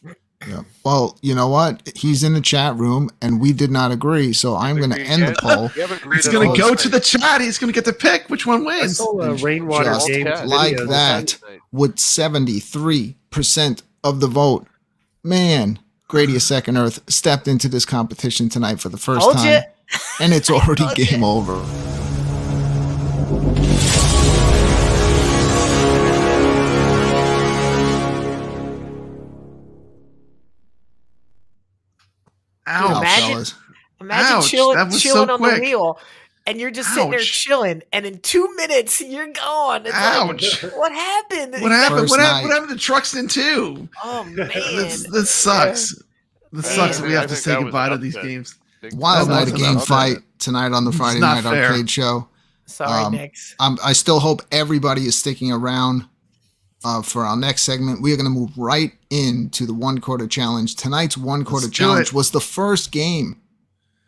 Yeah. Well, you know what? He's in the chat room, and we did not agree. So I'm going to end the poll. It's going to go to the chat. He's going to get to pick which one I wins. saw Rainwater Just Games like videos. that. With 73% of the vote. Man, Gradia Second Earth stepped into this competition tonight for the first Told time, ya. and it's already Told game ya. over. Ouch. Imagine- fellas. Imagine Ouch, chilling that was chilling so on quick. the wheel, and you're just sitting there Ouch. chilling, and in 2 minutes you're gone. It's Ouch. Like, what happened? What happened? First What night. happened to Truxton 2? Oh man, This sucks. This sucks that we I have to think say that was goodbye an to these upset. games. Wild That night was of an game upset. fight tonight on the Friday not Night fair. Arcade show. sorry, Nix. I still hope everybody is sticking around for our next segment. We are going to move right into the 1 quarter challenge. Tonight's 1 quarter Let's do challenge it. was the first game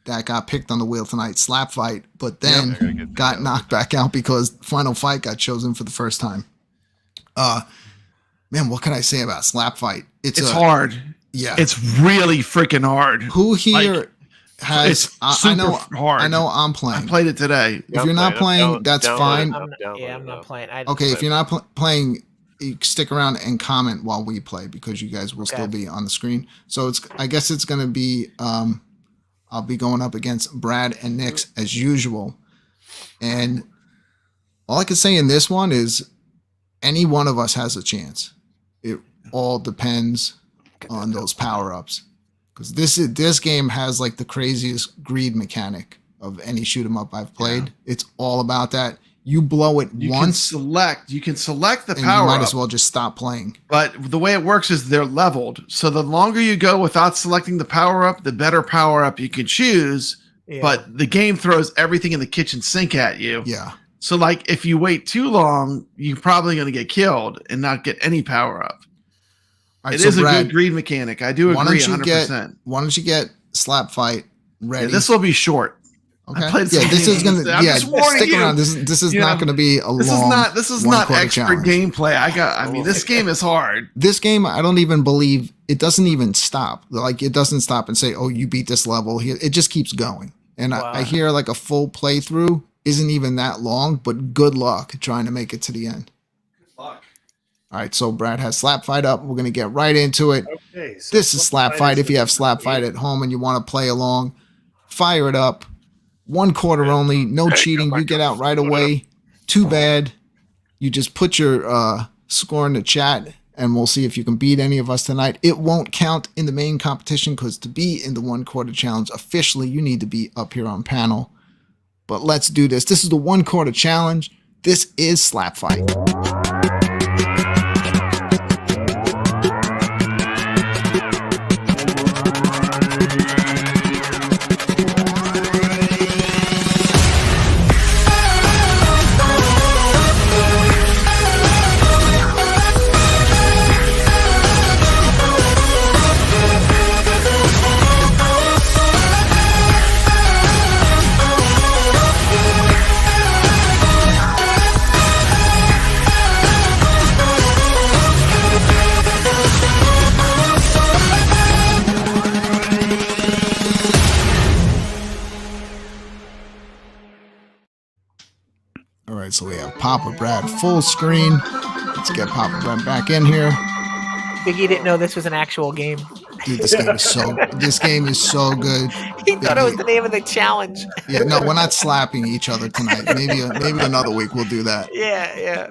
that got picked on the wheel tonight, Slap Fight, but then I gotta get got that. knocked back out because Final Fight got chosen for the first time. Man, what can I say about Slap Fight? It's hard. Yeah. It's really freaking hard. Who here Like, has? it's I super know. hard. I know. I'm I playing. played it today. If you're not playing, that's fine. I'm not playing. Okay, if you're not playing, you stick around and comment while we play because you guys will Okay. still be on the screen. So I guess it's going to be. I'll be going up against Brad and Nix as usual, and all I can say in this one is, any one of us has a chance. It all depends on those power ups, because this game has like the craziest greed mechanic of any shoot 'em up I've played. It's all about that. you blow it You once, can select the and you power might up, as well just stop playing. but the way it works is they're leveled. So the longer you go without selecting the power up, the better power up you can choose. Yeah. But the game throws everything in the kitchen sink at you. Yeah. So like if you wait too long, you're probably going to get killed and not get any power up. All right, It so is a Brad, good greed mechanic. I do why agree don't you 100%. why don't you get Slap Fight ready? Yeah, this will be short. Okay. I played Yeah, some this is games. gonna. I'm Yeah, just warning stick you. around. This is You not know, going to be a This long. is not one-quarter expert challenge. gameplay. I mean, this game is hard. This game, I don't even believe it doesn't even stop. Like it doesn't stop and say, "Oh, you beat this level." Here, it just keeps going. And Wow. I hear like a full playthrough isn't even that long, but good luck trying to make it to the end. Fuck. All right, so Brad has Slap Fight up. We're gonna get right into it. Okay, so This is Slap Fight. is If you have Slap Fight at home and you want to play along, fire it up. 1/4 only, no cheating. You get out right away. Too bad. You just put your score in the chat, and we'll see if you can beat any of us tonight. It won't count in the main competition because to be in the 1/4 challenge officially, you need to be up here on panel. But let's do this. This is the 1/4 challenge. This is Slap Fight. All right, so we have Papa Brad full screen. Let's get Papa Brad back in here. Biggie didn't know this was an actual game. Dude, this game is so good. He thought it was the name of the challenge. Yeah, no, we're not slapping each other tonight. Maybe another week we'll do that. Yeah.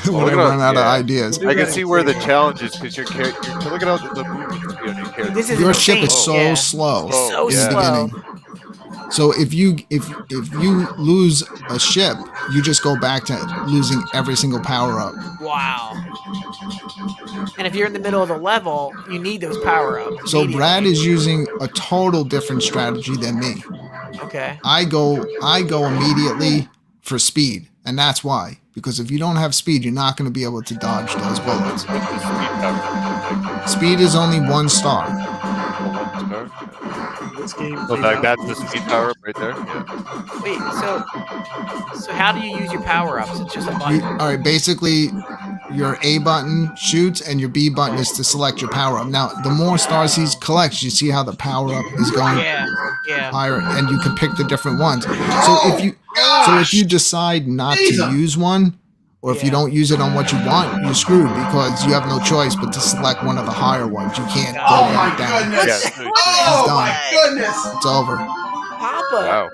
When I run out of ideas. I can see where the challenge is because look at all the movement speed on your character. This is Your insane. ship is so Yeah. slow So in the slow. beginning. So if you lose a ship, you just go back to losing every single power up. Wow. And if you're in the middle of the level, you need those power ups. So Brad is using a total different strategy than me. Okay. I go immediately for speed, and that's why. Because if you don't have speed, you're not going to be able to dodge those bullets. Speed is only 1 star. This game. So that's the speed power up right there. Yeah. Wait, so how do you use your power ups? It's just a button. All right, basically, your A button shoots, and your B button is to select your power up. Now, the more stars he collects, you see how the power up is going Yeah. higher, and you can pick the different ones. So if you decide not to use one, or if you don't use it on what you want, you're screwed because you have no choice but to select one of the higher ones. You can't go Oh my back down. goodness. Yeah. Oh done. my goodness. It's over. Papa. Wow.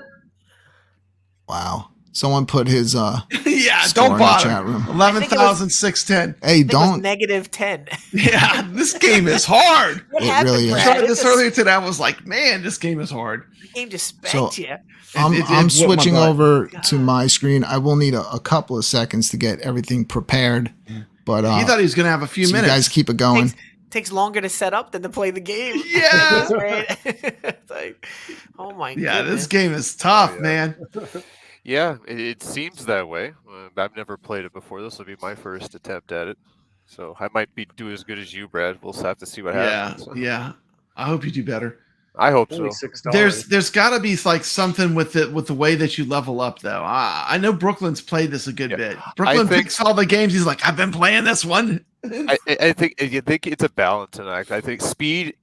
Wow. Someone put his Yeah, score don't in the bother. chat room. 11,610. Hey, I think it was don't. -10. Yeah, this game is hard. What It happened, really is. I Brad? tried this earlier today. I was like, man, this game is hard. The game just spanked So- you. I'm It I'm whooped my switching butt. over to my screen. I will need a couple of seconds to get everything prepared, but He thought he was going to have a few so you minutes. guys keep it going. Takes longer to set up than to play the game. Yeah. Right? It's like, oh my Yeah, goodness. this game is tough, Oh, yeah. man. Yeah, it seems that way. I've never played it before. This will be my first attempt at it, so I might do as good as you, Brad. We'll have to see what Yeah, happens. yeah. I hope you do better. I hope Only so. $6. There's got to be like something with the way that you level up, though. I know Brooklyn's played this a good Yeah. bit. Brooklyn think- picks all the games. He's like, I've been playing this one. I think it's a balance in act. I think speed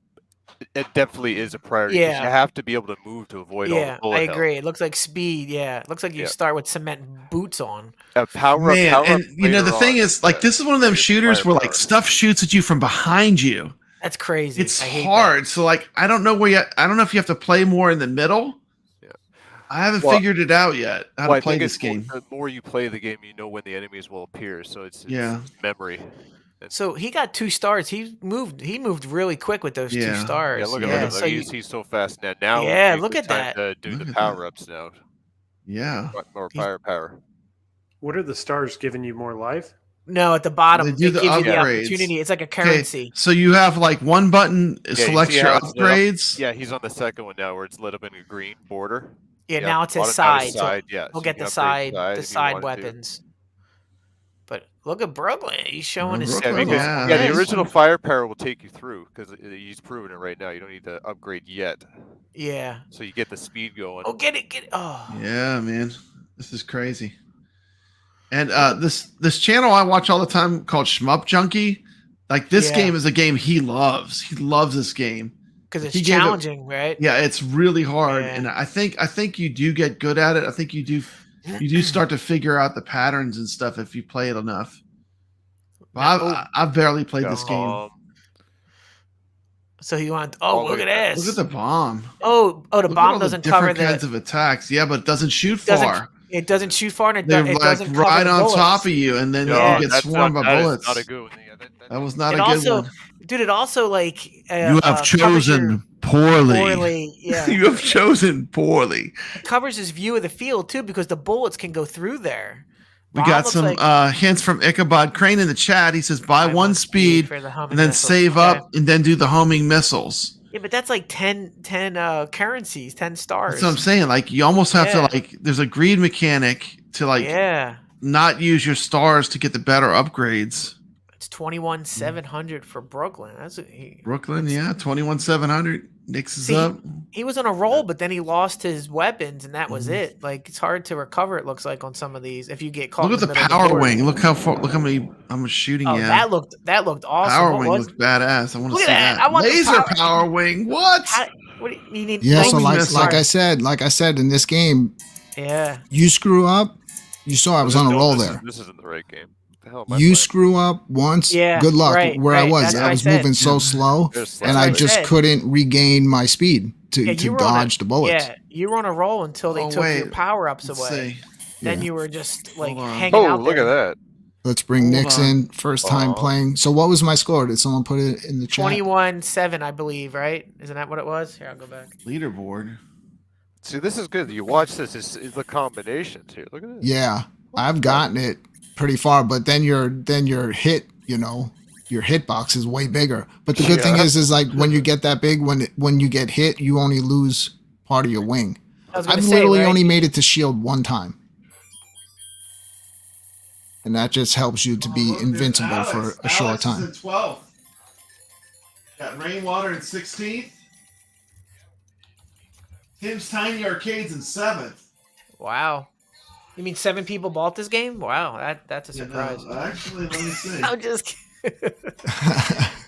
it definitely is a priority. 'Cause Yeah. you have to be able to move to avoid all Yeah, the bullet I hell. agree. It looks like speed. Yeah, it looks like you Yeah. start with cement boots on. Power Man, up, and you know the later thing on. is, like, this is one of them shooters where like stuff shoots at you from behind you. That's crazy. It's I hate hard. So like, I don't know I don't know if you have to play more in the middle. Yeah. I haven't Well- figured it out yet how Well, to I play think this it's more- game. The more you play the game, you know when the enemies will appear. So it's Yeah. memory. that. So he got 2 stars. He moved really quick with those 2 Yeah. stars. Yeah, look at yeah, him. so He's so fast now. Now Yeah, it's look the at time that. to do Look the at that. power ups now. Yeah. More He's- power. What are the stars giving you more life? No, at the bottom, They it do gives the you the upgrades. opportunity. It's like a Okay, currency. so you have like one button Yeah, you selects see your how it's lit up? upgrades. Yeah, he's on the second one now, where it's lit up in a green border. Yeah, Yeah, now it says bottom now is side. So side. Yeah, we'll so you get can the upgrade side, the if you side wanted to. weapons. But look at Brooklyn. He's showing his Brooklyn, skills. because yeah. the Nice. original firepower will take you through because he's proven it right now. You don't need to upgrade yet, Yeah. so you get the speed going. Oh, get it. Oh. Yeah, man, this is crazy. And this channel I watch all the time called Shmup Junkie. Like this Yeah. game is a game he loves. He loves this game. Because it's He gave it- challenging, right? Yeah, it's really hard, Yeah. and I think you do get good at it. I think you do start to figure out the patterns and stuff if you play it enough. But I've barely played this game. So you want? Oh, look at this. Look at the bomb. Oh, the Look at bomb all the doesn't cover different kinds of attacks. Yeah, but it doesn't shoot far. It doesn't shoot far, and it, They're it like doesn't cover right the on bullets. top of you, and then Yeah. you get swarmed by that is bullets. not a good one. Yeah, That was not It a good also, one. dude, it also like You have covers chosen your- poorly. poorly. Yeah, You have chosen poorly. it covers his view of the field too, because the bullets can go through there. We Bomb got looks some like- hints from Ichabod Crane in the chat. He says buy one speed for the homing and then missiles. save Okay. up and then do the homing missiles. Yeah, but that's like 10 currencies, 10 stars. That's what I'm saying. Like you almost have Yeah. to like. There's a greed mechanic to like Yeah, not use your stars to get the better upgrades. it's 21,700 for Brooklyn. Brooklyn, yeah, 21,700. Nix is See, up. He was on a roll, but then he lost his weapons, and that was Mm-hmm. it. Like it's hard to recover. It looks like on some of these if you get caught. Look in at the middle of power board. wing. Look how far. Look how many I'm shooting. Oh, Yeah, that looked awesome. power What wing was- looked badass. I want to Look see at that. that. I want the Laser power- power wing. What? What do you need? Yeah, so Homing like missile. like I said in this game, Yeah. you screw up, you saw I was on a roll there. This isn't the right game. What the hell am I You playing? screw up once, Yeah, good luck. right, Where I right. was, That's what I I was said. moving so slow, There's and like- I what I just said. couldn't regain my speed to Yeah, you were on dodge the bullets. Yeah, you were on a roll until they Oh, took wait. your power ups Let's away. see. Then Yeah. you were just like Hold on. hanging Oh, out look there. at that. Let's bring Hold Nix on. in. First time playing. So what was my score? Did someone put it in the chat? 21-7, I believe, right? Isn't that what it was? Here, I'll go back. Leaderboard. See, this is good. You watch this. It's the combinations here. Look at this. Yeah, I've gotten it pretty far, but then your hit, your hitbox is way bigger. But the good thing Yeah. is like when you get that big, when you get hit, you only lose part of your wing. I was gonna I've say, literally right? only made it to shield one time. And that just helps you to be invincible for a short time. 12th. Got Rainwater in 16th. Tim's Tiny Arcades in 7th. Wow. You mean 7 people bought this game? Wow, that's a surprise. Actually, let me see. I'm just kidding.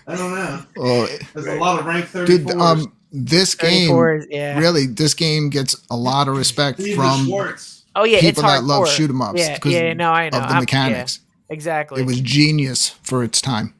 I don't know. Oh, There's a lot of rank 34s. dude, this game 34, yeah. really, this game gets a lot of respect Steve from Schwartz. Oh yeah, it's people that love hardcore. shoot 'em ups Yeah, because yeah, no, I know. of the mechanics. Yeah, exactly. It was genius for its time.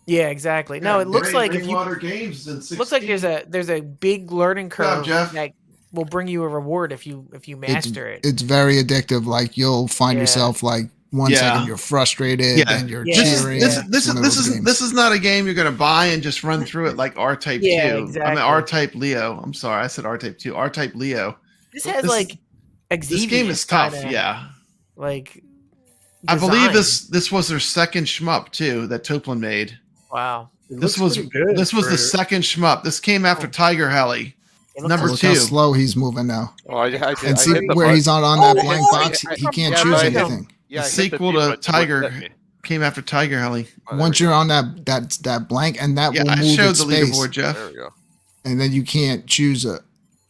Yeah, exactly. No, it looks like if you Rainwater Games in 16th. looks like there's a big learning Good job, curve Jeff. that will bring you a reward if you master it. It's very addictive. Like you'll find Yeah. yourself like 1 Yeah. second you're frustrated Yeah. and you're Yeah. cheering. This It's one of those games. is not a game you're gonna buy and just run through it like R-Type 2. Yeah, I mean exactly. R-Type Leo. I'm sorry, I said R-Type 2. R-Type Leo. This has this- like This game is Xevious tough. kinda, Yeah. Like I believe design. this was their second shmup too that Toplin made. Wow. It This looks was pretty good this was the for- second shmup. This came after Tiger Heli. It looks Number Look how 2. slow he's moving now. Oh, I And I see hit the where button. he's on Oh, that blank oh, box. I- He can't yeah, choose I hit the- anything. Yeah, I The hit the sequel view to button, it Tiger. wouldn't let me. Came after Tiger Heli. Oh, there Once we you're on that blank, and that Yeah, will I move showed its the space, leaderboard, go. Jeff. There we go. and then you can't choose a.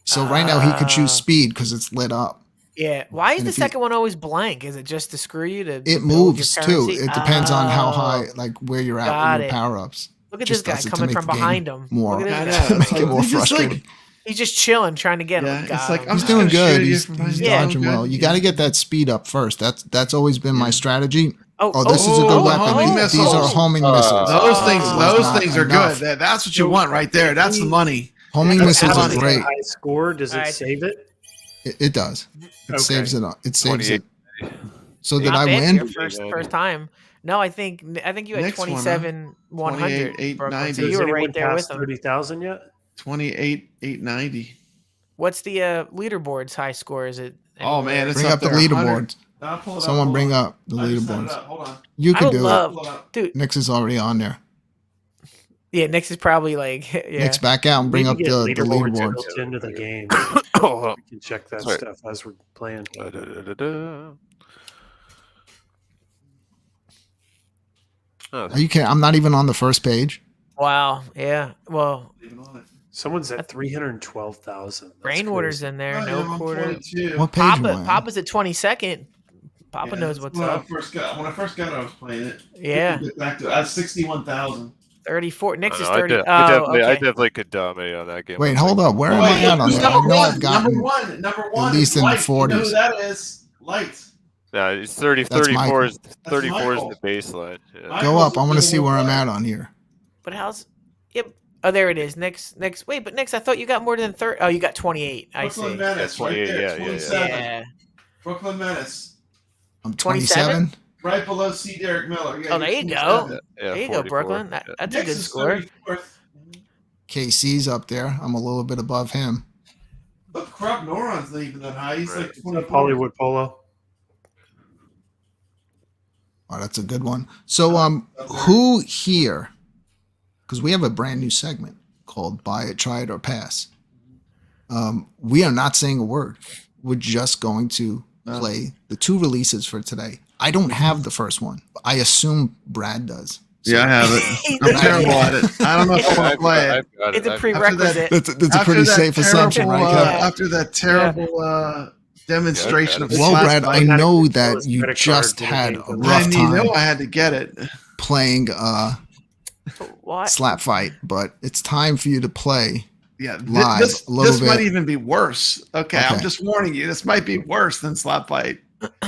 So right now he could choose speed because it's lit up. Yeah. Why is And the if you- second one always blank? Is it just to screw you to It build moves your too. currency? It depends on how Oh. high, like where you're at Got with your it. power ups. Look at this guy does it to coming make from the game behind him. more- Look at I this know. guy. Make it more He's just like- frustrating. He's just chilling, trying to get Yeah, him. it's Got like him. I'm He's just doing gonna shoot good. you He's from behind. Yeah. dodging well. You got to get that speed up first. That's always been my strategy. Oh, Oh, this is a good oh, weapon. homing These are missiles. homing missiles. Those not things are enough. good. That's what you want right there. That's the money. Homing If missiles Alex are has great. a high score, does it Alright. save it? It does. It Okay. saves it. It saves 28. it. So did Not I bad for win? your first time. No, I think you had Next one, huh? 27,100. 28,890. So Has you were anyone right there with passed him. 30,000 yet? 28,890. What's the leaderboard's high score? Is it? Oh man, anywhere? it's Bring up up the there. leaderboard. I'll pull it up. Someone Hold bring on. up the I just set it leaderboards. up. Hold on. You I can would do love, Pull it up. dude. it. Nix is already on there. Yeah, Nix is probably like, yeah. Nix, back out and bring We up can the get leaderboards. built into the game. Oh, We can check that Sorry. stuff as we're playing. Oh, Are you kidding? I'm not even on the first page. Wow. Yeah. Well, Even on it. Someone's at 312,000. Rainwater's in there. Oh, No yeah, I'm quarter. 22. What page am I Papa, on? Papa's at 22nd. Papa Yeah, knows that's what's when up. When I first got it, I was playing it. Yeah. Get back to it. I have 61,000. 34. Nix is I 30. definitely, I Okay. definitely could dominate on that game. Wait, hold up. Where am I at on who's that? I number know one? I've gotten Number one at least is in the Light. You know 40s. who that is? Light. No, it's 30, That's 34 Michael. is 34 is Michael. the baseline. Yeah. Michael. Go up. I want to Michael's see where I'm number at one. on here. But how's. Yep. Oh, there it is. Nix. Wait, but Nix, I thought you got more than 30. Oh, you got 28. I Brooklyn see. Menace, Yeah, right 28, there. yeah, yeah, 27. Yeah. Brooklyn Menace, I'm 27? 27. right below C. Derek Miller. Yeah, Oh, there you're you go. 27. Yeah, There you go, 44. Brooklyn. Yeah. That's a Nix good is score. 34th. KC's up there. I'm a little bit above him. But Crop Noron's not even that high. He's Right. like 24. Hollywood Polo. Oh, that's a good one. So, who here? Because we have a brand new segment called "Buy It, Try It, or Pass." We are not saying a word. We're just going to play the two releases for today. I don't have the first one. I assume Brad does. So Yeah, I have it. I'm terrible at it. I don't know if I want to play it. I've got It's a I've- prerequisite. That's a After pretty that safe assumption, terrible, right? Kev? After that terrible demonstration of Well, Slap Brad, I Fight, know Automatic that controls, you credit just cards, had and a everything. rough and you time know I had to get it. playing What? Slap Fight, but it's time for you to play. Yeah, Live this a little this might bit. even be worse. Okay, I'm Okay. just warning you. This might be worse than Slap Fight.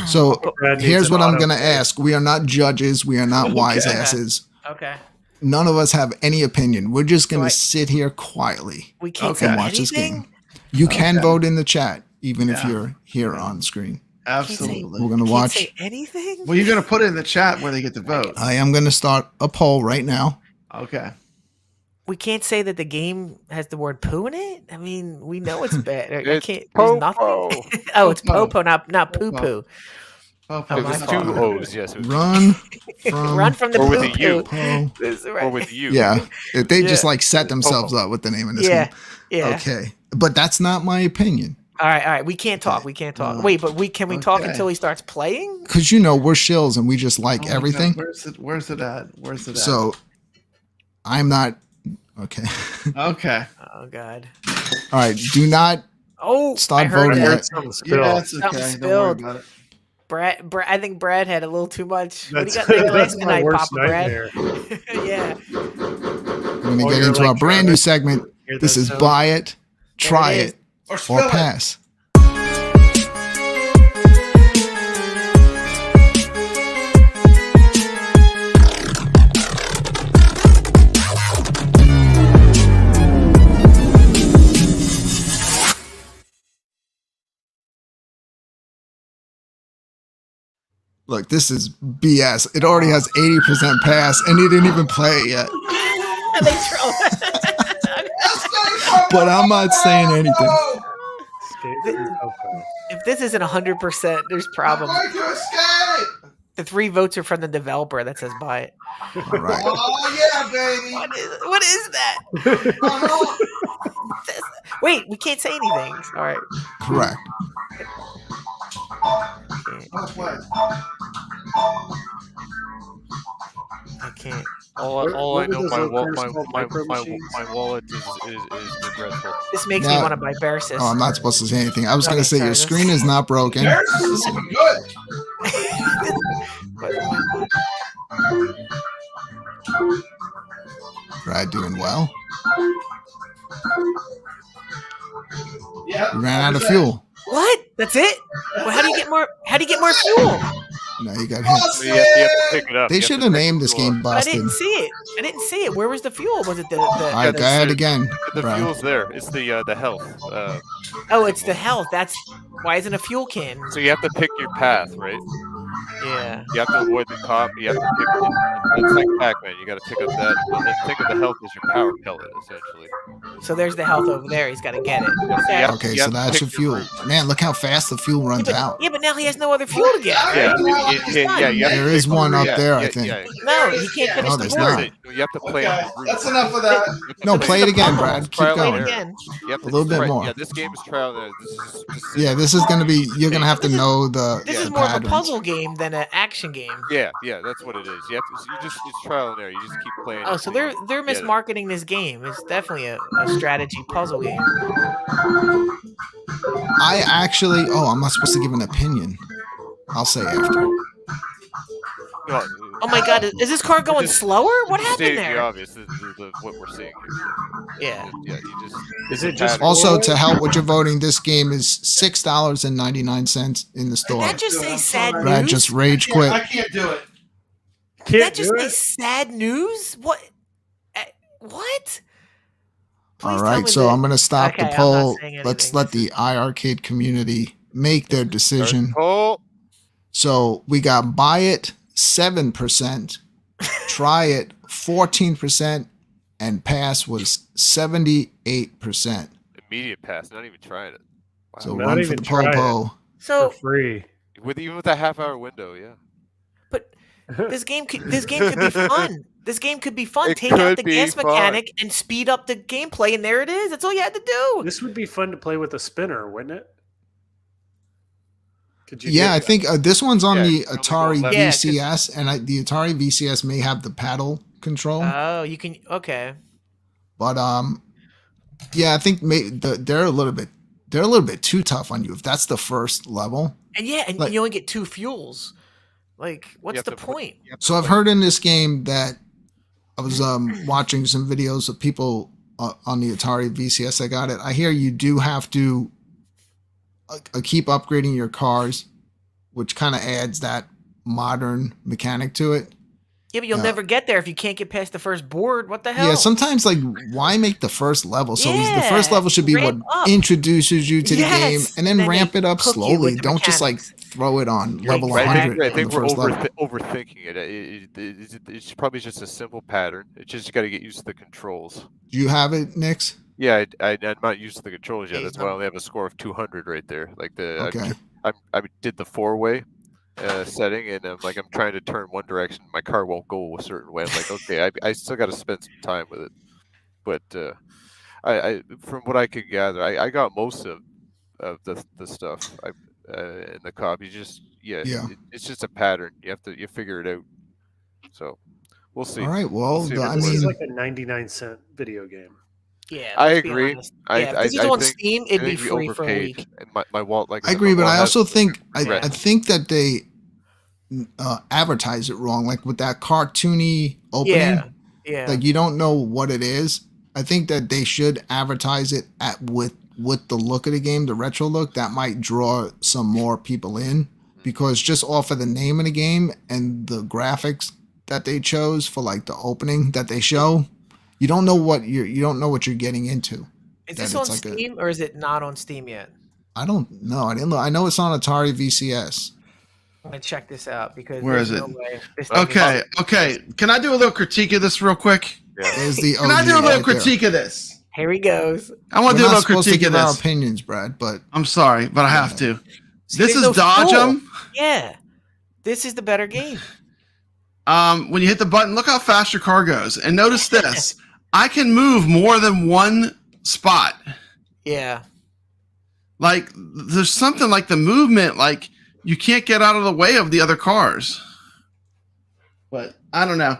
So Brad needs here's an what I'm auto going to save. ask. We are not judges. We are not wise Okay. asses. Okay. None of us have any opinion. We're just going So I- to sit here quietly We can't Okay. say and watch this anything. game. You can Okay. vote in the chat, even if Yeah. you're here on screen. Absolutely. We're going to Can't watch. say anything. Well, you're gonna put it in the chat where they get to vote. I am going to start a poll right now. Okay. We can't say that the game has the word poo in it. I mean, we know it's bad. I It's can't. There's nothing. POPO. Oh, it's POPO. popo, not poo poo. Oh, Oh, It my was fault. two O's, yes. It was Run from Run from the Or poo with a U. poo. Po. This is or right. with you. Yeah, they just Yeah. like set themselves up with the name of this Yeah. game. Yeah. Okay, but that's not my opinion. All right. We can't talk. We can't talk. Wait, but can we talk Okay. until he starts playing? Because we're shills and we just like Oh my everything. God, Where's it at? Where's it at? So I'm not okay. Okay. Oh God. All right, do not Oh, start I heard voting it. yet. Something spilled. Yeah, it's Something okay. Don't worry spilled. about it. Brad, I think Brad had a little too much. What do you That's, got there that's last my night, worst Papa Brad? nightmare. Yeah. We're gonna Oh, get you're into like our brand trying new to segment. hear This that is sound? buy it, try is. it, Or or spill it. pass. Look, this is BS. It already has 80% pass, and he didn't even play it yet. They troll. But I'm not saying anything. Escape through POPO. If this isn't 100%, there's problems. I'm going to escape. The 3 votes are from the developer that says buy it. All right. Oh yeah, baby. What is that? Uh-huh. Wait, we can't say anything. All right. Correct. I'll play. I can't. All I What were know, those my, little wa- curves my, called, my, micro my, machines? my wallet is regretful. This makes me Now- want to buy Bearsis. Oh, I'm not supposed to say anything. I was going Okay, to say your sorry, screen is not broken. There's this is good. Brad doing well. Yeah. We ran out of fuel. What? That's it? Well, how do you get more? How do you get more fuel? No, you got hit. So you have to pick it up. They You have should to have pick named the this fuel up. game But I Busted. didn't see it. I didn't see it. Where was the fuel? Was it the? All right, go ahead again, The Brad. fuel's there. It's the health. Oh, it's the health. That's why isn't a fuel can? So you have to pick your path, right? Yeah. You have to avoid the cop. You have to pick. It's like Pac-Man. You got to pick up that. Think of the health as your power pellet, essentially. So there's the health over there. He's got to get it. Yeah, so Okay. you have- Okay, you so have to that's pick your fuel. route. Man, look how fast the fuel runs out. Yeah, but now he has no other fuel to get. Yeah, Right? yeah. You have to There is pick one route. up there, I Yeah, think. yeah. No, he can't finish No, the there's board. not. You have to play on the route. That's enough of that. No, This play is it a again, puzzle. Brad. Keep Trial and Play it going. error. again. You have to A little bit try- more. Yeah, this game is trial and error. This is specific. Yeah, this is gonna be. You're gonna have to know the. This the is more of a patterns. puzzle game than an action game. Yeah, that's what it is. You have to. It's trial and error. You just keep playing. Oh, so they're get it. mismarketing this game. It's definitely a strategy puzzle game. I actually. Oh, I'm not supposed to give an opinion. I'll say after. No, Oh my god, is this car going Just slower? What happened stating the there? obvious. What we're seeing here. Yeah. Yeah, you just. Is it's a it just pattern. Also, to help with your voting, this game is $6.99 in the Did store. that just say sad news? Brad just rage I quit. can't do it. Did Can't that just do say it? sad news? What? What? Please All tell right, me so that- I'm gonna stop Okay, the I'm not poll. saying Let's anything. let the iiRcade community make their decision. Oh, So we got buy it 7%, try it 14%, and pass was 78%. immediate pass. Not even trying it. Wow. So Not run for even the try it. popo. So, For free. Even with a half-hour window, yeah. but this game could be fun. This game could be fun. It Take out could the be gas fun. mechanic and speed up the gameplay, and there it is. That's all you had to do. This would be fun to play with a spinner, wouldn't it? Could you Yeah, get- I think this one's on Yeah, the it's only Atari going left. Yeah, 'cause- VCS, and the Atari VCS may have the paddle control. Oh, you can. Okay. But yeah, I think they're a little bit too tough on you if that's the first level. And yeah, and Like- you only get 2 fuels. Like, what's have the to put- point? you have to So I've play- heard in this game that I was watching some videos of people on the Atari VCS that got it. I hear you do have to keep upgrading your cars, which kind of adds that modern mechanic to it. Yeah, but you'll Yeah. never get there if you can't get past the first board. What the hell? Yeah, sometimes like why make the first level? So the first Yeah, level should be what ramp up. introduces you to the game, Yes, and then then they ramp it up cook you slowly. with the Don't just like mechanics. throw it on level Exactly. 100 I on think the we're first level. overthinking it. It's probably just a simple pattern. It's just got to get used to the controls. Do you have it, Nix? Yeah, I'm not used to the controls yet. Hey, That's why I only have a score of 200 right there. Like Okay. I did the 4-way setting, and I'm trying to turn one direction. My car won't go a certain way. I'm like, okay, I still got to spend some time with it. But I from what I could gather, I got most of the stuff in the copy. Yeah. It's just a pattern. You figure it out. So we'll see. All right. Well, We'll see I what This it is mean, like a 99-cent video game. Yeah, I let's be agree. honest. I Yeah, if this was on think- Steam, I it'd be think we free for a overpaid, week. and my wallet, I agree, but I also think regret. I think that they advertise it wrong, like with that cartoony opening. Yeah, yeah. Like you don't know what it is. I think that they should advertise it with the look of the game, the retro look. That might draw some more people in, because just off of the name of the game and the graphics that they chose for like the opening that they show, you don't know what you're getting into. Is that this on it's like a- Steam or is it not on Steam yet? I don't know. I didn't look. I know it's on Atari VCS. I'm gonna check this out because Where there's is no it? way this thing Okay, okay. Can I do a little critique of this real quick? There's the Can I OG do a little right there. critique of this? Here he goes. I want to We're do a not little supposed to critique of give our this. opinions, Brad, but I'm sorry, but I have to. See, This there's is no dodge fuel. 'em. Yeah, this is the better game. When you hit the button, look how fast your car goes. And notice this. I can move more than one spot. Yeah, Like, there's something like the movement, like, you can't get out of the way of the other cars. But, I don't know.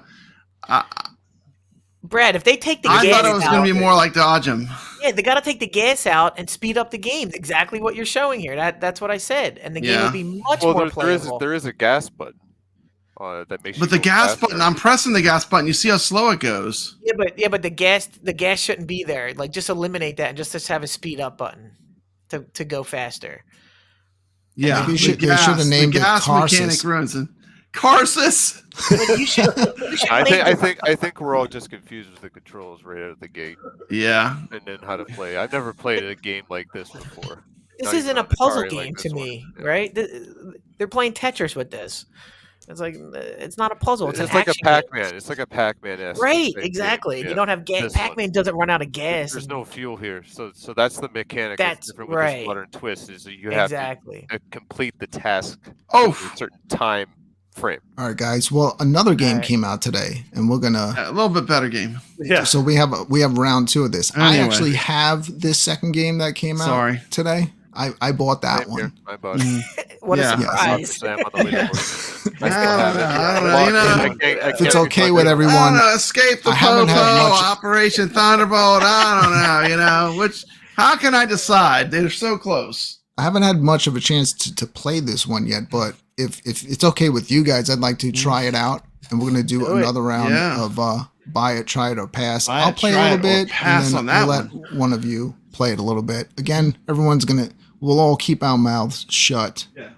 Brad, if they take the I gas thought it was out, going to be more like dodge 'em. yeah, they got to take the gas out and speed up the game. Exactly what you're showing here. That's what I said, and the game Yeah. would be much Well, more there is playable. there is a gas button that makes. But you the go gas faster. button, I'm pressing the gas button. You see how slow it goes. Yeah, but the gas shouldn't be there. Like, just eliminate that and just have a speed up button to go faster. Yeah. Maybe the they should have named the it gas mechanic Carsis. ruins it. Carsis? Like, you should I think we're all just confused with the controls right out of the gate, Yeah. and then how to play. I've never played a game like this before. This Not isn't even a on Atari puzzle like game this to one. me, Yeah. right? They're playing Tetris with this. It's like it's not a puzzle. It's, It's an like a action game. Pac-Man. It's like a Pac-Man. Right, exactly. You don't have gas. Pac-Man doesn't run out of gas. There's and no fuel here, so that's the mechanic. That's That's different with right. this modern twist. Is that you have exactly. to complete the task Oh, in a certain time frame. All right, guys. Well, another game right. came out today, and we're gonna. a little bit better game. Yeah. So we have round 2 of this. I Anyway. actually have this second game that came out Sorry. today. I bought that Same here. one. I bought it. What Yeah. a surprise! Sam on the leaderboard. I don't know, you know. If it's okay with I everyone, don't know, Escape the I haven't had POPO, much- Operation Thunderbolt. I don't know, you know. How can I decide? They're so close. I haven't had much of a chance to play this one yet. But if it's okay with you guys, I'd like to try it out, and we're gonna do Do it. another round Yeah. of buy it, try it, or pass. Buy I'll it, play a try little it, or bit, pass and on then that we'll let one of you play it a little bit. Again, we'll all keep our mouths shut. Yeah.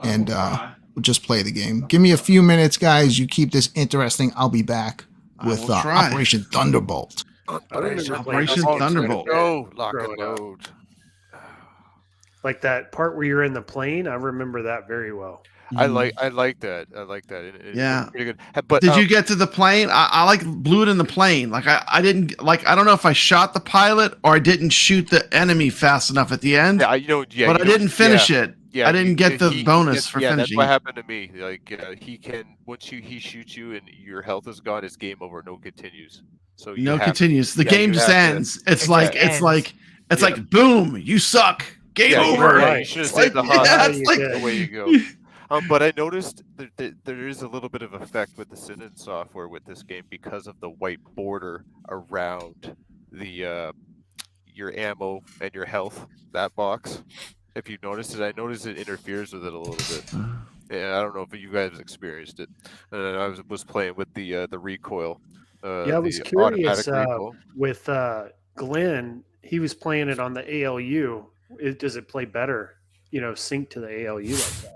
And we'll just play the game. Give me a few minutes, guys. You keep this interesting. I'll be back with will try. Operation Thunderbolt. Operation Thunderbolt. Go, lock and Growing up. load. Like that part where you're in the plane, I remember that very well. I like that. I like that. Yeah. It's pretty good. But Did you get to the plane? I like blew it in the plane. Like I didn't like. I don't know if I shot the pilot or I didn't shoot the enemy fast enough at the end. Yeah, but I didn't finish it. Yeah, I didn't get the bonus for That's finishing. what happened to me. Like he can once he shoots you and your health is gone, it's game over. No continues. So you No have- continues. The yeah, game you just have to- ends. It's It like just it's ends. like it's Yeah. like boom, you suck. Game Yeah, over. right. You should have It's saved the like- hostage. yeah, it's it's like like- The way you go. But I noticed there is a little bit of effect with the Sinnen software with this game because of the white border around the your ammo and your health, that box. If you noticed it, I noticed it interferes with it a little bit. Yeah, I don't know if you guys experienced it. I was playing with the recoil. Yeah, I was the curious automatic recoil. with Glen. He was playing it on the ALU. Does it play better? Sync to the ALU like that.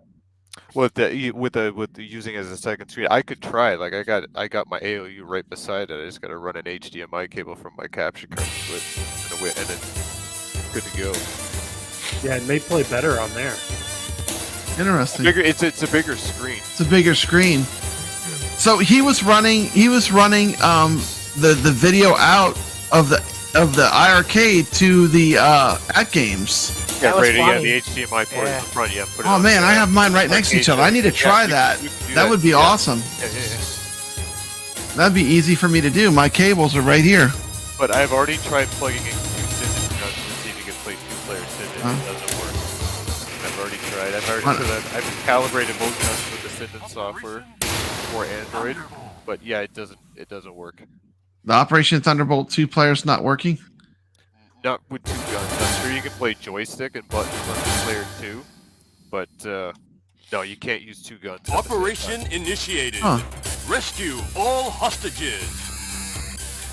With the using as a second screen, I could try. Like I got my AOU right beside it. I just got to run an HDMI cable from my capture card to it, and it's good to go. Yeah, it may play better on there. Interesting. It's a bigger screen. It's a bigger screen. So he was running the video out of the iiRcade to the at games. That was the funny. HDMI port in Yeah. the front. Yeah. Put it Oh on man, the I side. have mine right next to each other. I need to try that. you can do That would be yeah. awesome. Yeah. That'd be easy for me to do. My cables are right here. But I've already tried plugging in 2 Sinnen guns to see if you can play 2-player Sinnen. Huh? It doesn't work. I've already tried. Huh. I've calibrated both guns with the Sinnen software for Android, but yeah, it doesn't work. The Operation Thunderbolt 2 players not working. Not with 2 guns. I'm sure you can play joystick and buttons on player 2, but no, you can't use 2 guns. at the same Operation initiated. Huh. Rescue all hostages.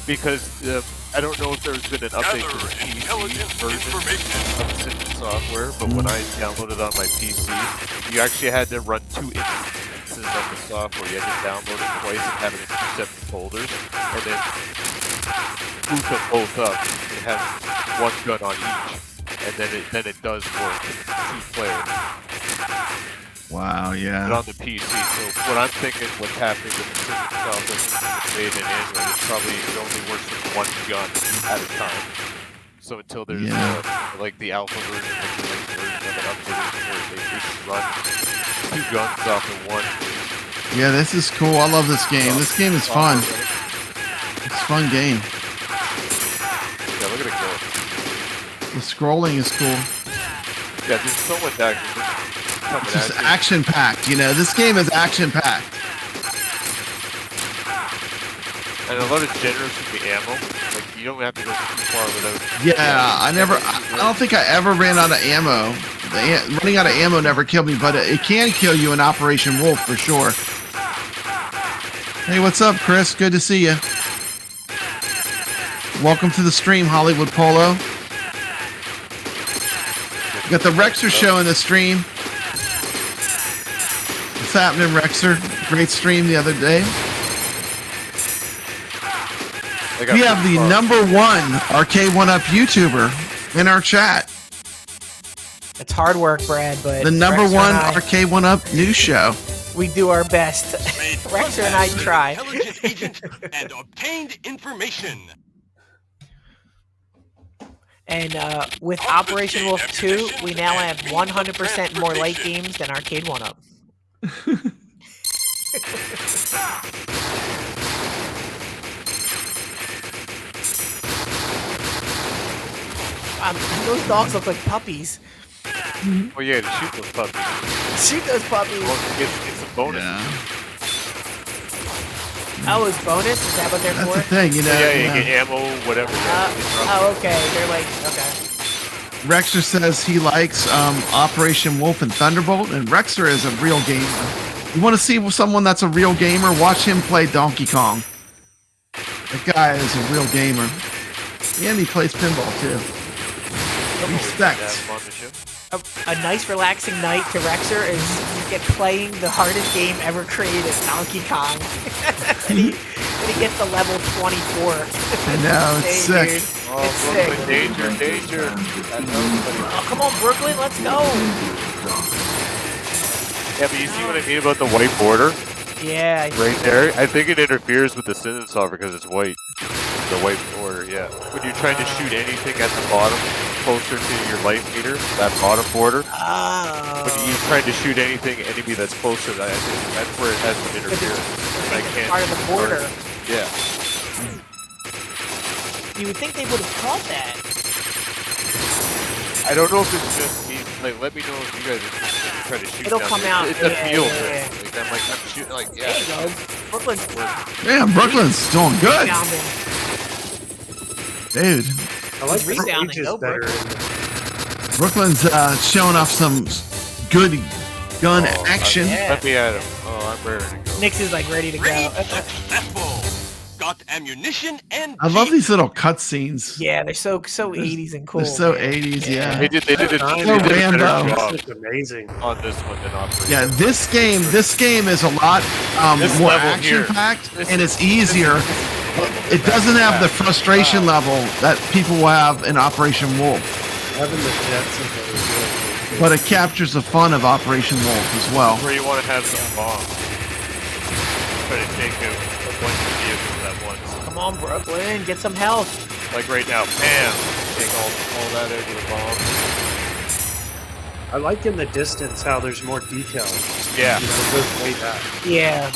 because I don't know if there's been an update to the Gather PC intelligent version information. of the Sinnen software, but when I downloaded it on my PC, you actually had to run 2 instances of the software. You had to download it twice and have it in 2 separate folders, and then boot them both up and have 1 gun on each, and then it does work 2-player. Wow. But Yeah. on the PC, so what I'm thinking, what's happening with the Sinnen software made in Android is probably it only works with 1 gun at a time. So until there's Yeah. like the alpha version, like the next version of it updated where they can run 2 guns off of 1. Yeah. This is cool. I love this game. This game is fun. It's a fun game. Yeah, look at it go. The scrolling is cool. Yeah, there's so much action coming It's just at you. action packed. This game is action packed. And I love it's generous with the ammo. Like you don't have to go too far without. Yeah. I don't think I ever ran out of ammo. Running out of ammo never killed me, but it can kill you in Operation Wolf for sure. Hey, what's up, Chris? Good to see you. Welcome to the stream, Hollywood Polo. We got the Rexer show in the stream. What's happening, Rexer? Great stream the other day. I got We have the pretty far. #1 Arcade 1-Up YouTuber in our chat. It's hard work, Brad, but The number Rexer one and I, Arcade 1-Up news show. we do our best. Rexer and I try. Intelligence agent and obtained information. And with Operation Wolf 2, we now have 100% more light games than Arcade 1-Up. Those dogs look like puppies. Well, yeah, to shoot those puppies. Shoot those puppies. Well, get some bonus. Oh, it's bonus? Is that what they're That's for? the thing, you know. Yeah, you get ammo, whatever. Oh, okay. They're like, okay. Rexer says he likes Operation Wolf and Thunderbolt, and Rexer is a real gamer. You want to see someone that's a real gamer? Watch him play Donkey Kong. That guy is a real gamer. And he plays pinball too. Respect. A nice relaxing night to Rexer is you get playing the hardest game ever created, Donkey Kong. and he gets to level 24. I know, it's sick. Dude. Oh, It's sick. danger. Oh, come on, Brooklyn, let's go. Yeah, but you see what I mean about the white border? Yeah. Right there? I think it interferes with the sentence solver because it's white. The white border, yeah. When you're trying to shoot anything at the bottom, closer to your life meter, that bottom border. Oh. When you're trying to shoot anything, enemy that's closer, I think that's where it has some interference. I can't. Part of the border. Yeah. You would think they would have caught that. I don't know if it's just me. Like, let me know if you guys are trying to shoot. It'll down come there. out. It's a Yeah, field yeah, thing. yeah. Like, I'm shooting. Like, yeah. There you go. Brooklyn's Damn, Brooklyn's doing good. rebounding. Dude, I like the Rebounding, stages go, better. Brooklyn's showing off some good gun action. Yeah. Let me at him. Oh, I'm ready to go. Nix is like ready to go. Successful. Got ammunition and I love these little cutscenes. Yeah, they're so 80s and cool. They're so man. 80s, yeah. They did a So better Rambo. job It's amazing. on this one than Operation. Yeah, this game is a lot This more level action here. packed, This and is- it's easier. It doesn't have the frustration level that people will have in Operation Wolf, Having the jets and those. but it captures the fun of Operation Wolf as well. Where you want to have some bombs. Try to take out a bunch of vehicles at once. Come on, Brooklyn, get some health. Like right now, bam! Take all that out with a bomb. I like in the distance how there's more detail. Yeah. You know, it goes way back. Yeah.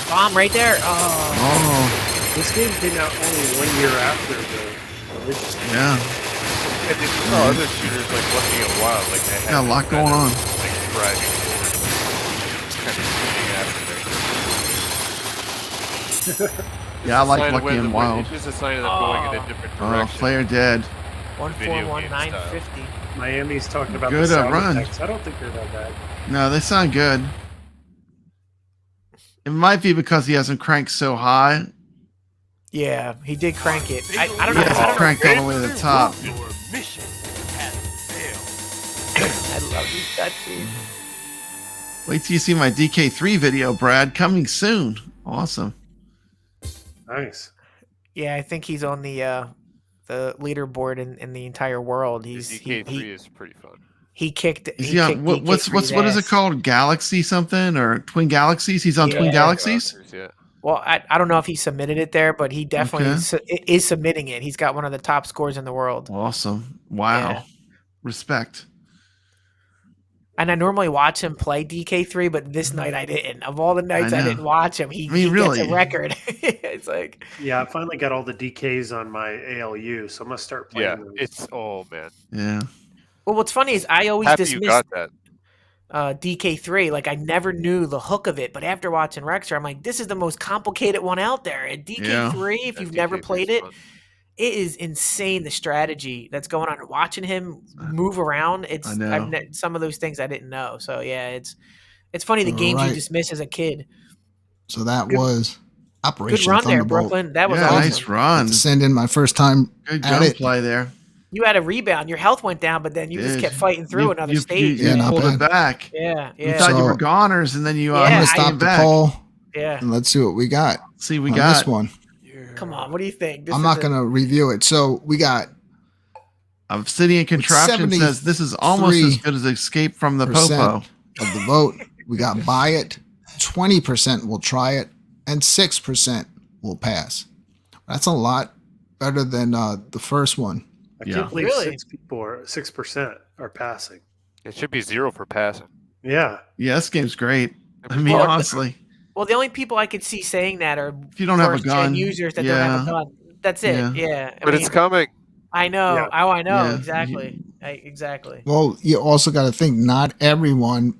Bomb right there. Oh. Oh, This game came out only 1 year after the original. yeah. And then you saw other shooters like looking at wild, like they had Got a lot going on. Like driving forward, kind of shooting after. Yeah, I like Sign of Lucky when and the- Wild. It's just a sign of them going in a different Oh, direction. Flare dead. Video game 141950. Miami's talking about Good the sound run. effects. I don't think they're that bad. No, they sound good. It might be because he hasn't cranked so high. Yeah, he did crank it. I don't know. He hasn't cranked all the way to the top. Your mission has failed. I love these cutscenes. Wait till you see my DK3 video, Brad. Coming soon. Awesome. Nice. Yeah, I think he's on the leaderboard in the entire world. The He's DK3 is pretty fun. he kicked. Is he he on, kicked what is it DK3's called? Galaxy something or Twin Galaxies? He's on Twin Yeah. Galaxies? Yeah. Well, I don't know if he submitted it there, but he definitely Okay. is submitting it. He's got one of the top scores in the world. Awesome. Wow. Yeah. Respect. And I normally watch him play DK3, but this night I didn't. Of all the nights I, know. didn't watch him, he really? gets a record. It's like, Yeah, I finally got all the DKs on my ALU, so I'm gonna start playing. Yeah. those. It's man. Yeah. well, what's funny is I always Happy you dismissed got that. DK3. Like I never knew the hook of it, but after watching Rexer, I'm like, this is the most complicated one out there. And DK3, if That you've never DK3 is played it, fun. it is insane the strategy that's going on. Watching him move around, it's I know. some of those things I didn't know. So yeah, it's funny the games you Right. dismiss as a kid. So that Good- was Operation Good run there, Thunderbolt. Brooklyn. That was Yeah, awesome. nice run. Send in my first time Good at it. gunplay there. You had a rebound. Your health went down, but then you just Dude, kept fighting through another stage. You Yeah, not pulled it bad. back. Yeah, You yeah, thought you So- were goners, and then you Yeah, I'm I- gonna came stop the back. poll yeah. and let's see what we got See, we on got this one. Come on, what do you think? This I'm not is a- going to review it. So we got Obsidian Contraption says this is almost as good as Escape from the Popo. of the vote. We got buy it, 20% will try it, and 6% will pass. That's a lot better than the first one. I can't believe Really? 6% are passing. It should be 0 for passing. Yeah. Yeah, this game's great. I mean, Well, honestly, Well, the only people I could see saying that are if you don't have a first-gen gun, users that don't have a gun. That's it. Yeah. Yeah. I But mean, it's coming. I know. Yeah. Oh, I know. Yeah. Exactly. Exactly. Well, you also got to think not everyone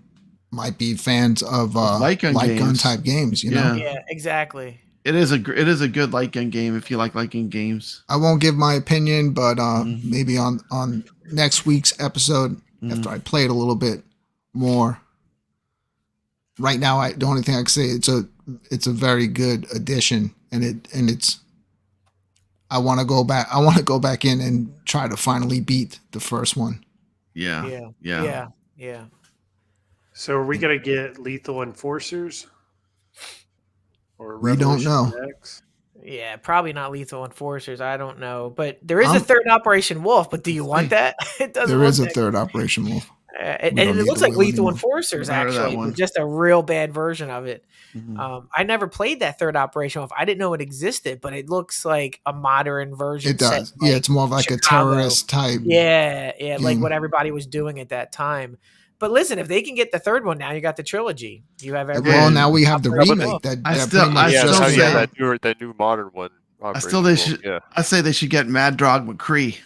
might be fans of light gun light gun games. type games. You know, Yeah. Yeah, exactly. it is a good light gun game if you like light gun games. I won't give my opinion, but Mm-hmm. maybe on next week's episode after I play it a little bit more. Right now, the only thing I can say it's a very good addition, and it's. I want to go back. I want to go back in and try to finally beat the first one. Yeah. Yeah. Yeah. Yeah. Yeah. So are we going to get Lethal Enforcers? Or We don't know. Revolution X? Yeah, probably not Lethal Enforcers. I don't know, but there is a I'm- third Operation Wolf. But do you want that? It doesn't. There look is a that- third Operation Wolf. And We don't it need looks the like wheel Lethal anymore. Enforcers Never heard of that actually, one. but just a real bad version of it. Mhm. I never played that third Operation Wolf. I didn't know it existed, but it looks like a modern version. It does. set, Yeah, like, it's more of like Chicago. a terrorist type. Yeah, like game. what everybody was doing at that time. But listen, if they can get the third one now, you got the trilogy. You have every. Well, now we have the Operation remake Wolf. that I that still- pretty much I Yeah, still just how, say- came yeah, out. that new modern one. still they Operation should- Wolf, I say they should get Mad Dog McCree.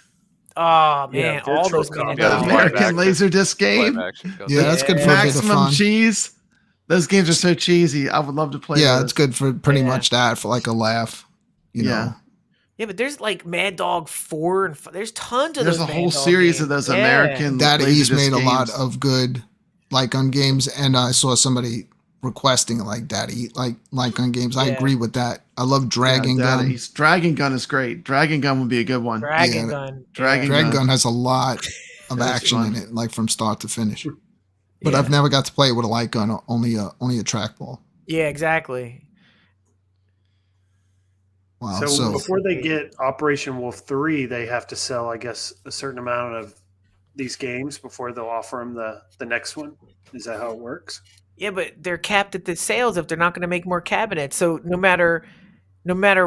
Oh Yeah, man, all Virtual those Cop. Mad Yeah, Dogs. live American action. Laserdisc game. Live action guns. Yeah, that's good for a bit of Maximum fun. Cheese. Those games are so cheesy. I would love to play. Yeah, those. it's good for pretty Yeah. much that for like a laugh. You Yeah. know, Yeah, but there's like Mad Dog 4 and there's tons of There's those. a Mad whole Dog series games. of those Yeah. American. Data East Laserdisc made a lot games. of good light gun games, and I saw somebody requesting like Data East, like light gun games. I Yeah. agree with that. I love Dragon Yeah, Data Gun. East. Dragon Gun is great. Dragon Gun would be a good one. Dragon Yeah, Gun. Dragon Dragon Gun. Gun has a lot of That's action in fun. it, like from start to finish. But Yeah. I've never got to play it with a light gun, only a trackball. Yeah, exactly. Wow. So, So, before they get Operation Wolf 3, they have to sell, I guess, a certain amount of these games before they'll offer them the next one. Is that how it works? Yeah, but they're capped at the sales if they're not going to make more cabinets. So no matter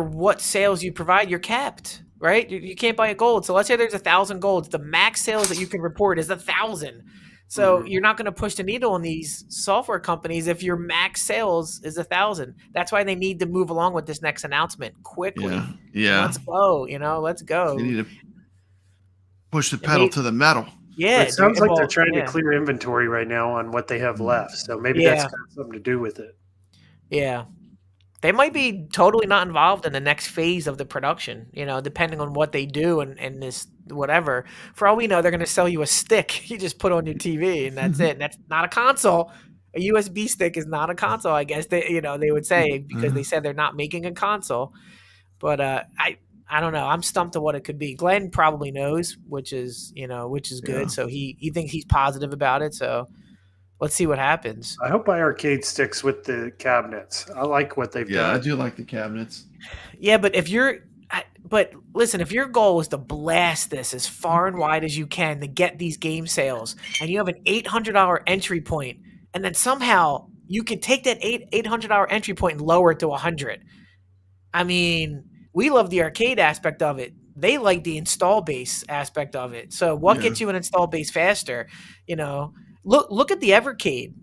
what sales you provide, you're capped, right? You can't buy a gold. So let's say there's 1,000 golds. The max sales that you can report is 1,000. So you're not going to push the needle on these software companies if your max sales is 1,000. That's why they need to move along with this next announcement quickly. Yeah. Yeah. Let's go. Let's go. They need to push the pedal to the metal. Yeah, It sounds dude, like they're well, trying yeah. to clear inventory right now on what they have left. So maybe Yeah. that's got something to do with it. Yeah. They might be totally not involved in the next phase of the production, depending on what they do and this whatever. For all we know, they're going to sell you a stick you just put on your TV and that's it. And that's not a console. A USB stick is not a console, I guess they would say, because they said they're not making a console. But I don't know. I'm stumped to what it could be. Glenn probably knows, which is good. Yeah. So he thinks he's positive about it. So let's see what happens. I hope iArcade sticks with the cabinets. I like what they've Yeah, I done. do like the cabinets. Yeah, but but listen, if your goal is to blast this as far and wide as you can to get these game sales, and you have an $800 entry point, and then somehow you can take that $800 entry point and lower it to $100. I mean, we love the arcade aspect of it. They like the install base aspect of it. So what Yeah. gets you an install base faster? Look at the eVercade.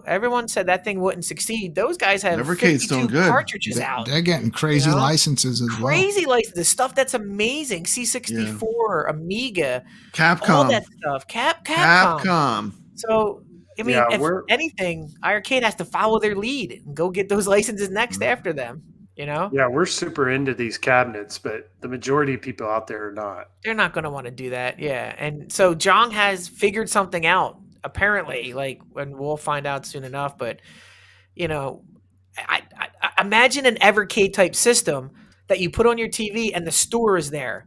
Everyone said that thing wouldn't succeed. Those guys have Evercade's 52 doing good. cartridges out. they're getting crazy You know? licenses as well. Crazy licenses, stuff that's amazing. C64, Amiga, all Capcom. that stuff. Capcom. Capcom. So I mean, Yeah, if we're- anything, iArcade has to follow their lead and go get those licenses next after them. Yeah, we're super into these cabinets, but the majority of people out there are not. They're not going to want to do that. Yeah. And so Jong has figured something out, apparently, and we'll find out soon enough. But, I imagine an Evercade type system that you put on your TV and the store is there.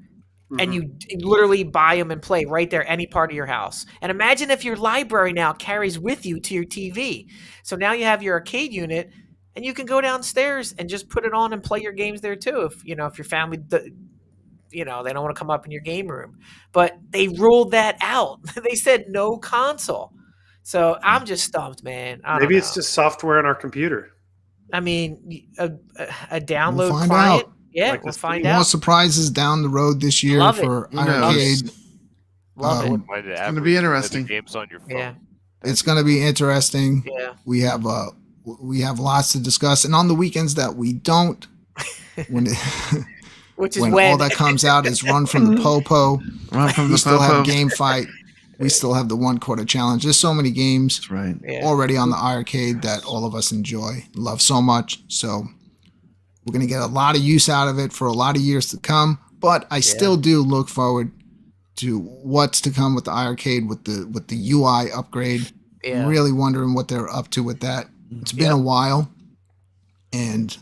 And you literally buy them and play right there, any part of your house. And imagine if your library now carries with you to your TV. So now you have your arcade unit and you can go downstairs and just put it on and play your games there too. If your family, they don't want to come up in your game room, but they ruled that out. They said no console. So I'm just stumped, man. I don't Maybe know. it's just software on our computer. I mean, a download find client. out. Yeah, Like we'll the find More out. surprises down the road this year Love it. for Who knows? iiRcade. Love it. It's gonna be interesting. Games on your phone. Yeah. It's going to be interesting. Yeah. We have lots to discuss, and on the weekends that we don't, when Which is when when all that comes out is Run from the POPO. Run from We the still have POPO. Game Fight. We still have the 1 quarter challenge. There's so many games That's right. Yeah. already on the iiRcade that all of us enjoy, love so much. So we're going to get a lot of use out of it for a lot of years to come. But I still do look forward to what's to come with the iiRcade with the UI upgrade. Yeah. I'm really wondering what they're up to with that. It's been a while, and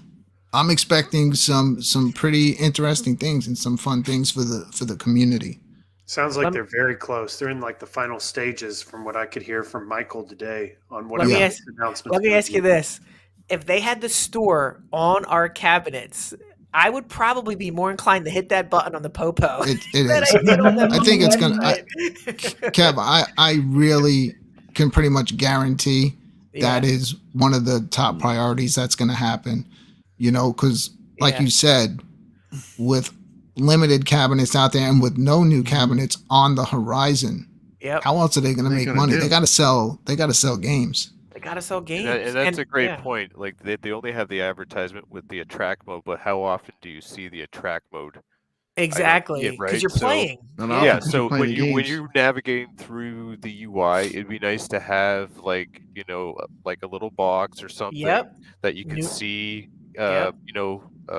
I'm expecting some pretty interesting things and some fun things for the community. Sounds like they're very close. They're in like the final stages from what I could hear from Michael today on what Let me his ask- announcements. Let me gonna ask you be. this: if they had the store on our cabinets, I would probably be more inclined to hit that button on the POPO. It than is. I did on the I think it's gonna. website. Kev, I really can pretty much guarantee that Yeah. is one of the top priorities that's going to happen. Because like Yeah. you said, with limited cabinets out there and with no new cabinets on the horizon, Yep. how else are they going to What are they make gonna money? do? They got to sell. They got to sell games. They gotta sell games, And that's a great yeah. point. Like they only have the advertisement with the attract mode, but how often do you see the attract mode? Exactly, Yeah, because right? you're So- playing. Not Yeah. often. Yeah, because so you're playing when the you're games. navigating through the UI, it'd be nice to have like a little box or something Yep. that you can New- see. Yep.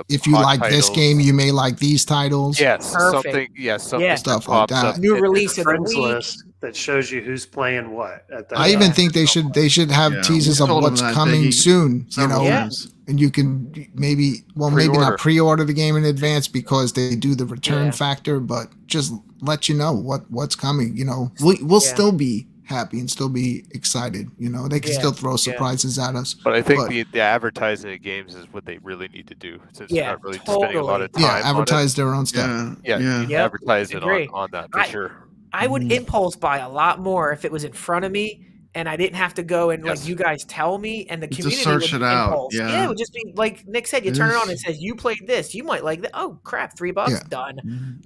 If you hot like this titles. game, you may like these titles. Yes, Perfect. something. Yeah, something Yeah. that Stuff like pops that. up. New And- release of the Friends week. list that shows you who's playing what at that. I even Yeah. think they should have Yeah, teasers we of told them what's that, coming Biggie, soon. several Yeah. times. And you can maybe not Pre-order. pre-order the game in advance because they do the return Yeah. factor, but just let you know what's coming. We'll Yeah. still be happy and still be excited. They can Yeah. still throw Yeah. surprises at us. But I think But- the advertising of games is what they really need to do, since Yeah, they're not really spending a lot of time. Yeah, on it. advertise their own stuff. Yeah. Yeah, you need to Yep, advertise it agree. on that for I- sure. I would impulse buy a lot more if it was in front of me and I didn't have to go and Yes. like you guys tell me and the Just community search would it out, impulse. yeah. It would just be like Nick said, you turn it on and it says you played this, you might like that. Oh crap, $3 Yeah. done.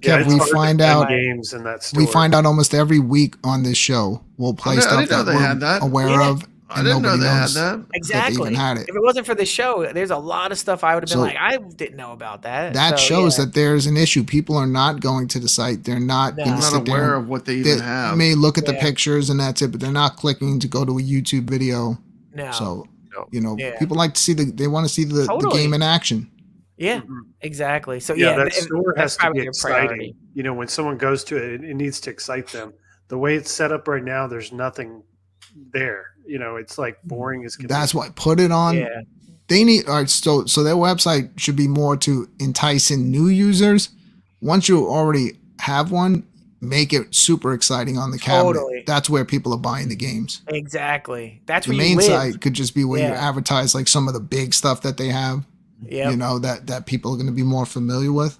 Yeah, Kev, it's we hard to find find out games in that store. we find out almost every week on this show. We'll play I stuff didn't know that they we're had that. aware Yeah. of, I and didn't know nobody they had knows that. that they Exactly. even had it. If it wasn't for the show, there's a lot of stuff I would have been So- like, I didn't know about that. That So, shows yeah. that there's an issue. People are not going to the site. They're not No. going I'm to not sit there. aware and- of what they They even have. may look at the Yeah. pictures and that's it, but they're not clicking to go to a YouTube video. No. So, No. Yeah. people like to see they want to see the Totally. game in action. Yeah, Mhm. exactly. So Yeah, yeah, that store that's has to probably be your exciting. priority. When someone goes to it, it needs to excite them. The way it's set up right now, there's nothing there. It's like boring as can be. That's why put it on. Yeah. They need all right, so their website should be more to entice in new users. Once you already have one, make it super exciting on the cabinet. Totally. That's where people are buying the games. Exactly. That's The where you main live. site could just be where you Yeah. advertise like some of the big stuff that they have. Yep. That people are going to be more familiar with.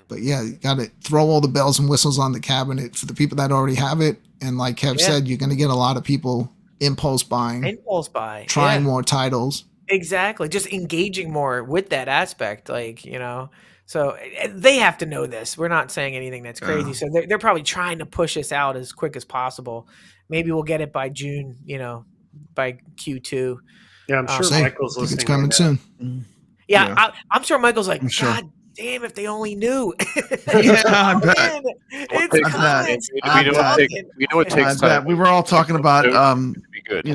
But yeah, you got to throw all the bells and whistles on the cabinet for the people that already have it. And like Kev Yeah. said, you're going to get a lot of people impulse buying, Impulse buy. trying Yeah. more titles. Exactly. Just engaging more with that aspect. So they have to know this. We're not saying anything that's crazy. So they're probably trying to push us out as quick as possible. Maybe we'll get it by June, by Q2. Yeah, I'm sure Say, Michael's I think listening. it's coming right now. soon. Yeah, Yeah. I'm sure Michael's like, I'm sure. God damn, if they only knew. Yeah, I bet. Man, it's I bet. coming. I We know bet. it I takes bet. time. We were all talking about, to be good.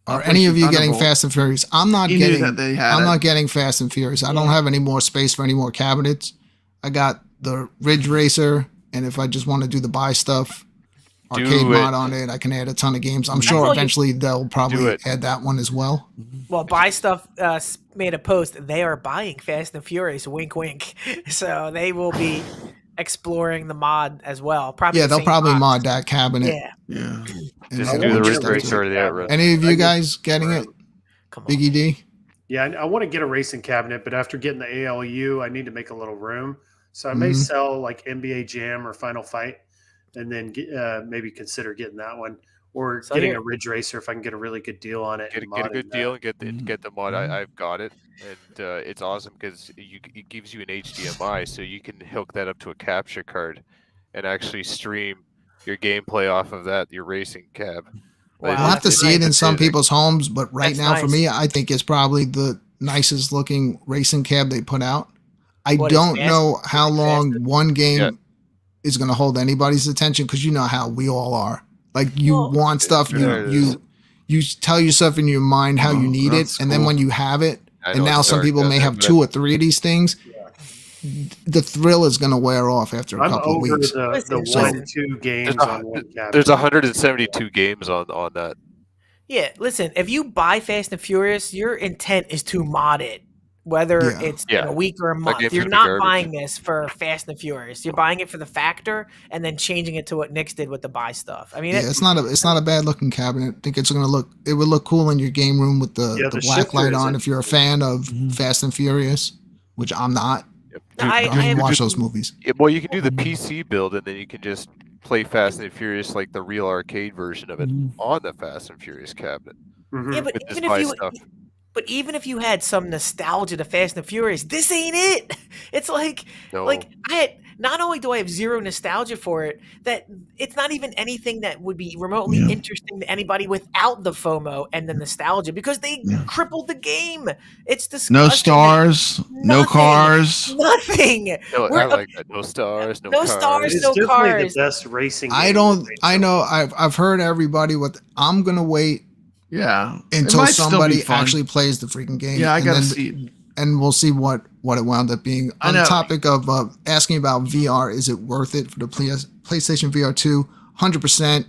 Are any of you getting Thunderbolt. Fast and Furious? I'm not He knew getting. that they had I'm it. not getting Fast and Furious. I don't have any more space for any more cabinets. I got the Ridge Racer, and if I just want to do the buy stuff, Do arcade it. mod on it, I can add a ton of games. I'm all sure you- eventually they'll Do probably it. add that one as well. Well, Buy Stuff made a post. They are buying Fast and Furious. Wink, wink. So they will be exploring the mod as well. Probably Yeah, the they'll same probably box. mod that cabinet. Yeah. Yeah. and Just add do a the bunch of Ridge stuff to it. Racer or the outrun. Any of you guys getting it? Come on. Biggie D. Yeah, I want to get a racing cabinet, but after getting the ALU, I need to make a little room. So I may Mhm. sell like NBA Jam or Final Fight, and then maybe consider getting that one, or So getting here- a Ridge Racer if I can get a really good deal on it. Get, and get a modding good that. deal and get the mod. I've got it, and it's awesome because it gives you an HDMI, so you can hook that up to a capture card, and actually stream your gameplay off of that, your racing cab. Wow, We'll have to that's see it in nice. some people's homes, but right That's now for nice. me, I think it's probably the nicest looking racing cab they put out. I What is don't fast? know how Is it long fast? one game Yeah. is going to hold anybody's attention because you know how we all are. Like you Well, want stuff, there it is. you tell yourself in your mind how you need it, that's and then cool. when you have it, I and know now it's some dark people down may there, have but 2 or 3 of these things. The thrill is going to wear off after a I'm couple of over weeks. the Listen, So- 1-2 games on one cabinet. There's 172 games on that. Yeah, listen, if you buy Fast and Furious, your intent is to mod it, whether Yeah. it's Yeah. in a week or a month. game's You're gonna be not garbage. buying this for Fast and Furious. You're buying it for the factor and then changing it to what Nick's did with the buy stuff. I mean, Yeah, it's not a bad looking cabinet. I think it would look cool in your game room with the The black shifter light is on if you're a fan of Fast and Furious, which I'm not. Yep. No, I don't even am- watch those movies. Yeah, well, you can do the PC build, and then you can just play Fast and Furious like the real arcade version of it on the Fast and Furious cabinet Mhm. yeah, but with this even if buy you stuff. But even if you had some nostalgia to Fast and Furious, this ain't it. It's like No. I had not only do I have zero nostalgia for it, that it's not even anything that would be remotely Yeah. interesting to anybody without the FOMO and the nostalgia because they Yeah. crippled the game. It's disgusting. No stars, no Nothing. cars. Nothing. No, We're- I like that. No stars, no, No cars. stars, It's no definitely cars. the best racing. I game don't. right I now. know. I've heard everybody. I'm gonna wait Yeah, it until might still be somebody fun. actually plays the freaking game. Yeah, I and gotta then- see it. and we'll see what it wound up being. I On the know. topic of asking about VR, is it worth it for the PlayStation VR 2? 100%.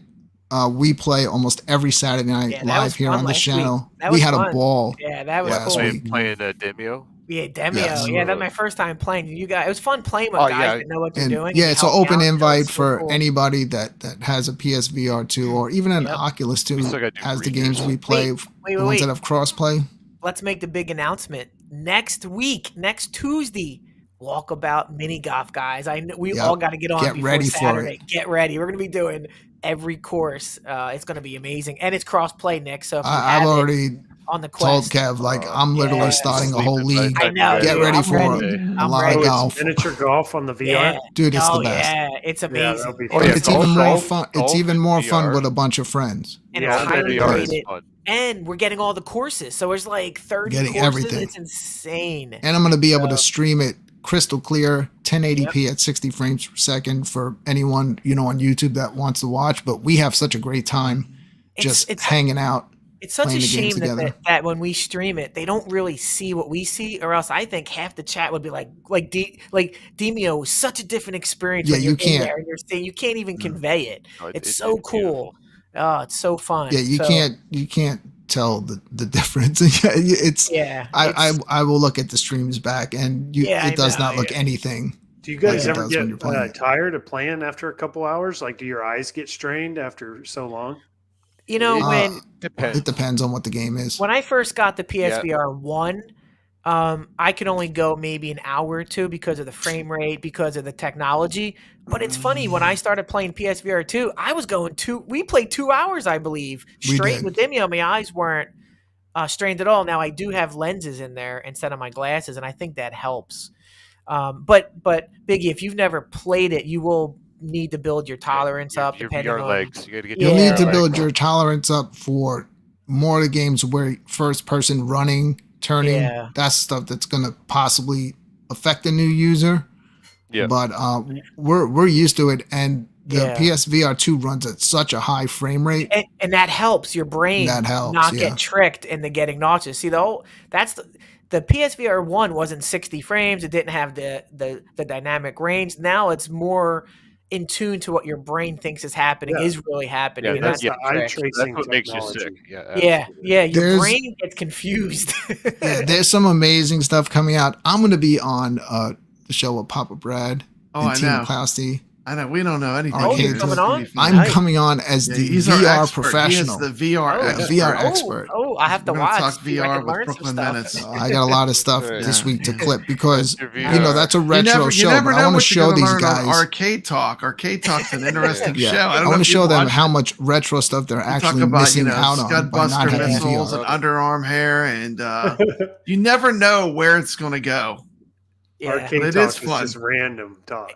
We play almost every Saturday night Yeah, that live was here fun on the last week. channel. That We was had fun. a ball. Yeah, that was last cool. week. Playing Demio. Yeah, Demio. Yes. Yeah, that's my first time playing. You guys, it was fun playing with Oh, guys yeah. that know what they're And doing. yeah, and it's an help me open out. That was invite so for cool. anybody that has a PSVR 2 or even an Yep. Oculus 2 We still gotta do has the reviews. games we play. Wait, the ones that wait. have crossplay. Let's make the big announcement next week, next Tuesday. Walkabout mini golf, guys. I know we Yep. all got to get on Get before ready for Saturday. it. Get ready. We're gonna be doing every course. It's gonna be amazing, and it's cross play, Nick. So if you I've have it already on the told Quest, Kev I'm literally yeah. starting a whole league. I know, Get dude, ready I'm for ready. a I'm lot ready. of Oh, golf. it's miniature golf on the VR. Yeah, Dude, it's the oh best. yeah, it's Yeah, amazing. that'll be Oh, fun. yeah, It's golf even more golf- fun. It's golf even in more fun VR. with a bunch of friends. And Yeah, it's I'm highly VR is rated. fun. And we're getting all the courses. So there's like 30 Getting courses. everything. It's insane. And I'm going to be able to So- stream it crystal clear, 1080p at 60 frames per second for anyone, on YouTube that wants to watch. But we have such a great time just It's- hanging out. It's such a playing the games shame that, together. that when we stream it, they don't really see what we see, or else I think half the chat would be like Demio was such a different experience. Yeah, when you you're in can't. there and you're saying you can't even convey it. No, It's so it's cool. Oh, it's so fun. Yeah, you So, can't tell the difference. It's Yeah, I will look at the streams back and Yeah, I it does know, not look yeah. anything. Do you guys like it ever does when get you're playing it. tired of playing after a couple hours? Like, do your eyes get strained after so long? you know when Depends. It depends on what the game is. when I first got the PSVR 1, I could only go maybe an hour or two because of the frame rate, because of the technology. But it's funny, when I started playing PSVR 2, I was going we played 2 hours, I believe, We straight did. with Demio. My eyes weren't strained at all. Now I do have lenses in there instead of my glasses, and I think that helps. But Biggie, if you've never played it, you will need to build your tolerance up. Your Depending VR on legs. You got to get. You'll Yeah. need to VR build legs. your tolerance up for more of the games where first person running, turning, Yeah. that's stuff that's going to possibly affect a new user. Yeah. But we're used to it, and the Yeah. PSVR 2 runs at such a high frame rate. and that helps your brain That helps, not yeah. get tricked into getting nauseous. See, that's the PSVR 1 wasn't 60 frames. It didn't have the dynamic range. Now it's more in tune to what your brain thinks is happening Yeah. is really happening. Yeah, and That's that's the eye the trick. tracing That's what makes you technology. sick. Yeah. Yeah, absolutely. yeah, your There's- brain gets confused. Yeah, there's some amazing stuff coming out. I'm going to be on the show with Papa Brad Oh, and I Tina know. Klausty I know we don't know anything. Oh, here. you're It's coming gonna on? be fun. I'm Nice. coming on as Yeah, the he's our VR expert. professional. He is the VR Oh, expert. VR expert. Oh, I have to We're gonna watch. talk see if I VR can with learn some Brooklyn stuff. Minutes. I got a lot of stuff Right. this week to Yeah. clip because Your you know VR. that's a You retro show. never But I know want to what show you're gonna these learn on guys. Arcade Talk. Arcade Talk's an interesting Yeah, show. I I don't know want to if you show them watch how it. much retro stuff they're We talk actually about missing out on Scud by not Buster having missiles VR. and underarm hair, and you never know where it's gonna go. Yeah. Arcade But it talk is is fun. just random talk.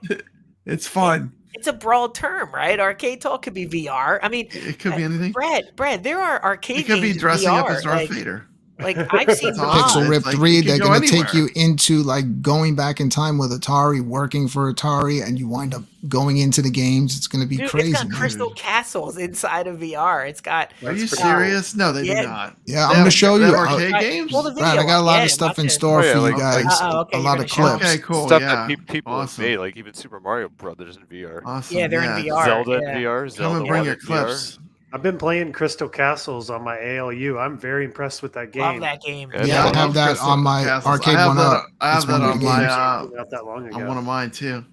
It's fun. It's a broad term, right? Arcade talk could be VR. I mean, It could be anything. Brad, there are arcade It could be games in dressing up VR, as Darth Vader. Like I've seen That's awesome. Pixel mods. Rip It's like 3, you can they're go going to take anywhere. you into like going back in time with Atari, working for Atari, and you wind up going into the games. It's going to be Dude, crazy. it's got man. crystal castles inside of VR. It's got Are you That's pretty serious? No, they Yeah. do not. Yeah, I'm going to show They you. have arcade I- games. well, the video, Brad, I got a lot yeah, of stuff in watch it. store Oh, yeah, for you like- guys. okay, a you're lot gonna of show clips. Okay, cool. Stuff Yeah, that people awesome. have made, like even Super Mario Brothers in VR. Awesome. Yeah, they're in VR. Zelda yeah. in VR. Come Zelda and bring 1 your in VR. clips. I've been playing Crystal Castles on my ALU. I'm very impressed with that game. Love that game. Yeah, Yeah, I love have that Crystal on my Castles. arcade I have one that, up. I have It's one that of on the my games. Not that long ago. on one of mine too.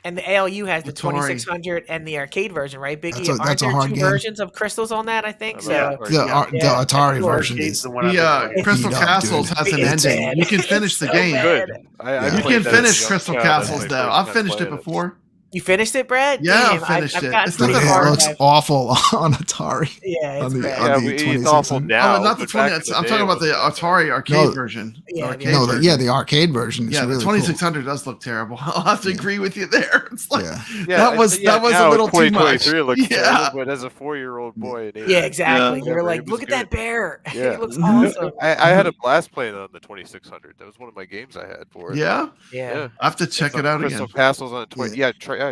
And the ALU has the Atari. 2600 and the arcade version, right, Biggie? That's Aren't a there hard two game. versions of crystals on that? I think so. Yeah. The Yeah. Atari Sure. version Arcade's is the one I've been The playing. Crystal Beat up, Castles dude. has an It's ending. bad. You can finish It's the so game. bad. Good. Yeah. You played can that as a finish young Crystal child. That's Castles my though. first I've time finished it playing before. You finished it, Brad? Yeah, I Damn, finished I've it. gotten It's not pretty that It hard. far. looks awful on Atari. Yeah, it's on the- bad. on Yeah, the it's awful 2600. now. Oh, not the but back 20. in the I'm day, talking it about the wasn't. Atari arcade No. version. The Yeah, arcade No, version. the arcade version is Yeah, really the cool. 2600 does look terrible. I'll have to agree with you there. It's like Yeah. that was now a little too much. 2023 looks Yeah. terrible, but as a 4-year-old boy, Yeah, exactly. Yeah. You're Whatever, like, it was look at good. that bear. Yeah. It looks awesome. I had a blast playing on the 2600. That was one of my games I had for it. Yeah, Yeah. I have to check Some it out Crystal again. Castles on 20. Yeah, try it. I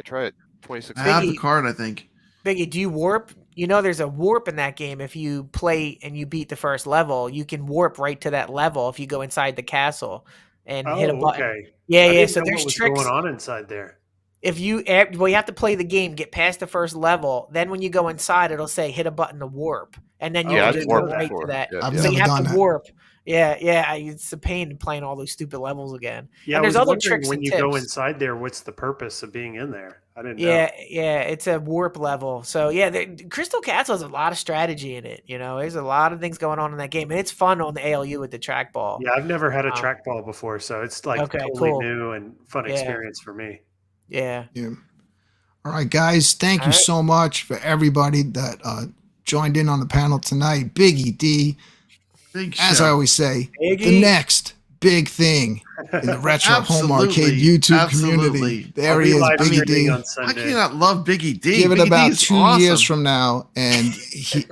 2600. have the Biggie. card, I think. Biggie, do you warp? You know, there's a warp in that game. If you play and you beat the first level, you can warp right to that level if you go inside the castle and hit a Oh, button. okay. Yeah, I yeah. didn't So know there's what was tricks. going on inside there. If you well, you have to play the game, get past the first level. Then when you go inside, it'll say hit a button to warp, and then you Yeah, can I just didn't go know that right before. to that. Yeah, I've So never you have done to that. warp. Yeah. It's a pain playing all those stupid levels again. Yeah, And I was there's other wondering tricks when and you go tips. inside there, what's the purpose of being in there? I didn't know. Yeah, it's a warp level. So yeah, Crystal Castle has a lot of strategy in it. You know, there's a lot of things going on in that game, and it's fun on the ALU with the trackball. Yeah, I've never had a Um, trackball before, so it's like okay, totally cool. new and fun Yeah. experience for me. Yeah. Yeah. All right, guys. Thank All you right. so much for everybody that joined in on the panel tonight. Biggie D, Big as show. I always say, the Biggie. next big thing in the retro home arcade Absolutely. YouTube Absolutely. community. There I'll he be is, live Biggie streaming D. on How Sunday. can you not love Biggie D? Give it Biggie about D is 2 awesome. years from now, and he,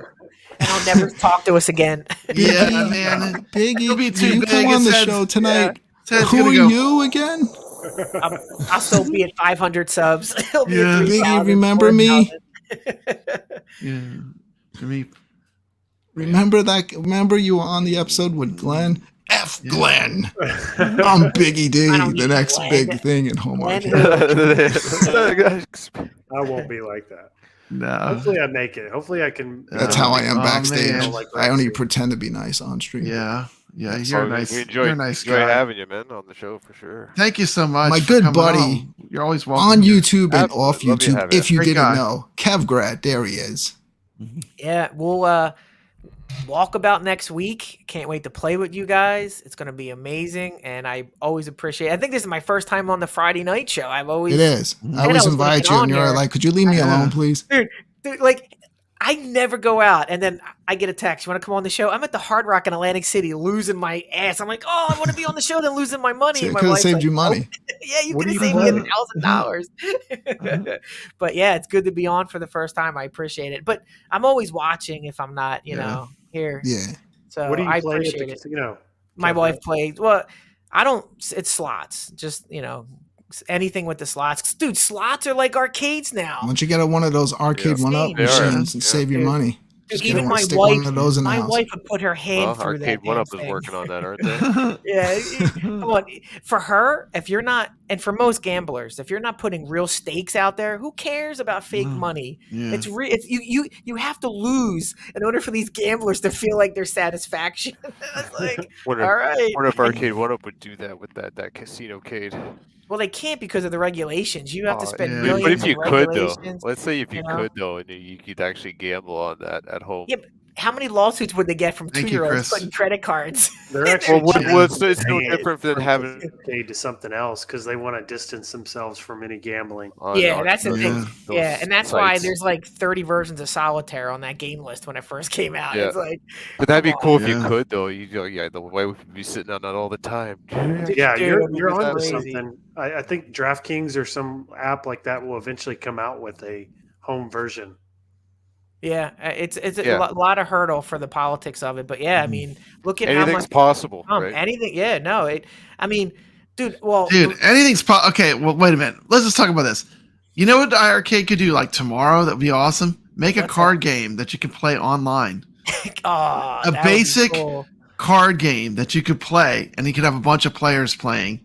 And I'll never talk to us again. Yeah, Biggie, man. Biggie, He'll be will too you big. come on His the head's- show tonight? Ted's Who gonna are go, you again? I'll still be at 500 subs. He'll be Yeah. at Biggie, 3,000, remember me? 4,000. Yeah. To me, Remember that? Remember you were on the episode with Glenn? F Glenn. I'm Biggie D, I don't the need next Glenn. big thing in home Glenn arcade. I won't be like that. no. Hopefully, I make it. Hopefully, I can. That's how I am Oh, backstage. man. Like I only Rcade. pretend to be nice on stream. Yeah. Yeah. So You're nice. We enjoy, You're a nice enjoy guy. having you, man, on the show for sure. Thank you so much. My for good coming buddy on. You're always welcome. On here. YouTube and off Absolutely. Love you YouTube, having if you Great didn't guy. know, Kevgrad, there he is. Yeah, we'll walk about next week. Can't wait to play with you guys. It's going to be amazing, and I always appreciate. I think this is my first time on the Friday night show. I've always It is. I always was gonna invite get you, on and you're here. like, could you leave me Yeah. alone, please? dude, like I never go out, and then I get a text. You want to come on the show? I'm at the Hard Rock in Atlantic City, losing my ass. I'm like, oh, I want to be on the show, then losing my money. So And it my could have wife's saved like, you money. "Oh, yeah, you What could do have you saved me do? $1,000. But yeah, it's good to be on for the first time. I appreciate it. But I'm always watching if I'm not, you Yeah. know, here. Yeah. So What do you I play at appreciate the it. casino? My Kevgrad? wife plays. Well, I don't. It's slots. Just anything with the slots, dude. Slots are like arcades now. Once you get one of those arcade Yeah. one-up They are. machines and Yeah. save your Dude. money. Dude, Just get even one, my stick wife, one of those in the my house. wife would put her hand Well, through Arcade that. One Up damn is thing. working on that, aren't they? Yeah, come on. For her, if you're not, and for most gamblers, if you're not putting real stakes out there, who cares about fake No. money? Yeah. It's you have to lose in order for these gamblers to feel like there's satisfaction. It's like, Wonder, all right, wonder if Arcade One Up would do that with that casino cade. Well, they can't because of the regulations. You have to spend yeah. millions But if you in could though, regulations. let's say if you know? could though, and you could actually gamble on that at home. Yeah, but how many lawsuits would they get from Thank you, 2-year-olds Chris. putting credit cards? They're actually Well, it's no changing different than from having paid to something else because they want to distance themselves from any gambling. Yeah, that's the those- thing. those Yeah, and that's why sites. there's like 30 versions of Solitaire on that game list when it first came out. Yeah. It's like, But that'd be come cool on. if you Yeah. could though. The way we could be sitting on that all the time. Yeah, Dude, you're that'd be onto crazy. something. I think DraftKings or some app like that will eventually come out with a home version. Yeah, it's Yeah. a lot of hurdle for the politics of it, but yeah, I mean, look at how Anything's much possible, right? anything. Yeah, no, I mean, dude. Well, Dude, anything's okay. Well, wait a minute. Let's just talk about this. You know what the iiRcade could do like tomorrow? That'd be awesome. Make a What's card game that you can play online. oh, A that would be basic cool. card game that you could play, and you could have a bunch of players playing.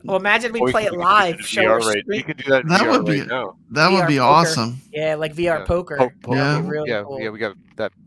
Well, imagine we Or play you it could do live. in Show VR us right. You could do that in That VR would be- right now. That would VR be poker. awesome. Yeah, like VR Yeah. poker. Yeah. That'd be really Yeah. cool. Yeah, we got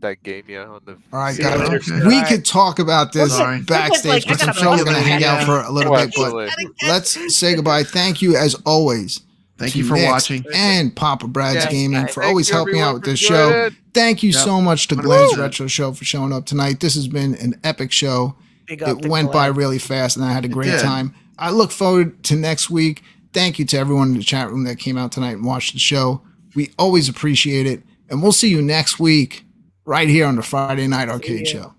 that game, on the All right, See you later, guys. Scott. We Alright. could talk about this Sorry. backstage I because I'm gotta sure we're go. going to hang out for a little Oh, bit. But absolutely. let's say goodbye. Thank you, as always. Thank to you for Nick watching. And Papa Brad's Yeah, Gaming guys. for Thank always you, helping everyone, out with for this joining show. it. Thank you Yep. so much to 100%. Glen's Retro Show for showing up tonight. This has been an epic show. Big up It to went by Glen. really fast, and I had a great did. time. I look forward to next week. Thank you to everyone in the chat room that came out tonight and watched the show. We always appreciate it, and we'll see you next week right here on the Friday Night Arcade ya. Show.